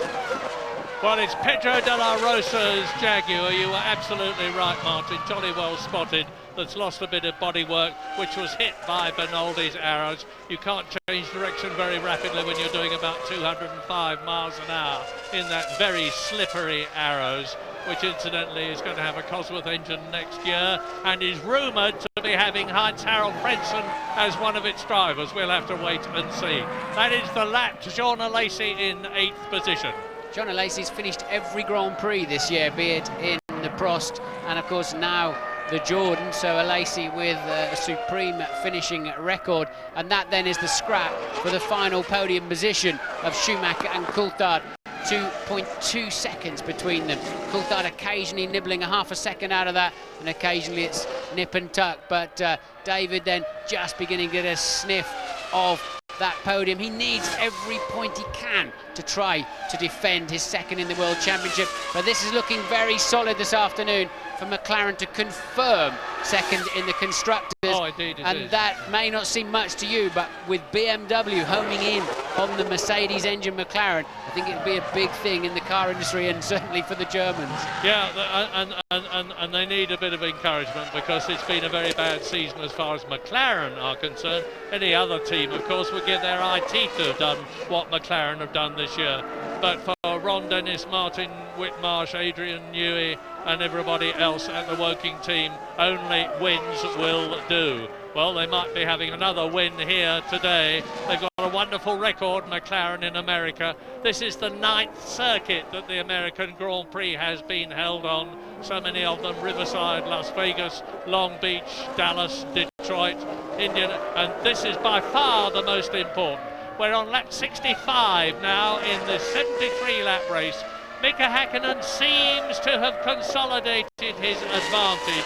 Well, it's Pedro de la Rosa's Jaguar. You were absolutely right, Martin. Jolly well spotted. That's lost a bit of bodywork, which was hit by Bernaldi's arrows. You can't change direction very rapidly when you're doing about 205 miles an hour in that very slippery arrows, which incidentally is going to have a Cosworth engine next year and is rumoured to be having Heinz-Harald Frentzen as one of its drivers. We'll have to wait and see. That is the lap to Jean Alesi in 8th position. John Alesi's finished every Grand Prix this year, be it in the Prost and of course now the Jordan, so Alesi with a supreme finishing record, and that then is the scrap for the final podium position of Schumacher and Coulthard. 2.2 seconds between them. Coulthard occasionally nibbling a half a second out of that, and occasionally it's nip and tuck, but David then just beginning to get a sniff of that podium. He needs every point he can to try to defend his second in the World Championship, but this is looking very solid this afternoon for McLaren to confirm second in the Constructors. Oh, indeed it is. That may not seem much to you, but with BMW homing in on the Mercedes engine McLaren, I think it'd be a big thing in the car industry and certainly for the Germans. Yeah, and they need a bit of encouragement because it's been a very bad season as far as McLaren are concerned. Any other team, of course, would give their IT to have done what McLaren have done this year. But for Ron Dennis, Martin Whitmarsh, Adrian Newey and everybody else at the working team, only wins will do. Well, they might be having another win here today. They've got a wonderful record, McLaren, in America. This is the 9th circuit that the American Grand Prix has been held on. So many of them: Riverside, Las Vegas, Long Beach, Dallas, Detroit, Indian, and this is by far the most important. We're on lap 65 now in the 73-lap race. Mika Häkkinen seems to have consolidated his advantage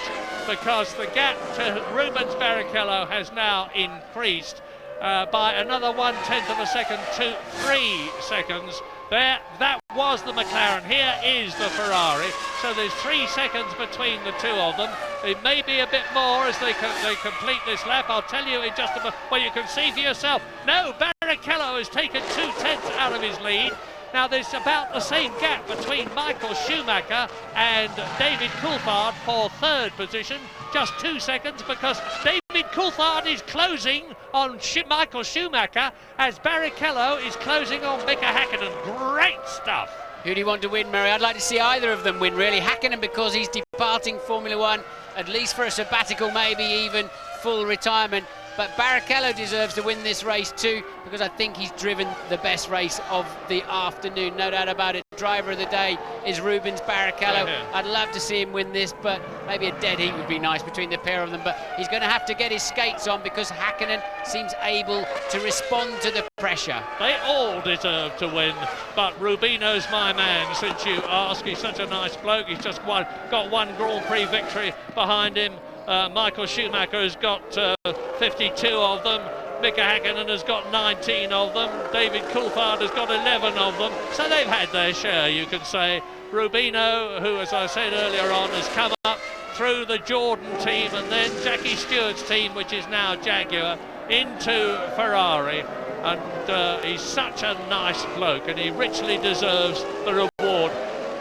because the gap to Rubens Barrichello has now increased by another 1/10 of a second to 3 seconds. There, that was the McLaren. Here is the Ferrari. So there's 3 seconds between the two of them. It may be a bit more as they complete this lap. I'll tell you in just a moment. Well, you can see for yourself. No, Barrichello has taken 2/10 out of his lead. Now there's about the same gap between Michael Schumacher and David Coulthard for 3rd position. Just 2 seconds because David Coulthard is closing on Michael Schumacher as Barrichello is closing on Mika Häkkinen. Great stuff. Who do you want to win, Murray? I'd like to see either of them win, really. Häkkinen because he's departing Formula One, at least for a sabbatical, maybe even full retirement. But Barrichello deserves to win this race too, because I think he's driven the best race of the afternoon, no doubt about it. Driver of the day is Rubens Barrichello. I'd love to see him win this, but maybe a dead heat would be nice between the pair of them. But he's going to have to get his skates on because Häkkinen seems able to respond to the pressure. They all deserve to win, but Rubino's my man, since you ask. He's such a nice bloke. He's just got one Grand Prix victory behind him. Michael Schumacher has got 52 of them. Mika Häkkinen has got 19 of them. David Coulthard has got 11 of them. So they've had their share, you can say. Rubino, who, as I said earlier on, has come up through the Jordan team and then Jackie Stewart's team, which is now Jaguar, into Ferrari. and he's such a nice bloke, and he richly deserves the reward.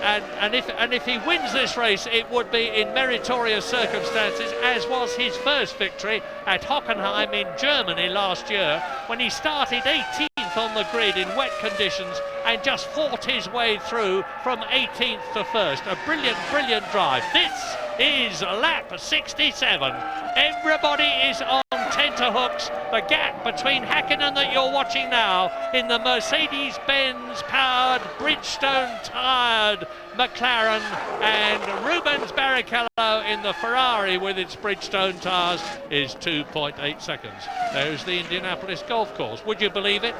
And if he wins this race, it would be in meritorious circumstances, as was his first victory at Hockenheim in Germany last year, when he started 18th on the grid in wet conditions and just fought his way through from 18th to first. A brilliant drive. This is lap 67. Everybody is on tenterhooks. The gap between Hakkinen that you're watching now in the Mercedes-Benz powered, Bridgestone tired McLaren and Rubens Barrichello in the Ferrari with its Bridgestone tyres is 2.8 seconds. There's the Indianapolis golf course. Would you believe it?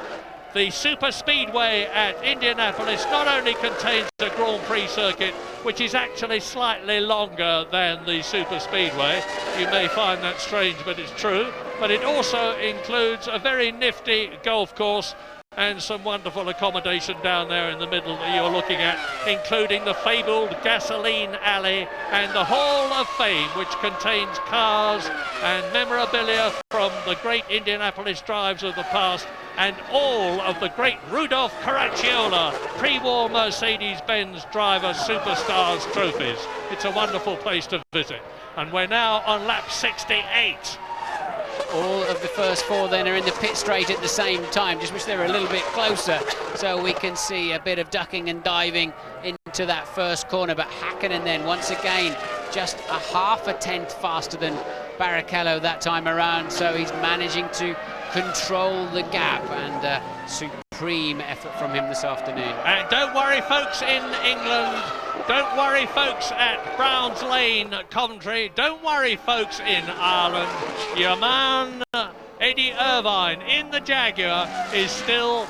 The super speedway at Indianapolis not only contains a Grand Prix circuit, which is actually slightly longer than the super speedway. You may find that strange, but it's true. But it also includes a very nifty golf course and some wonderful accommodation down there in the middle that you're looking at, including the fabled gasoline alley and the Hall of Fame, which contains cars and memorabilia from the great Indianapolis drives of the past and all of the great Rudolph Caracciola pre-war Mercedes-Benz driver superstars trophies. It's a wonderful place to visit. And we're now on lap 68. All of the first four then are in the pit straight at the same time. Just wish they were a little bit closer so we can see a bit of ducking and diving into that first corner. But Hakkinen then once again just a half a tenth faster than Barrichello that time around, so he's managing to control the gap, and supreme effort from him this afternoon. And don't worry folks in England, don't worry folks at Browns Lane, Coventry, don't worry folks in Ireland, your man Eddie Irvine in the Jaguar is still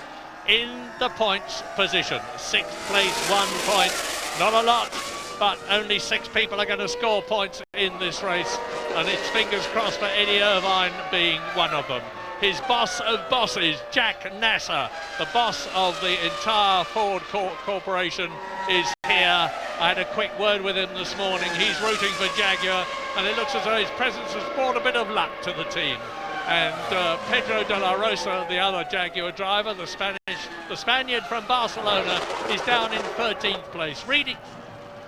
in the points position. 6th place, 1 point, not a lot, but only 6 people are going to score points in this race, and it's fingers crossed for Eddie Irvine being one of them. His boss of bosses, Jack Nasser, the boss of the entire Ford Corporation, is here. I had a quick word with him this morning. He's rooting for Jaguar, and it looks as though his presence has brought a bit of luck to the team. And Pedro de la Rosa, the other Jaguar driver, the Spaniard from Barcelona, is down in 13th place. Reading.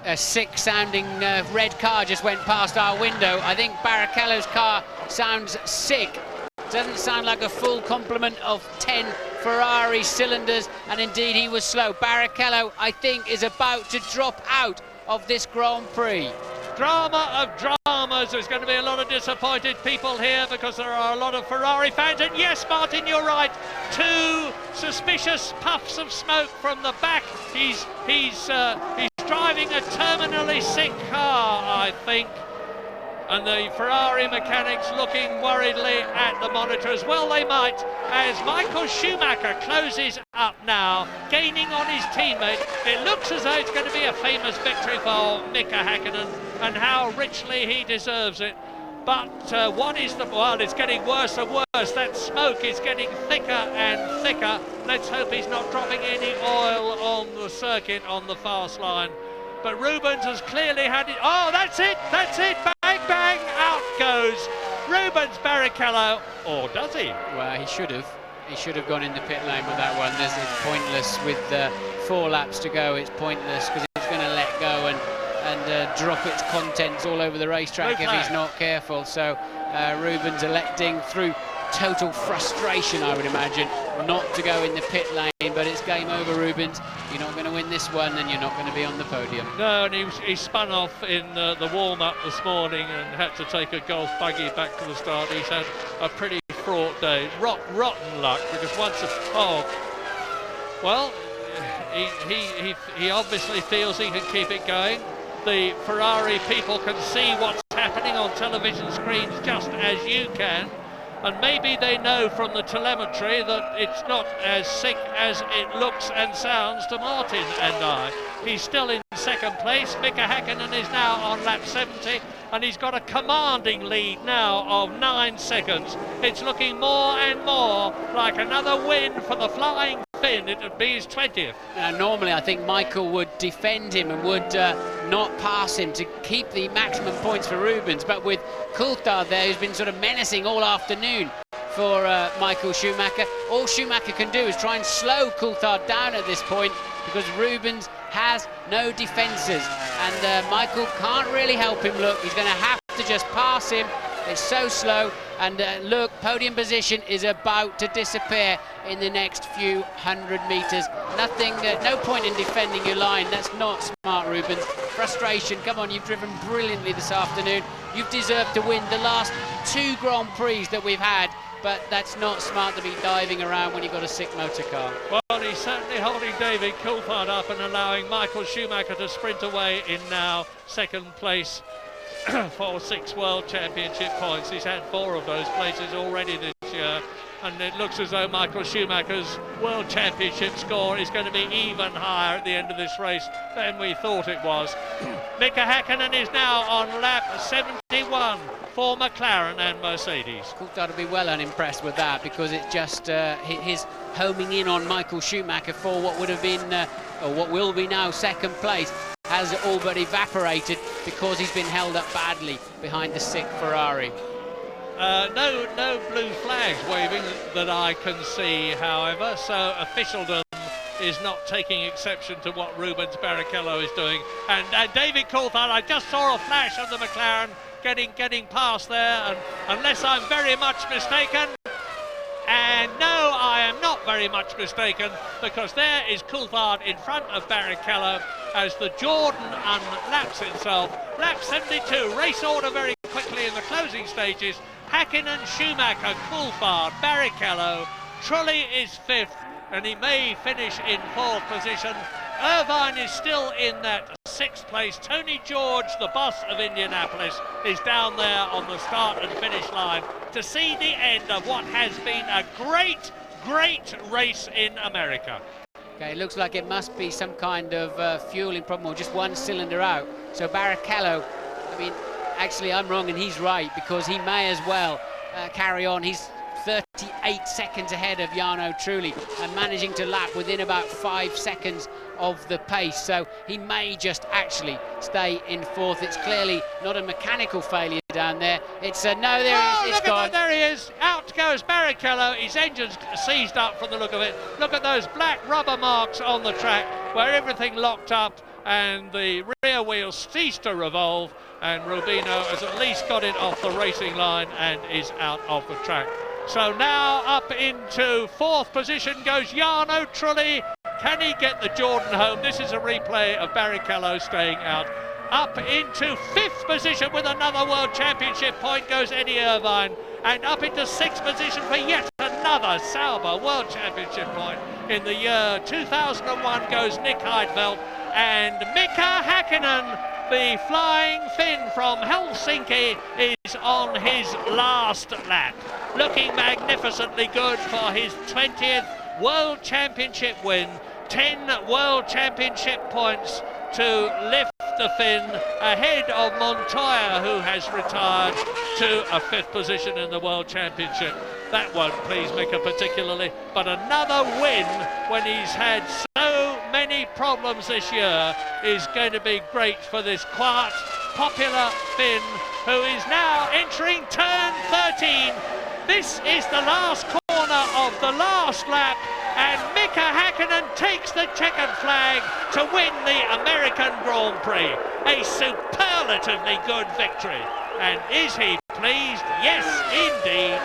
A sick-sounding red car just went past our window. I think Barrichello's car sounds sick. Doesn't sound like a full complement of 10 Ferrari cylinders, and indeed he was slow. Barrichello, I think, is about to drop out of this Grand Prix. Drama of dramas. There's going to be a lot of disappointed people here because there are a lot of Ferrari fans. And yes, Martin, you're right. 2 suspicious puffs of smoke from the back. He's driving a terminally sick car, I think. And the Ferrari mechanics looking worriedly at the monitors. Well, they might, as Michael Schumacher closes up now, gaining on his teammate. It looks as though it's going to be a famous victory for Mika Hakkinen, and how richly he deserves it. But what is the... Well, it's getting worse and worse. That smoke is getting thicker and thicker. Let's hope he's not dropping any oil on the circuit on the fast line. But Rubens has clearly had it. Oh, that's it, bang, bang, out goes Rubens Barrichello. Or does he? Well, he should have. He should have gone in the pit lane with that one. It's pointless with 4 laps to go. It's pointless because it's going to let go and drop its contents all over the racetrack if he's not careful. So Rubens electing through total frustration, I would imagine, not to go in the pit lane, but it's game over, Rubens. You're not going to win this one, and you're not going to be on the podium. No, and he spun off in the warm-up this morning and had to take a golf buggy back to the start. He's had a pretty fraught day. Rotten luck, because he obviously feels he can keep it going. The Ferrari people can see what's happening on television screens just as you can. And maybe they know from the telemetry that it's not as sick as it looks and sounds to Martin and I. He's still in 2nd place. Mika Hakkinen is now on lap 70, and he's got a commanding lead now of 9 seconds. It's looking more and more like another win for the Flying Finn. It would be his 20th. Normally I think Michael would defend him and would not pass him to keep the maximum points for Rubens, but with Coulthard there, who's been sort of menacing all afternoon for Michael Schumacher. All Schumacher can do is try and slow Coulthard down at this point, because Rubens has no defences, and Michael can't really help him. Look, he's going to have to just pass him. It's so slow, and look, podium position is about to disappear in the next few 100 metres. Nothing, no point in defending your line. That's not smart, Rubens. Frustration. Come on, you've driven brilliantly this afternoon. You've deserved to win the last 2 Grand Prix that we've had, but that's not smart to be diving around when you've got a sick motor car. Well, he's certainly holding David Coulthard up and allowing Michael Schumacher to sprint away in now second place for 6 World Championship points. He's had 4 of those places already this year, and it looks as though Michael Schumacher's World Championship score is going to be even higher at the end of this race than we thought it was. Mika Häkkinen is now on lap 71 for McLaren and Mercedes. Coulthard will be well unimpressed with that, because it's just his homing in on Michael Schumacher for what would have been, or what will be now, second place, has all but evaporated because he's been held up badly behind the sick Ferrari. No blue flags waving that I can see, however, so officialdom is not taking exception to what Rubens Barrichello is doing. And David Coulthard, I just saw a flash of the McLaren getting past there, and unless I'm very much mistaken, and no, I am not very much mistaken, because there is Coulthard in front of Barrichello as the Jordan unlaps itself. Lap 72, race order very quickly in the closing stages. Häkkinen, Schumacher, Coulthard, Barrichello. Trulli is 5th, and he may finish in 4th position. Irvine is still in that 6th place. Tony George, the boss of Indianapolis, is down there on the start and finish line to see the end of what has been a great race in America. Okay, it looks like it must be some kind of fueling problem, or just one cylinder out. So Barrichello, I mean, actually I'm wrong and he's right, because he may as well carry on. He's 38 seconds ahead of Jarno Trulli and managing to lap within about 5 seconds of the pace, so he may just actually stay in 4th. It's clearly not a mechanical failure down there. It's no, there it is, it's gone. There he is, out goes Barrichello. His engine's seized up from the look of it. Look at those black rubber marks on the track where everything locked up and the rear wheel ceased to revolve, and Rubino has at least got it off the racing line and is out of the track. So now up into 4th position goes Jarno Trulli. Can he get the Jordan home? This is a replay of Barrichello staying out. Up into 5th position with another World Championship point goes Eddie Irvine. And up into 6th position for yet another Sauber World Championship point in the year 2001 goes Nick Heidfeld. And Mika Häkkinen, the flying Finn from Helsinki, is on his last lap. Looking magnificently good for his 20th World Championship win. 10 World Championship points to lift the Finn ahead of Montoya, who has retired to a 5th position in the World Championship. That won't please Mika particularly, but another win when he's had so many problems this year is going to be great for this quiet, popular Finn, who is now entering turn 13. This is the last corner of the last lap, and Mika Häkkinen takes the checkered flag to win the American Grand Prix. A superlatively good victory. And is he pleased? Yes, indeed.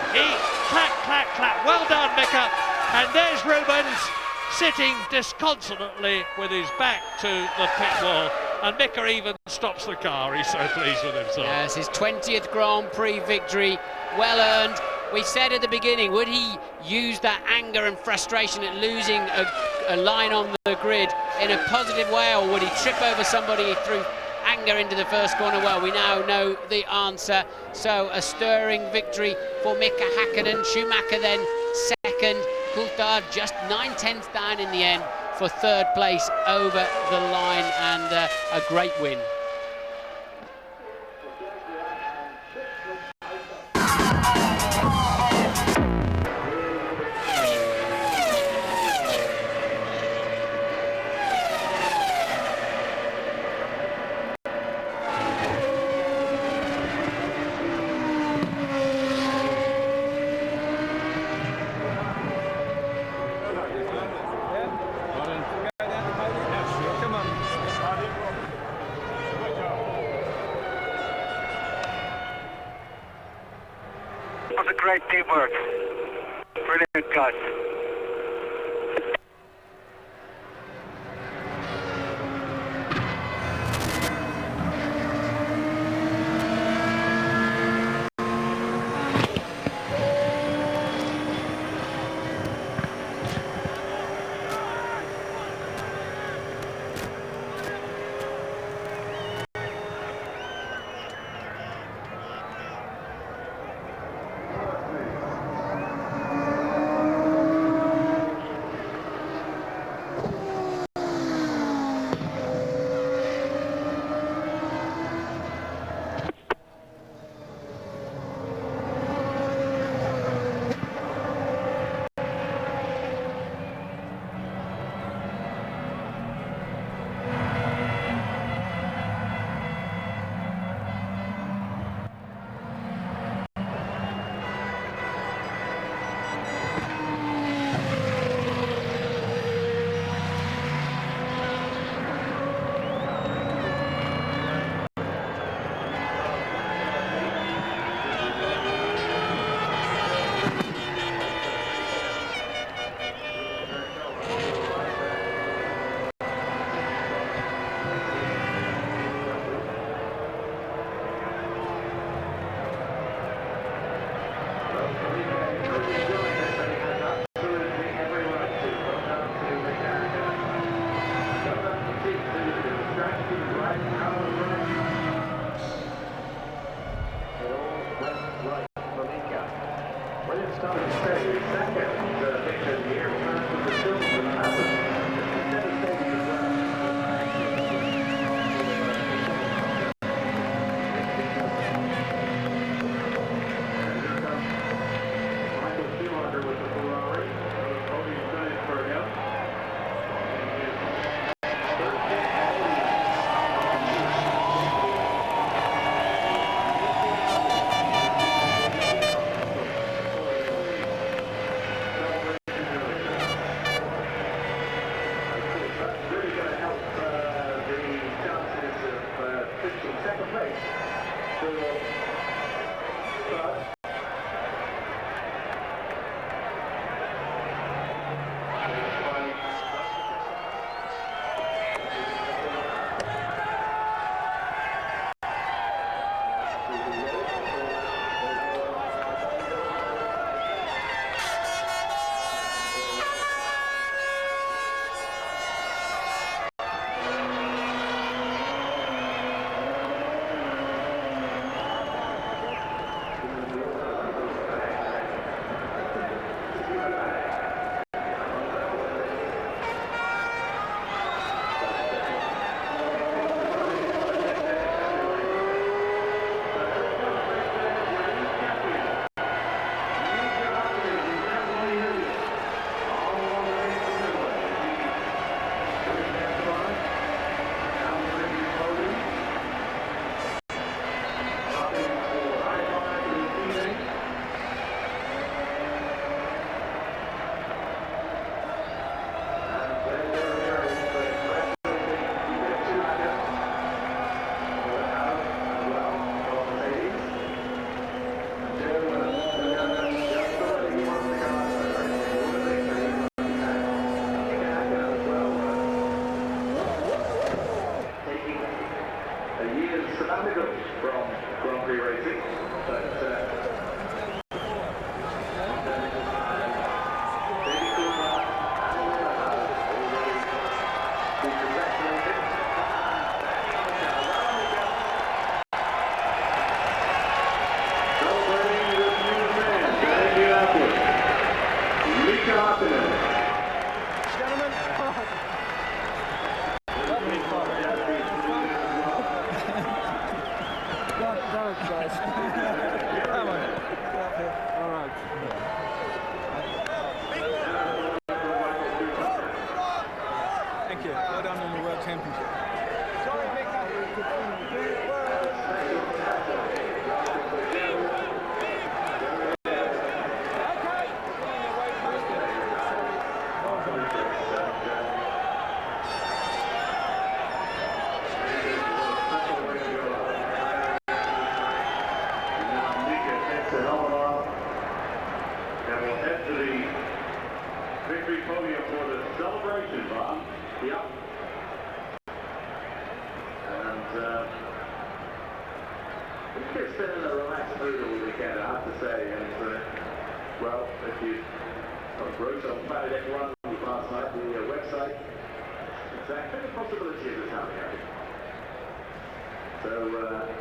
Clap, clap, clap. Well done, Mika. And there's Rubens sitting disconsolately with his back to the pit wall. And Mika even stops the car. He's so pleased with himself. Yes, his 20th Grand Prix victory, well earned. We said at the beginning, would he use that anger and frustration at losing a line on the grid in a positive way, or would he trip over somebody through anger into the first corner? Well, we now know the answer. So a stirring victory for Mika Häkkinen. Schumacher then second. Coulthard just 9/10 down in the end for 3rd place over the line, and a great win. great teamwork. Brilliant, guys. victory podium for the celebration, Bob. Yep. And it's been in a relaxed mood all weekend, I have to say. And well, if you wrote on Planet F1 last night, the website, exactly the possibility of this happening. So,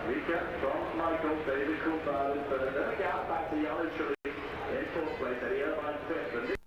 recap from Michael, David Coulthard, but another gap back to Yellow Chile in fourth place, Eddie Irvine fifth.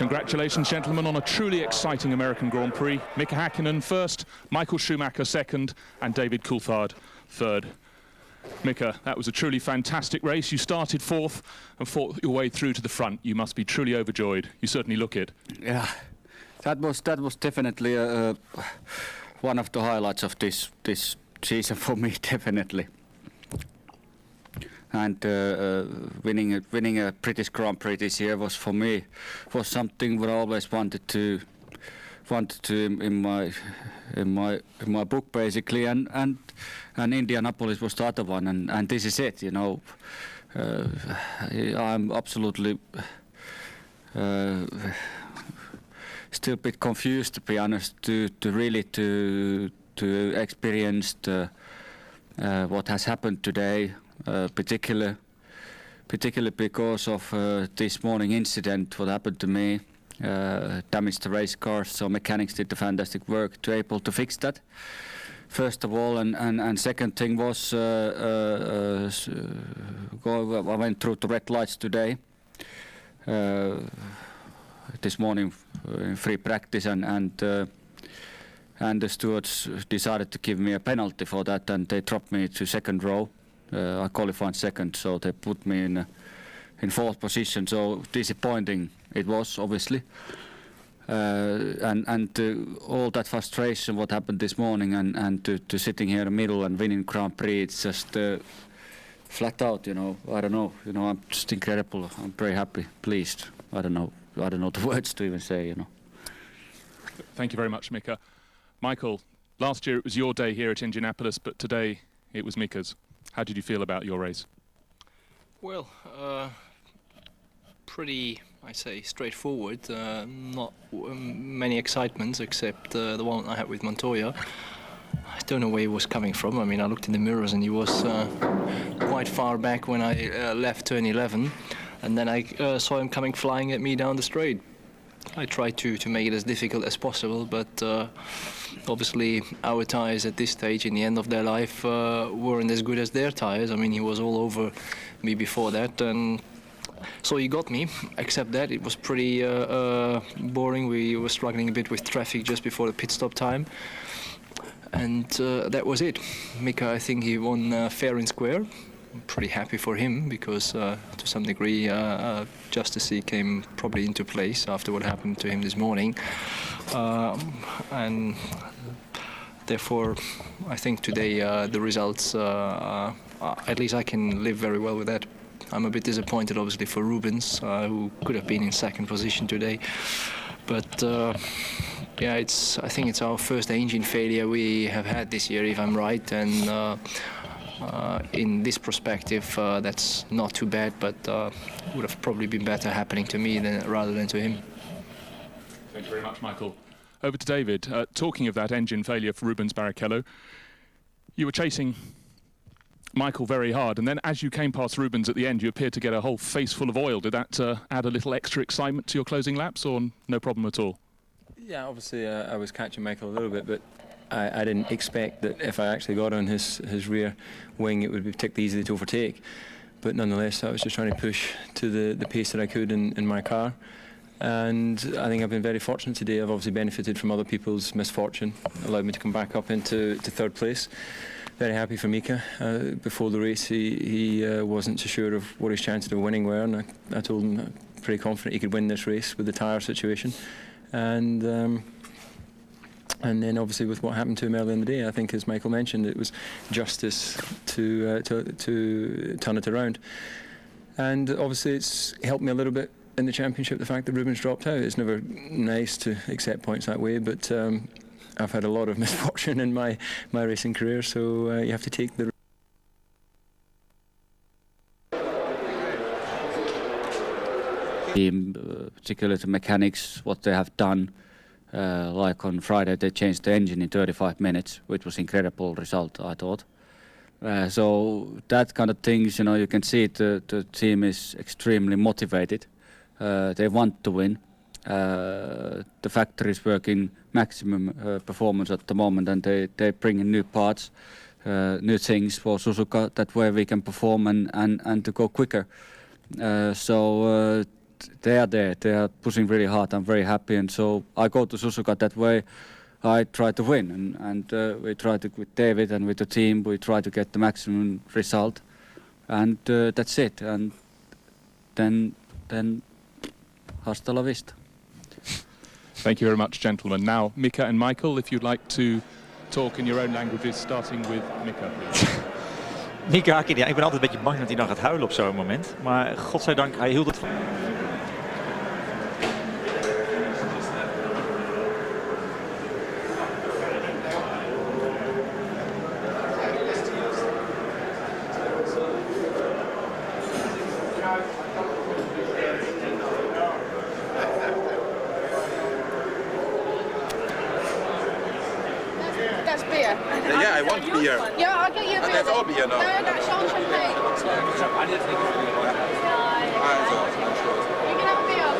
Congratulations, gentlemen, on a truly exciting American Grand Prix. Mika Häkkinen first, Michael Schumacher second, and David Coulthard third. Mika, that was a truly fantastic race. You started fourth and fought your way through to the front. You must be truly overjoyed. You certainly look it. Yeah, that was definitely one of the highlights of this season for me, definitely. And winning a British Grand Prix this year was, for me, was something what I always wanted to in my book, basically, and Indianapolis was the other one, and this is it, you know. I'm absolutely still a bit confused, to be honest, to really experience what has happened today. Particularly because of this morning incident, what happened to me, damaged the race car, so mechanics did the fantastic work to able to fix that, first of all, and second thing was I went through the red lights today, this morning in free practice, and the stewards decided to give me a penalty for that, and they dropped me to second row. I qualified second, so they put me in fourth position. So disappointing it was, obviously, and all that frustration what happened this morning, and to sitting here in the middle and winning Grand Prix, it's just flat out, you know. I don't know, you know. I'm just incredible. I'm very happy, pleased. I don't know the words to even say, you know. Thank you very much, Mika. Michael, last year it was your day here at Indianapolis, but today it was Mika's. How did you feel about your race? Well, pretty, I say, straightforward. Not many excitements except the one I had with Montoya. I don't know where he was coming from. I mean, I looked in the mirrors and he was quite far back when I left turn 11, and then I saw him coming flying at me down the straight. I tried to make it as difficult as possible, but obviously our tyres at this stage, in the end of their life, weren't as good as their tyres. I mean, he was all over me before that, and so he got me. Except that it was pretty boring. We were struggling a bit with traffic just before the pit stop time, and that was it. Mika, I think he won fair and square. I'm pretty happy for him, because to some degree justice came probably into place after what happened to him this morning, and therefore I think today the results, at least I can live very well with that. I'm a bit disappointed obviously for Rubens, who could have been in second position today, but yeah, I think it's our first engine failure we have had this year, if I'm right, and in this perspective, that's not too bad, but would have probably been better happening to me rather than to him. Thank you very much, Michael. Over to David. Talking of that engine failure for Rubens Barrichello, you were chasing Michael very hard, and then as you came past Rubens at the end, you appeared to get a whole face full of oil. Did that add a little extra excitement to your closing laps, or no problem at all? Yeah, obviously I was catching Michael a little bit, but I didn't expect that if I actually got on his rear wing, it would be particularly easy to overtake. But nonetheless, I was just trying to push to the pace that I could in my car. And I think I've been very fortunate today. I've obviously benefited from other people's misfortune, allowed me to come back up into third place. Very happy for Mika. Before the race, he wasn't so sure of what his chances of winning were, and I told him pretty confident he could win this race with the tyre situation. And then obviously with what happened to him earlier in the day, I think, as Michael mentioned, it was justice to turn it around. And obviously it's helped me a little bit in the championship, the fact that Rubens dropped out. It's never nice to accept points that way, but I've had a lot of misfortune in my racing career, so you have to take the... Particularly the mechanics, what they have done. Like on Friday, they changed the engine in 35 minutes, which was incredible result, I thought. So that kind of things, you know, you can see the team is extremely motivated. They want to win. The factory is working maximum performance at the moment, and they bring in new parts, new things for Suzuka. That way we can perform and to go quicker. So they are there. They are pushing really hard. I'm very happy, and so I go to Suzuka that way. I try to win, and we try to, with David and with the team, we try to get the maximum result, and that's it. And then hasta la vista. Thank you very much, gentlemen. Now, Mika and Michael, if you'd like to talk in your own languages, starting with Mika, please. Mika Hakkinen, ja, ik ben altijd een beetje bang dat hij dan gaat huilen op zo'n moment. Maar godzijdank, hij hield het van. That's beer. Yeah, I want beer. Yeah, I'll get you a beer. That's all beer now. No, that's all champagne. You can have a beer.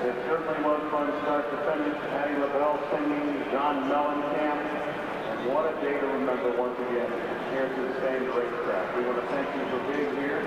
It certainly was fun start to finish. Patty LaBelle singing, John Mellencamp, and what a day to remember once again here at the same racetrack. We want to thank you for being here.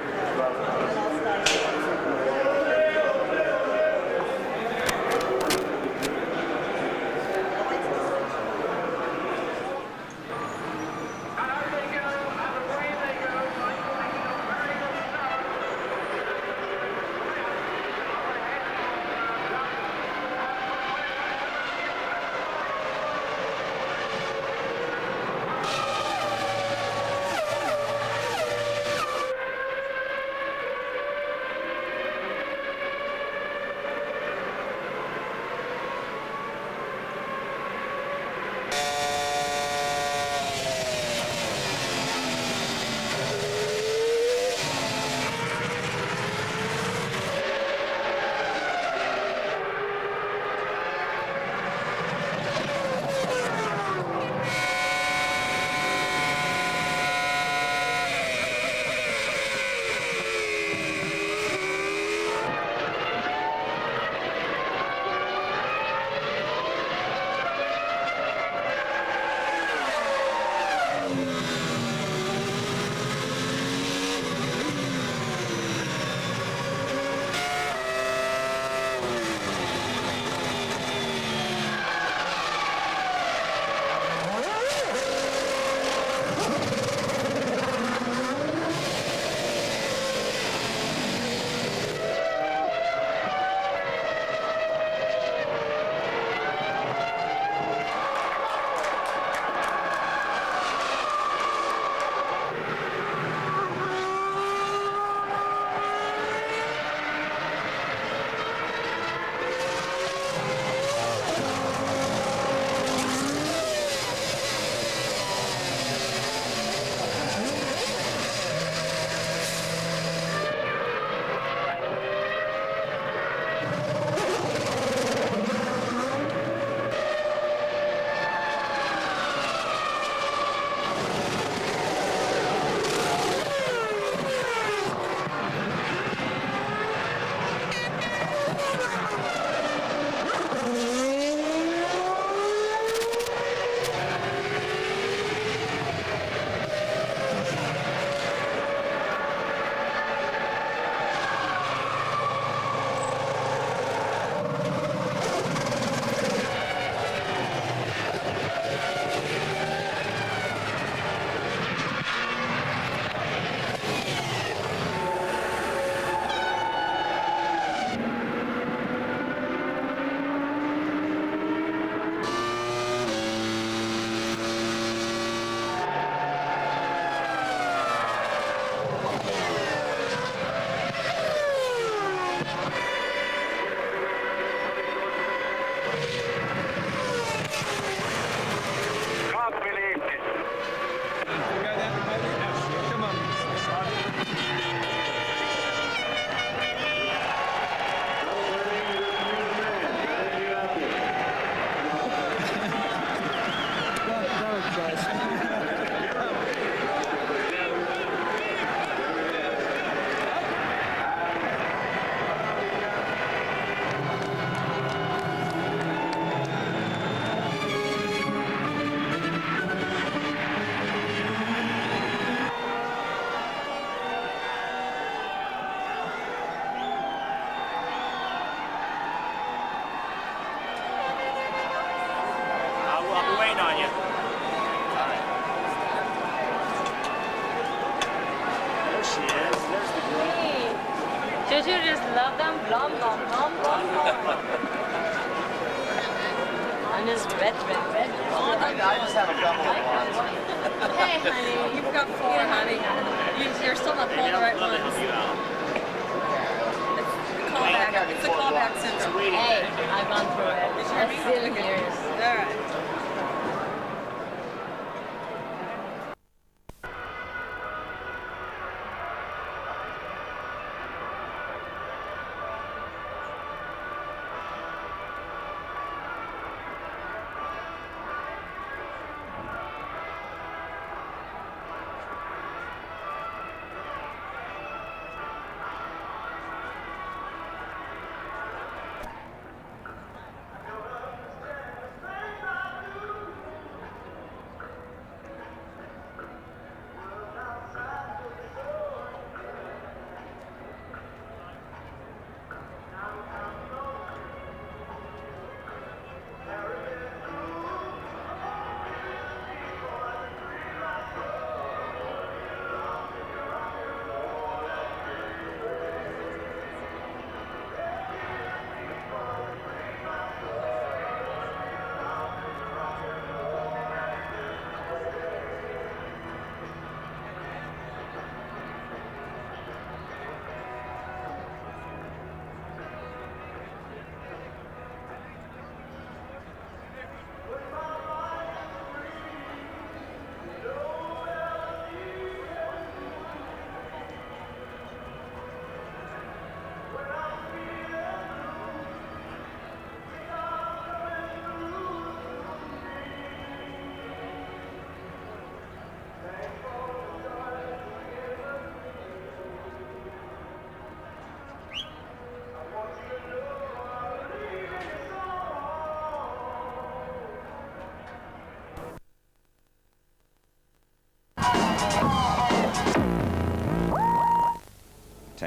Don't you just love them? Blom, blom, blom, blom, blom. And it's red. I just have a couple of ones. Hey, honey, you've got 4, honey. You're still not pulling the right ones. It's the callback syndrome. Hey, I've gone through it. That's silly years. All right.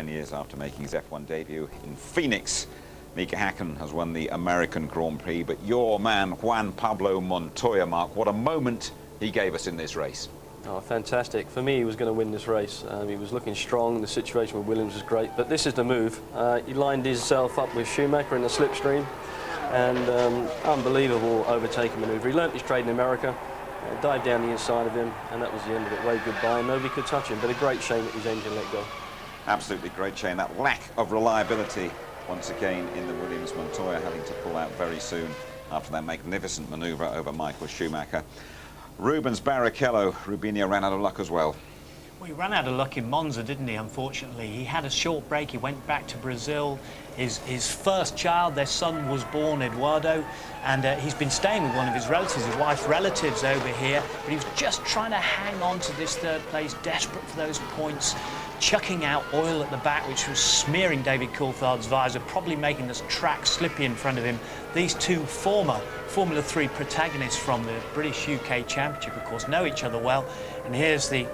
Years after making his F1 debut in Phoenix, Mika Hakkinen has won the American Grand Prix, but your man Juan Pablo Montoya, Mark, what a moment he gave us in this race. Oh, fantastic. For me, he was going to win this race. He was looking strong, the situation with Williams was great, but this is the move. He lined himself up with Schumacher in the slipstream, and unbelievable overtaking manoeuvre. He learnt his trade in America, dived down the inside of him, and that was the end of it. Waved goodbye, and nobody could touch him, but a great shame that his engine let go. Absolutely great chain. That lack of reliability once again in the Williams. Montoya having to pull out very soon after that magnificent manoeuvre over Michael Schumacher. Rubens Barrichello, Rubinho ran out of luck as well. Well, he ran out of luck in Monza, didn't he, unfortunately? He had a short break, he went back to Brazil. His first child, their son, was born, Eduardo, and he's been staying with one of his relatives, his wife's relatives over here, but he was just trying to hang on to this third place, desperate for those points, chucking out oil at the back, which was smearing David Coulthard's visor, probably making this track slippy in front of him. These two former Formula 3 protagonists from the British UK Championship, of course, know each other well, and here's the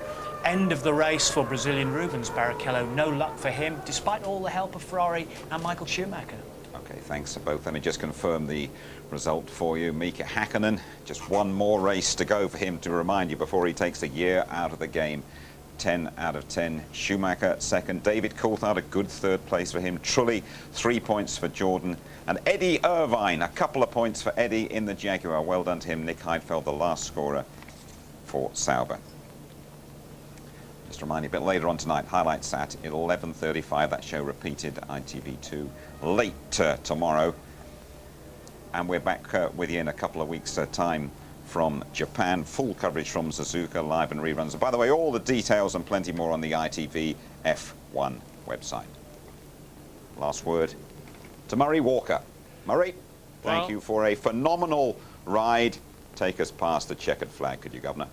end of the race for Brazilian Rubens Barrichello. No luck for him, despite all the help of Ferrari and Michael Schumacher. Okay, thanks to both. Let me just confirm the result for you. Mika Hakkinen, just one more race to go for him, to remind you, before he takes a year out of the game. 10 out of 10. Schumacher second. David Coulthard, a good third place for him. Trulli, 3 points for Jordan. And Eddie Irvine, a couple of points for Eddie in the Jaguar. Well done to him. Nick Heidfeld, the last scorer for Sauber. Just remind you, a bit later on tonight, highlights at 11:35. That show repeated ITV2 late tomorrow. And we're back with you in a couple of weeks' time from Japan. Full coverage from Suzuka, live and reruns. And by the way, all the details and plenty more on the ITV F1 website. Last word to Murray Walker. Murray, thank you for a phenomenal ride. Take us past the checkered flag, could you, Governor?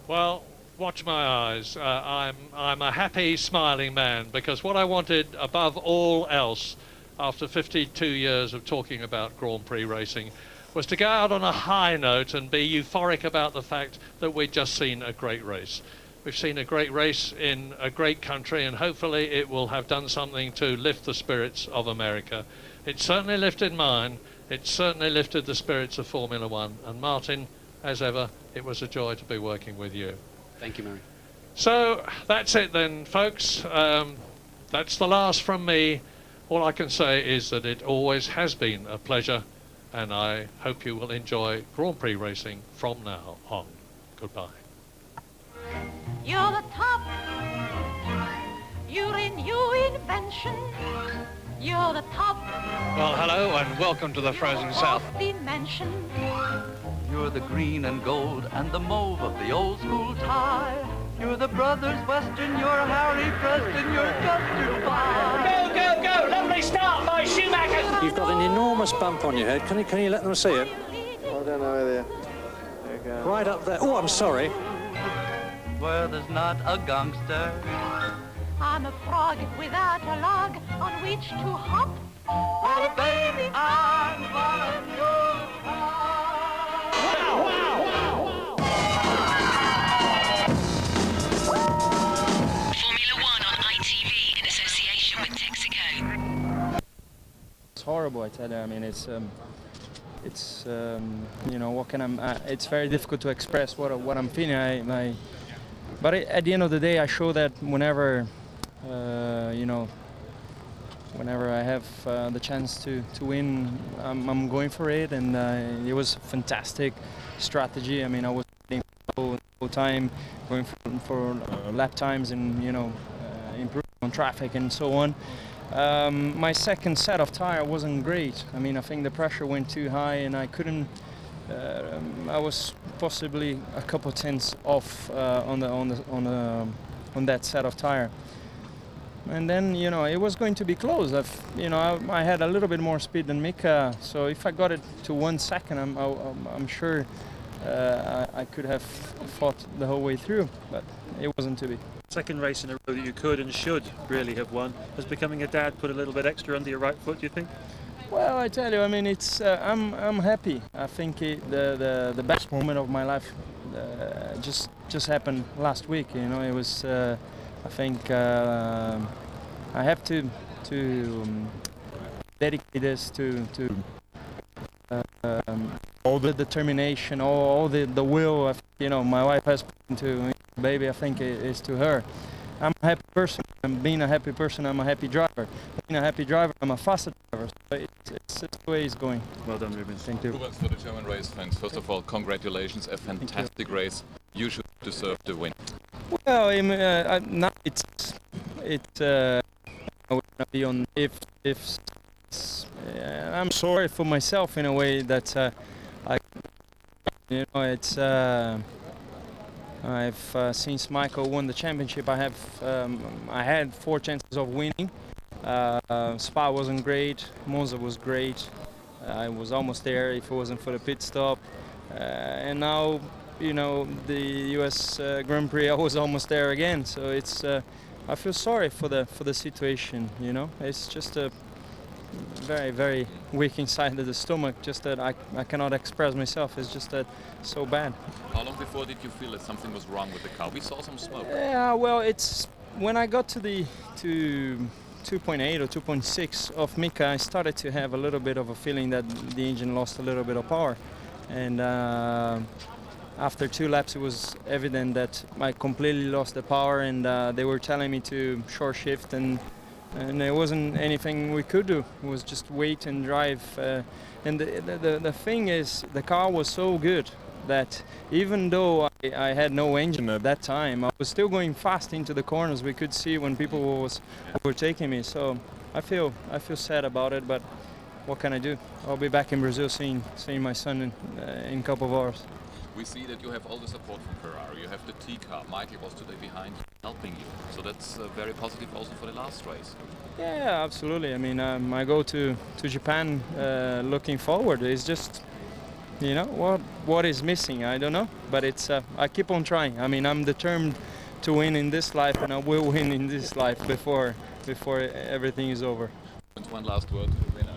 Well, watch my eyes. I'm a happy, smiling man, because what I wanted above all else after 52 years of talking about Grand Prix racing was to go out on a high note and be euphoric about the fact that we'd just seen a great race. We've seen a great race in a great country, and hopefully it will have done something to lift the spirits of America. It certainly lifted mine. It certainly lifted the spirits of Formula One. And Martin, as ever, it was a joy to be working with you. Thank you, Murray. So that's it then, folks. That's the last from me. All I can say is that it always has been a pleasure, and I hope you will enjoy Grand Prix racing from now on. Goodbye. You're the top. You're a new invention. You're the top. Well, hello and welcome to the Frozen South. Dimension. You're the green and gold and the mauve of the old school tie. You're the Brothers Western, you're Harry Preston, you're custard pie. Go, go, go! Lovely start by Schumacher. You've got an enormous bump on your head. Can you let them see it? I don't know whether. Okay. Right up there. Oh, I'm sorry. Where there's not a gangster. I'm a frog without a log on which to hop. Well, baby, I'm one of your Wow, wow, wow, Formula One on ITV in association with Texaco. It's horrible, I tell you. I mean, it's you know, what can it's very difficult to express what I'm feeling. But at the end of the day, I show that whenever, you know, whenever I have the chance to win, I'm going for it, and it was a fantastic strategy. I mean, I was the whole time going for lap times and, you know, improving on traffic and so on. My second set of tire wasn't great. I mean, I think the pressure went too high, and I couldn't. I was possibly a couple tenths off on that set of tire. And then, you know, it was going to be close. I had a little bit more speed than Mika, so if I got it to 1 second, I'm sure I could have fought the whole way through, but it wasn't to be. Second race in a row that you could and should really have won. Has becoming a dad put a little bit extra under your right foot, do you think? Well, I tell you, I mean, it's I'm happy. I think the best moment of my life just happened last week. You know, it was. I think I have to dedicate this to all the determination, all the will. You know, my wife has put into baby. I think it is to her. I'm a happy person. And being a happy person, I'm a happy driver. Being a happy driver, I'm a faster driver. So it's the way it's going. Well done, Ruben. Thank you. Rubens, for the German race fans, first of all, congratulations, a fantastic race. You should deserve the win. Well, now it's I would not be on if I'm sorry for myself in a way that you know, it's I've since Michael won the championship, I had 4 chances of winning. Spa wasn't great, Monza was great. I was almost there if it wasn't for the pit stop, and now, you know, the US Grand Prix, I was almost there again. So it's I feel sorry for the situation. You know, it's just a very, very weak inside of the stomach. Just that I cannot express myself. It's just that so bad. How long before did you feel that something was wrong with the car? We saw some smoke. Yeah, well, it's when I got to 2.8 or 2.6 of Mika, I started to have a little bit of a feeling that the engine lost a little bit of power, and after 2 laps it was evident that I completely lost the power, and they were telling me to short shift, and there wasn't anything we could do. It was just wait and drive, and the thing is, the car was so good that even though I had no engine at that time, I was still going fast into the corners. We could see when people was overtaking me, so I feel sad about it, but what can I do? I'll be back in Brazil seeing my son in a couple of hours. We see that you have all the support from Ferrari. You have the T car. Michael was today behind you, helping you. So that's very positive also for the last race. Yeah, absolutely. I mean, I go to Japan looking forward. It's just, you know, what is missing? I don't know. But it's I keep on trying. I mean, I'm determined to win in this life, and I will win in this life before everything is over. One last word to the winner.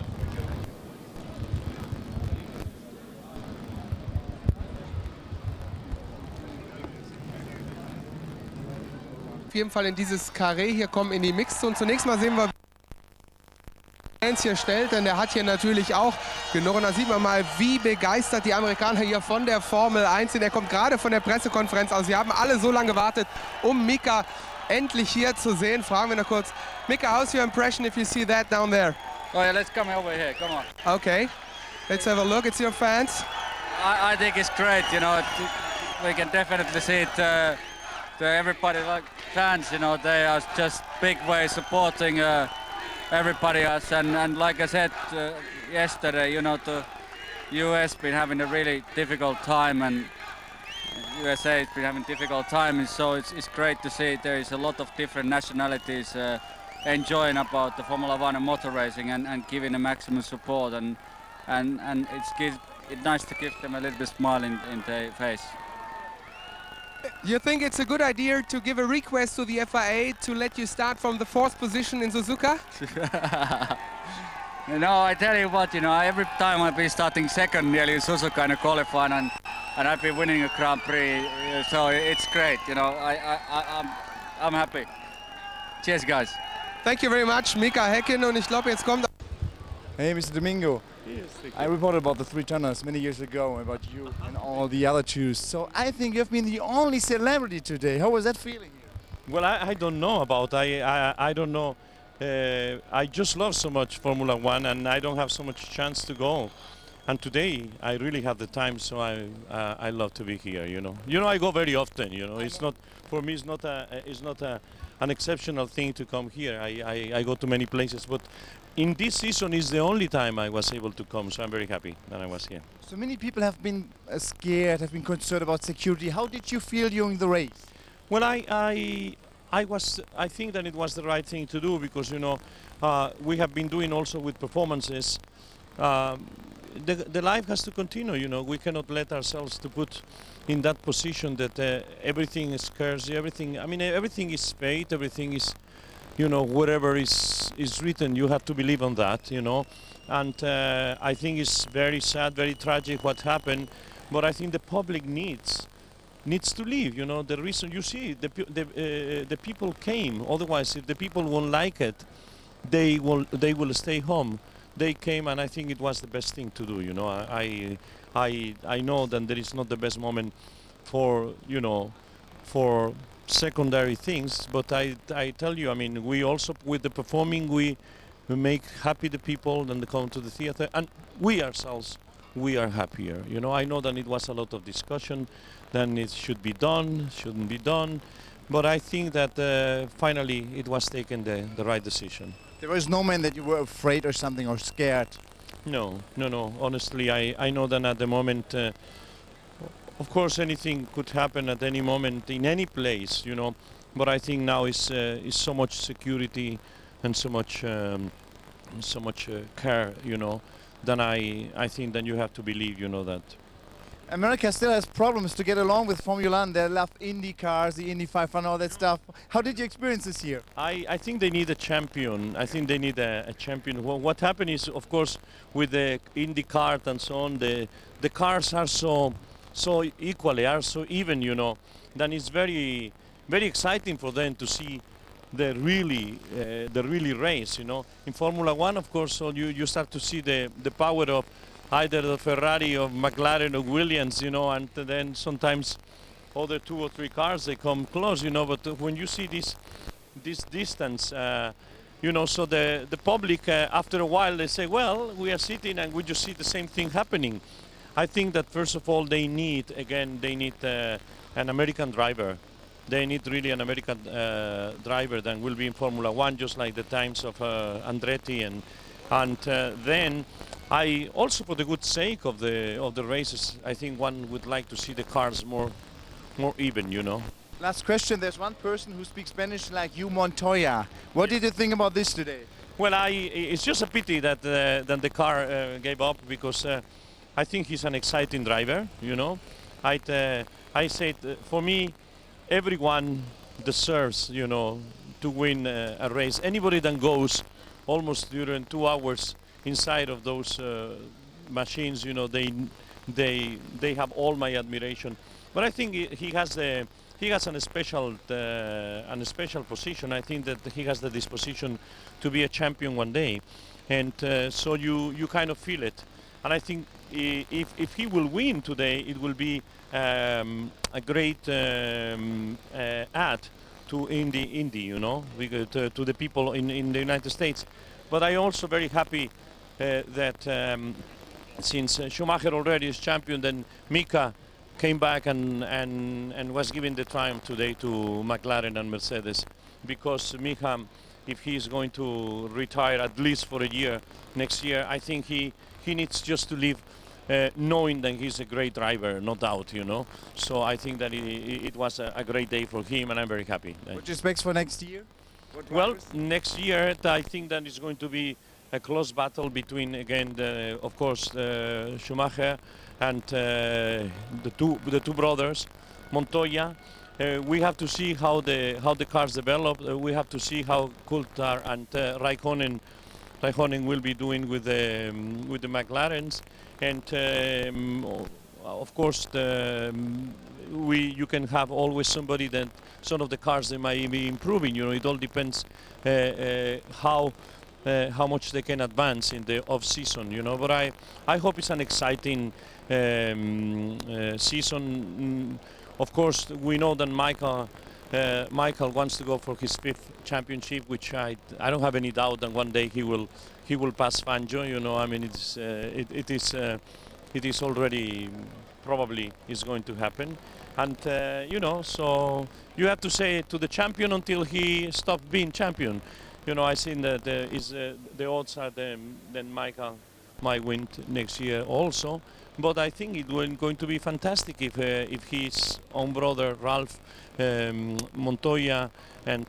Auf jeden Fall in dieses Carré hier kommen, in die Mixzone. Zunächst mal sehen wir, wie er hier stellt, denn der hat hier natürlich auch genug. Und da sieht man mal, wie begeistert die Amerikaner hier von der Formel 1 sind. Er kommt gerade von der Pressekonferenz aus. Sie haben alle so lange gewartet, um Mika endlich hier zu sehen. Fragen wir noch kurz. Mika, how's your impression if you see that down there? Oh yeah, let's come over here, come on. Okay, let's have a look. It's your fans. I think it's great, you know, we can definitely see it to everybody, like fans, you know, they are just big way supporting everybody else, and like I said yesterday, you know, the US been having a really difficult time, and USA has been having a difficult time, and so it's great to see there is a lot of different nationalities enjoying about the Formula One and motor racing and giving the maximum support, and it's nice to give them a little bit smile in their face. You think it's a good idea to give a request to the FIA to let you start from the 4th position in Suzuka? You know, I tell you what, you know, every time I've been starting second nearly in Suzuka in a qualifying, and I've been winning a Grand Prix, so it's great, you know, I'm happy. Cheers, guys. Thank you very much, Mika Häkkinen, und ich glaube, jetzt kommt... Hey, Mr. Domingo. I reported about the 3 tonners many years ago, about you and all the other two. So I think you've been the only celebrity today. How was that feeling? Well, I don't know about. I don't know. I just love so much Formula One, and I don't have so much chance to go. And today I really have the time, so I love to be here. You know, I go very often. You know, it's not for me. It's not an exceptional thing to come here. I go to many places, but in this season is the only time I was able to come, so I'm very happy that I was here. So many people have been scared, have been concerned about security. How did you feel during the race? Well, I think that it was the right thing to do, because, you know, we have been doing also with performances. The life has to continue, you know. We cannot let ourselves to put in that position that everything is scarce, everything. I mean, everything is paid, everything is, you know, whatever is written, you have to believe on that, you know. And I think it's very sad, very tragic what happened, but I think the public needs to leave, you know. The reason, you see, the people came, otherwise if the people won't like it, they will stay home. They came, and I think it was the best thing to do, you know. I know that there is not the best moment for, you know, for secondary things, but I tell you, I mean, we also, with the performing, we make happy the people, then they come to the theater, and we ourselves, we are happier. You know, I know that it was a lot of discussion, then it should be done, shouldn't be done, but I think that finally it was taken the right decision. There was no man that you were afraid or something, or scared? No. Honestly, I know that at the moment, of course, anything could happen at any moment in any place, you know. But I think now is so much security and so much care, you know. Then I think that you have to believe, you know, that. America still has problems to get along with Formula One. They love Indy cars, the Indy 500, all that stuff. How did you experience this year? I think they need a champion. I think they need a champion. What happened is, of course, with the Indy kart and so on, the cars are so equally, are so even, you know. Then it's very, very exciting for them to see the really race, you know. In Formula One, of course, so you start to see the power of either the Ferrari or McLaren or Williams, you know, and then sometimes other 2 or 3 cars, they come close, you know. But when you see this distance, you know, so the public, after a while, they say, well, we are sitting and we just see the same thing happening. I think that, first of all, they need an American driver. They need really an American driver that will be in Formula One, just like the times of Andretti, and then I also, for the good sake of the races, I think one would like to see the cars more even, you know. Last question. There's one person who speaks Spanish like you, Montoya. What did you think about this today? Well, it's just a pity that the car gave up, because I think he's an exciting driver, you know. I said, for me, everyone deserves, you know, to win a race. Anybody that goes almost during 2 hours inside of those machines, you know, they have all my admiration. But I think he has a special position. I think that he has the disposition to be a champion one day, and so you kind of feel it. And I think if he will win today, it will be a great add to Indy, you know, to the people in the United States. But I also very happy that since Schumacher already is champion, then Mika came back and was giving the triumph today to McLaren and Mercedes, because Mika, if he is going to retire at least for a year next year, I think he needs just to live knowing that he's a great driver, no doubt, you know. So I think that it was a great day for him, and I'm very happy. What do you expect for next year? Well, next year I think that it's going to be a close battle between, again, of course, Schumacher and the two brothers, Montoya. We have to see how the cars develop. We have to see how Coulthard and Raikkonen will be doing with the McLarens, and of course you can have always somebody that some of the cars they might be improving. You know, it all depends how much they can advance in the off season. You know, but I hope it's an exciting season. Of course, we know that Michael wants to go for his 5th championship, which I don't have any doubt that one day he will pass Fangio. You know, I mean, it is already probably is going to happen, and you know, so you have to say to the champion until he stops being champion. You know, I think that the odds are then Michael might win next year also. But I think it will going to be fantastic if his own brother Ralph Montoya and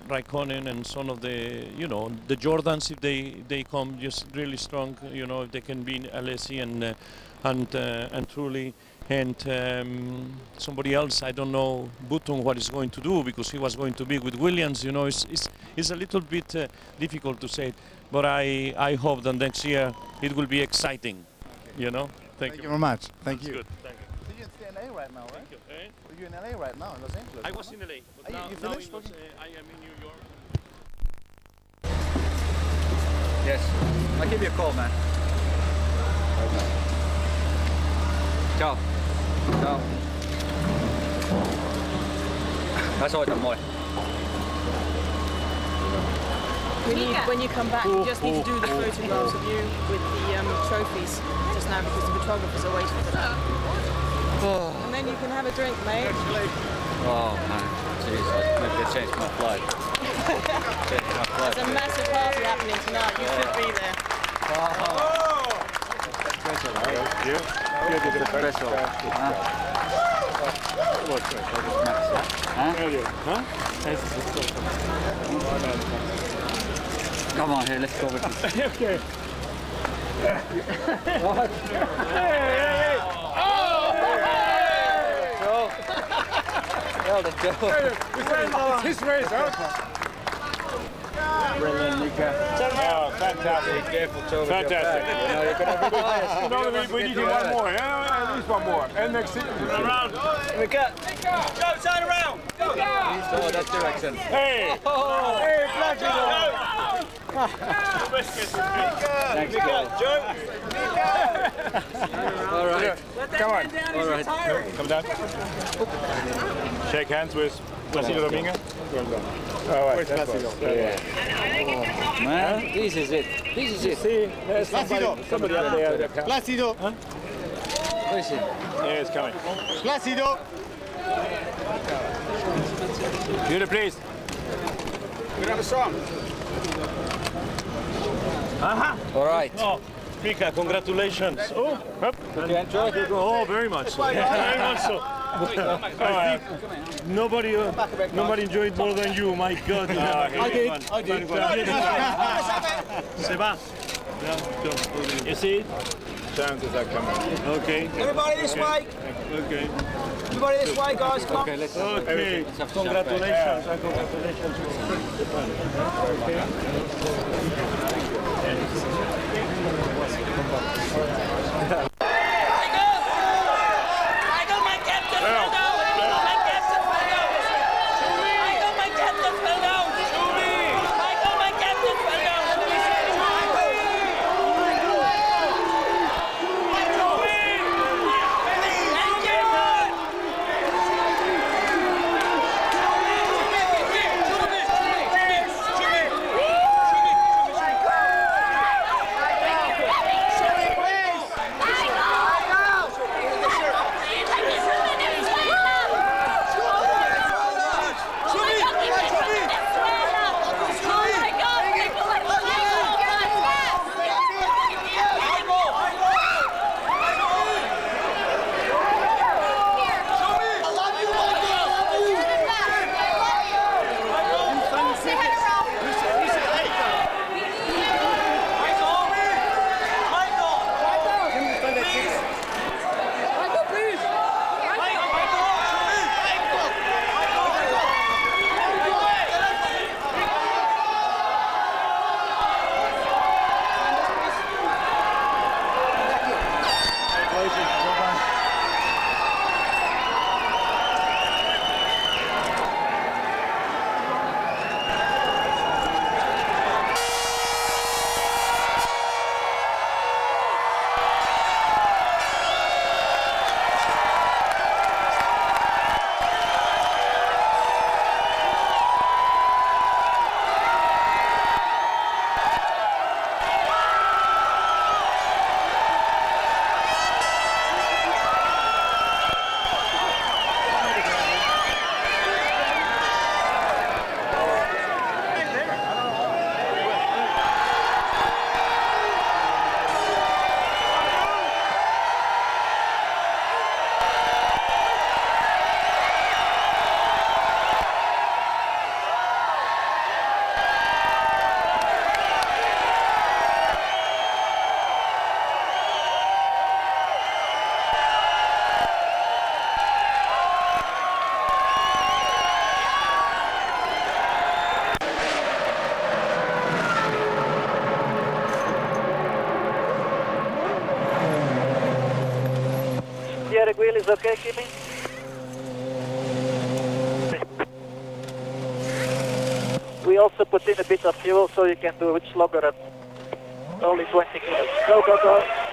Raikkonen and some of the, you know, the Jordans, if they come just really strong, you know, if they can be Alessi and Trulli and somebody else, I don't know Button what he's going to do, because he was going to be with Williams. You know, it's a little bit difficult to say, but I hope that next year it will be exciting. You know, thank you very much. Thank That's you. Good. Thank you. So you're in LA right now, right? Thank you. Eh? You're in LA right now, in Los Angeles. I was in LA, but now you finished? I am in New York. Yes. I'll give you a call, man. Ciao. Ciao. Mä soitan, moi. When you come back, you just need to do the photographs of you with the trophies just now, because the photographers are waiting for that. And then you can have a drink, mate. Oh man, jeez, maybe I changed my flight. There's a massive party happening tonight. You should be there. Special, right? You? Special. Come on here, let's go with this. Okay. What? Hey! Oh! Joe. Well done, Joe. It's his race, huh? Brilliant, Nika. Oh, fantastic. Be careful, Joe. Fantastic. You know, you're going to be biased. You know, we need one more, yeah? At least one more. And next season. Around. Nika. Go, turn around. Go. Oh, that's your accent. Hey. Oh. Hey, Placido. Thanks, Joe. All right. Come on. All right. Come down. Shake hands with Placido Dominguez. All right. Oh, man, this is it. This is it. See, there's somebody up there. Placido. Where is he? Yeah, it's coming. Placido. Judah, please. We have a song. All right. Oh, Mika, congratulations. Oh, up. Did you enjoy it? Oh, very much so. Very much so. I think nobody enjoyed more than you. My God. I did. Seba. You see it? Chances are coming. Okay. Everybody this way. Okay. Everybody this way, guys. Come on. Okay, let's okay. Congratulations. Congratulations. Okay. steering wheel is okay, Kimi? We also put in a bit of fuel so you can do it longer than only 20 minutes. Go, go, go.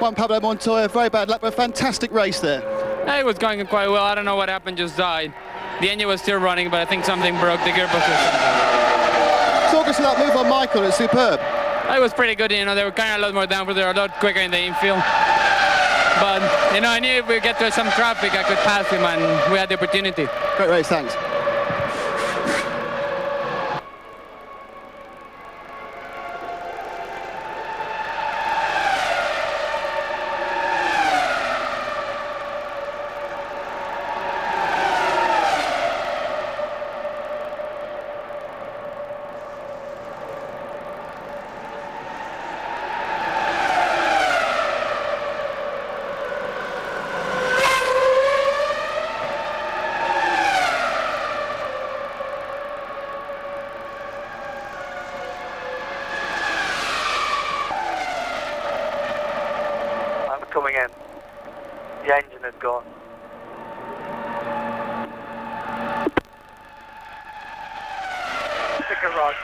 Juan Pablo Montoya, very bad luck, but a fantastic race there. It was going quite well. I don't know what happened, just died. The engine was still running, but I think something broke the gearbox or something. Talk us to that move on Michael, it's superb. It was pretty good, you know, they were kind of a lot more downforce, they were a lot quicker in the infield. But, you know, I knew if we get to some traffic, I could pass him, and we had the opportunity. Great race, thanks. coming in. The engine is gone. Stick it right.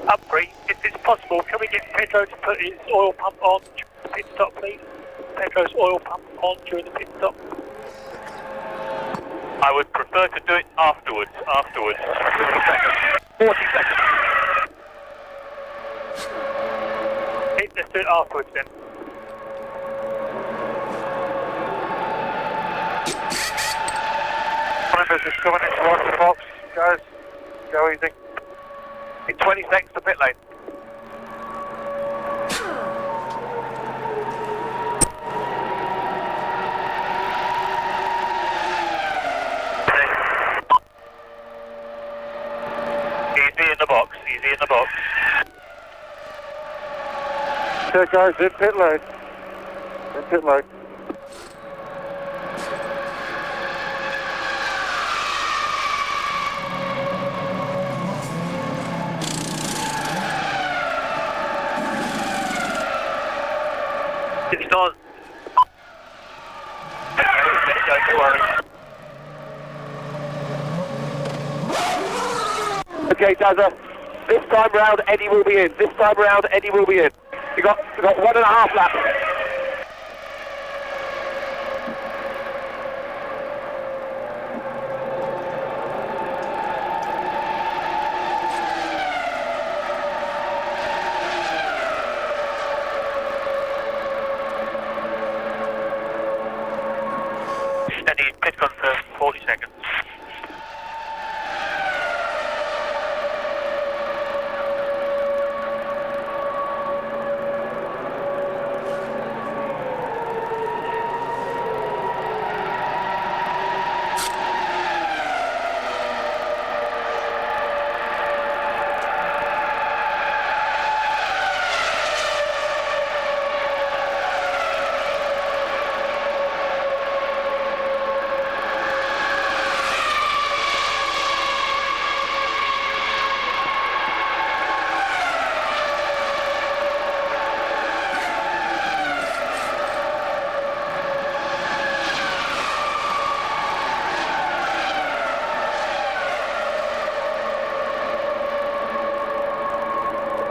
Upgrade, if it's possible, can we get Pedro to put his oil pump on during the pit stop, please? Pedro's oil pump on during the pit stop. I would prefer to do it afterwards. 40 seconds. 40 seconds. Okay, let's do it afterwards then. Members is coming in towards the box. Guys, go easy. In 20 seconds to pit lane. Easy in the box, easy in the box. Okay guys, in pit lane. In pit lane. It's on. Okay, Dazza. This time round, Eddie will be in. This time round, Eddie will be in. You got 1.5 laps. Steady, pit confirm, 40 seconds.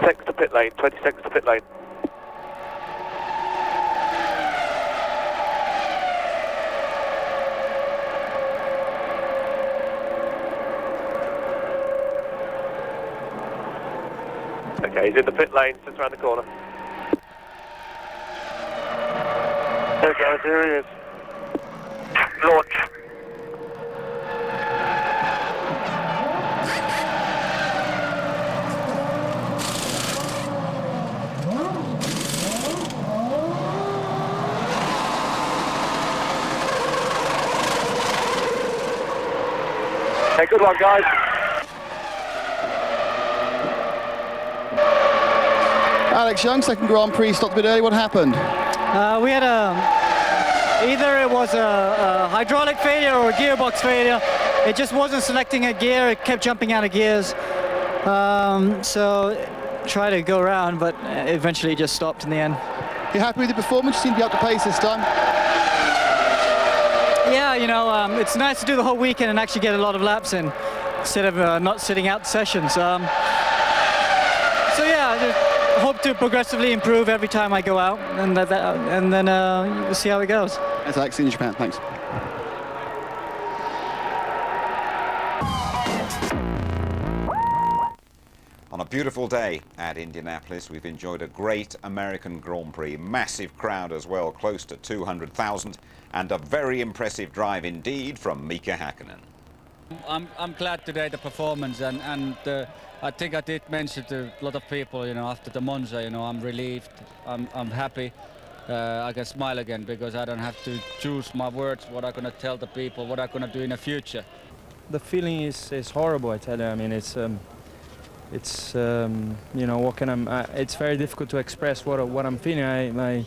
Seconds to pit lane, 20 seconds to pit lane. Okay, he's in the pit lane, just around the corner. There guys, here he is. Launch. Okay, good one, guys. Alex Young, second Grand Prix, stopped a bit early. What happened? We had either it was a hydraulic failure or a gearbox failure. It just wasn't selecting a gear. It kept jumping out of gears. So tried to go around, but eventually just stopped in the end. You happy with the performance? You seem to be up to pace this time. Yeah, you know, it's nice to do the whole weekend and actually get a lot of laps in instead of not sitting out sessions. So yeah, I just hope to progressively improve every time I go out, and then we'll see how it goes. That's Alex, see you in Japan. Thanks. On a beautiful day at Indianapolis, we've enjoyed a great American Grand Prix, massive crowd as well, close to 200,000, and a very impressive drive indeed from Mika Hakkinen. I'm glad today the performance, and I think I did mention to a lot of people, you know, after the Monza, you know, I'm relieved, I'm happy. I can smile again because I don't have to choose my words, what I'm gonna tell the people, what I'm gonna do in the future. The feeling is horrible, I tell you. I mean, it's you know, what can it's very difficult to express what I'm feeling.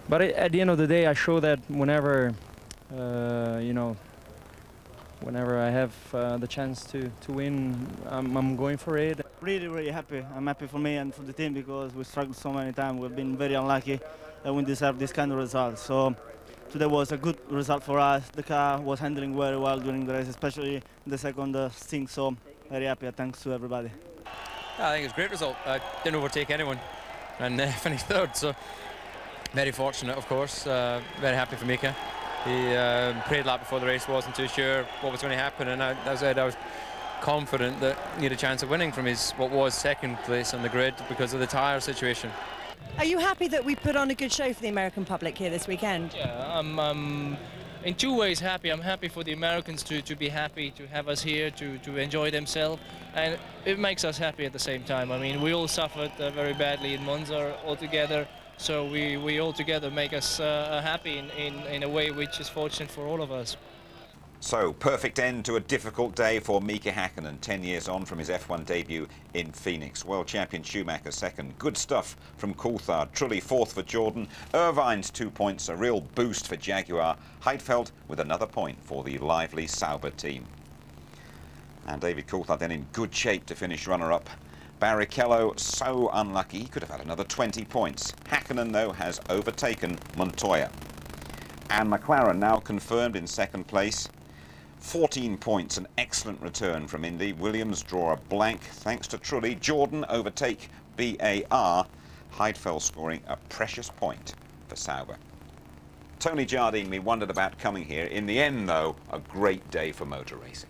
But at the end of the day, I show that whenever you know, whenever I have the chance to win, I'm going for it. Really happy. I'm happy for me and for the team because we struggled so many times. We've been very unlucky and we deserve this kind of result. So today was a good result for us. The car was handling very well during the race, especially the second stint. So very happy. Thanks to everybody. I think it's a great result. I didn't overtake anyone and finished third, so very fortunate, of course. Very happy for Mika. He prayed lap before the race, wasn't too sure what was going to happen, and I was confident that he had a chance of winning from his what was second place on the grid because of the tyre situation. Are you happy that we put on a good show for the American public here this weekend? Yeah, I'm in two ways happy. I'm happy for the Americans to be happy to have us here, to enjoy themselves, and it makes us happy at the same time. I mean, we all suffered very badly in Monza altogether, so we all together make us happy in a way which is fortunate for all of us. So, perfect end to a difficult day for Mika Hakkinen, 10 years on from his F1 debut in Phoenix. World champion Schumacher second. Good stuff from Coulthard. Trulli fourth for Jordan. Irvine's 2 points, a real boost for Jaguar. Heidfeld with another point for the lively Sauber team. And David Coulthard then in good shape to finish runner-up. Barrichello so unlucky, he could have had another 20 points. Hakkinen, though, has overtaken Montoya. And McLaren now confirmed in second place. 14 points, an excellent return from Indy. Williams draw a blank thanks to Trulli. Jordan overtake BAR. Heidfeld scoring a precious point for Sauber. Tony Jardine, we wondered about coming here. In the end, though, a great day for motor racing.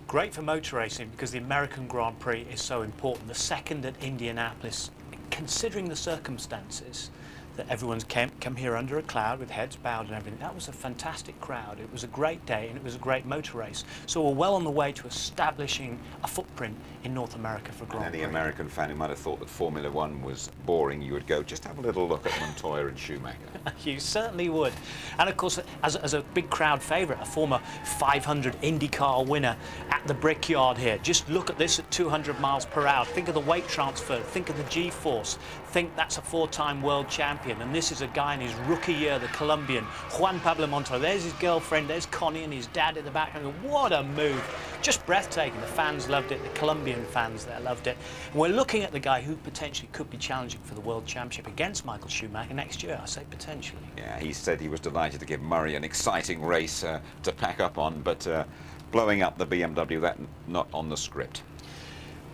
Great for motor racing because the American Grand Prix is so important. The second at Indianapolis, considering the circumstances, that everyone's come here under a cloud with heads bowed and everything. That was a fantastic crowd. It was a great day and it was a great motor race. So we're well on the way to establishing a footprint in North America for Grand Prix. Any American fan who might have thought that Formula One was boring, you would go, just have a little look at Montoya and Schumacher. You certainly would. And of course, as a big crowd favourite, a former 500 IndyCar winner at the Brickyard here. Just look at this at 200 miles per hour. Think of the weight transfer, think of the G-force. Think that's a four-time world champion. And this is a guy in his rookie year, the Colombian, Juan Pablo Montoya. There's his girlfriend, there's Connie and his dad in the background. What a move. Just breathtaking. The fans loved it, the Colombian fans there loved it. And we're looking at the guy who potentially could be challenging for the World Championship against Michael Schumacher next year. I say potentially. Yeah, he said he was delighted to give Murray an exciting race to pack up on, but blowing up the BMW, that not on the script.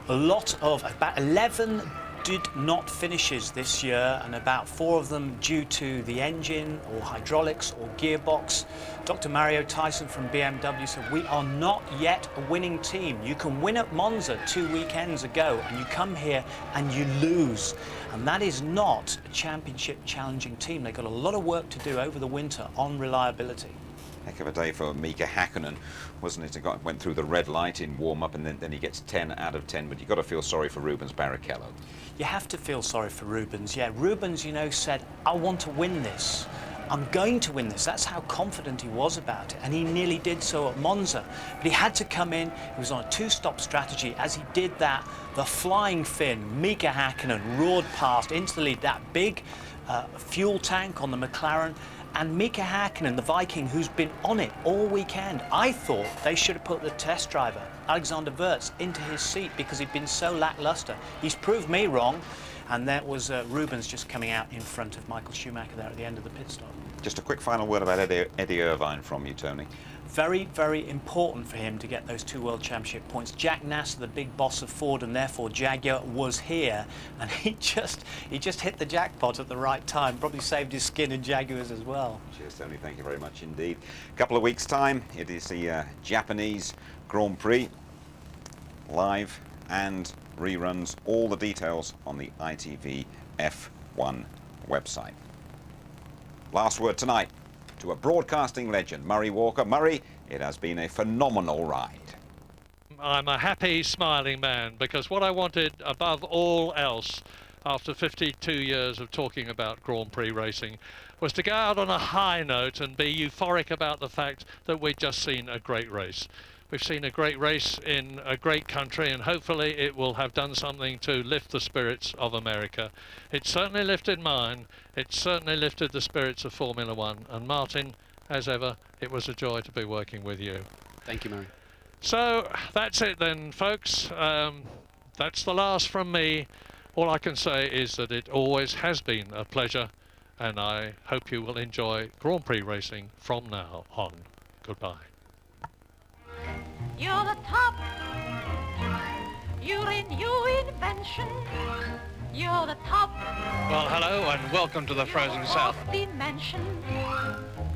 A lot of, about 11 did not finishes this year, and about 4 of them due to the engine or hydraulics or gearbox. Dr. Mario Tyson from BMW said, we are not yet a winning team. You can win at Monza 2 weekends ago and you come here and you lose. And that is not a championship challenging team. They've got a lot of work to do over the winter on reliability. Heck of a day for Mika Hakkinen, wasn't it? He went through the red light in warm-up and then he gets 10 out of 10, but you've got to feel sorry for Rubens Barrichello. You have to feel sorry for Rubens. Yeah, Rubens, you know, said, I want to win this. I'm going to win this. That's how confident he was about it, and he nearly did so at Monza. But he had to come in. He was on a 2-stop strategy. As he did that, the flying Finn, Mika Hakkinen, roared past into the lead. That big fuel tank on the McLaren, And Mika Häkkinen, the Viking, who's been on it all weekend, I thought they should have put the test driver, Alexander Wirtz, into his seat because he'd been so lacklustre. He's proved me wrong, and that was Rubens just coming out in front of Michael Schumacher there at the end of the pit stop. Just a quick final word about Eddie Irvine from you, Tony. Very, very important for him to get those 2 World Championship points. Jack Nasser, the big boss of Ford and therefore Jaguar, was here, and he just hit the jackpot at the right time. Probably saved his skin in Jaguars as well. Cheers, Tony. Thank you very much indeed. A couple of weeks' time, it is the Japanese Grand Prix, live and reruns. All the details on the ITV F1 website. Last word tonight to a broadcasting legend, Murray Walker. Murray, it has been a phenomenal ride. I'm a happy, smiling man, because what I wanted above all else after 52 years of talking about Grand Prix racing was to go out on a high note and be euphoric about the fact that we'd just seen a great race. We've seen a great race in a great country, and hopefully it will have done something to lift the spirits of America. It certainly lifted mine. It certainly lifted the spirits of Formula One. And Martin, as ever, it was a joy to be working with you. Thank you, Murray. So that's it then, folks. That's the last from me. All I can say is that it always has been a pleasure, and I hope you will enjoy Grand Prix racing from now on. Goodbye. You're the top. You're a new invention. You're the top. Well, hello and welcome to the Frozen South. Dimension.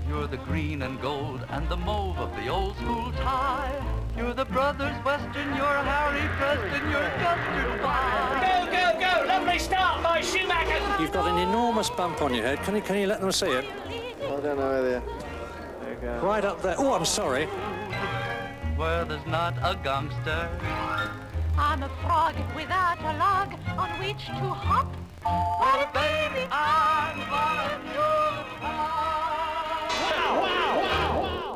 You're the green and gold and the mauve of the old school tie. You're the Brothers Western, you're Harry Preston, you're custard pie. Go, go, go! Lovely start by Schumacher. You've got an enormous bump on your head. Can you let them see it? I don't know whether. There you go. Right up there. Oh, I'm sorry. Where there's not a gangster. I'm a frog without a log on which to hop. Oh, baby, I'm on your top. Wow, wow, wow,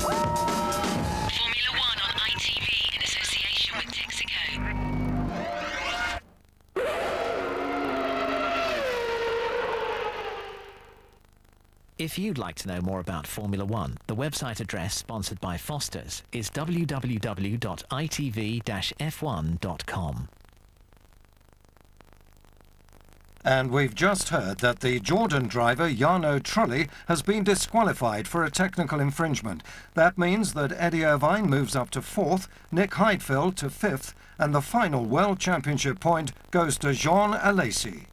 wow. Formula One on ITV in association with Texaco. If you'd like to know more about Formula One, the website address sponsored by Foster's is www.itv-f1.com. And we've just heard that the Jordan driver Jarno Trulli has been disqualified for a technical infringement. That means that Eddie Irvine moves up to 4th, Nick Heidfeld to 5th, and the final World Championship point goes to Jean Alesi.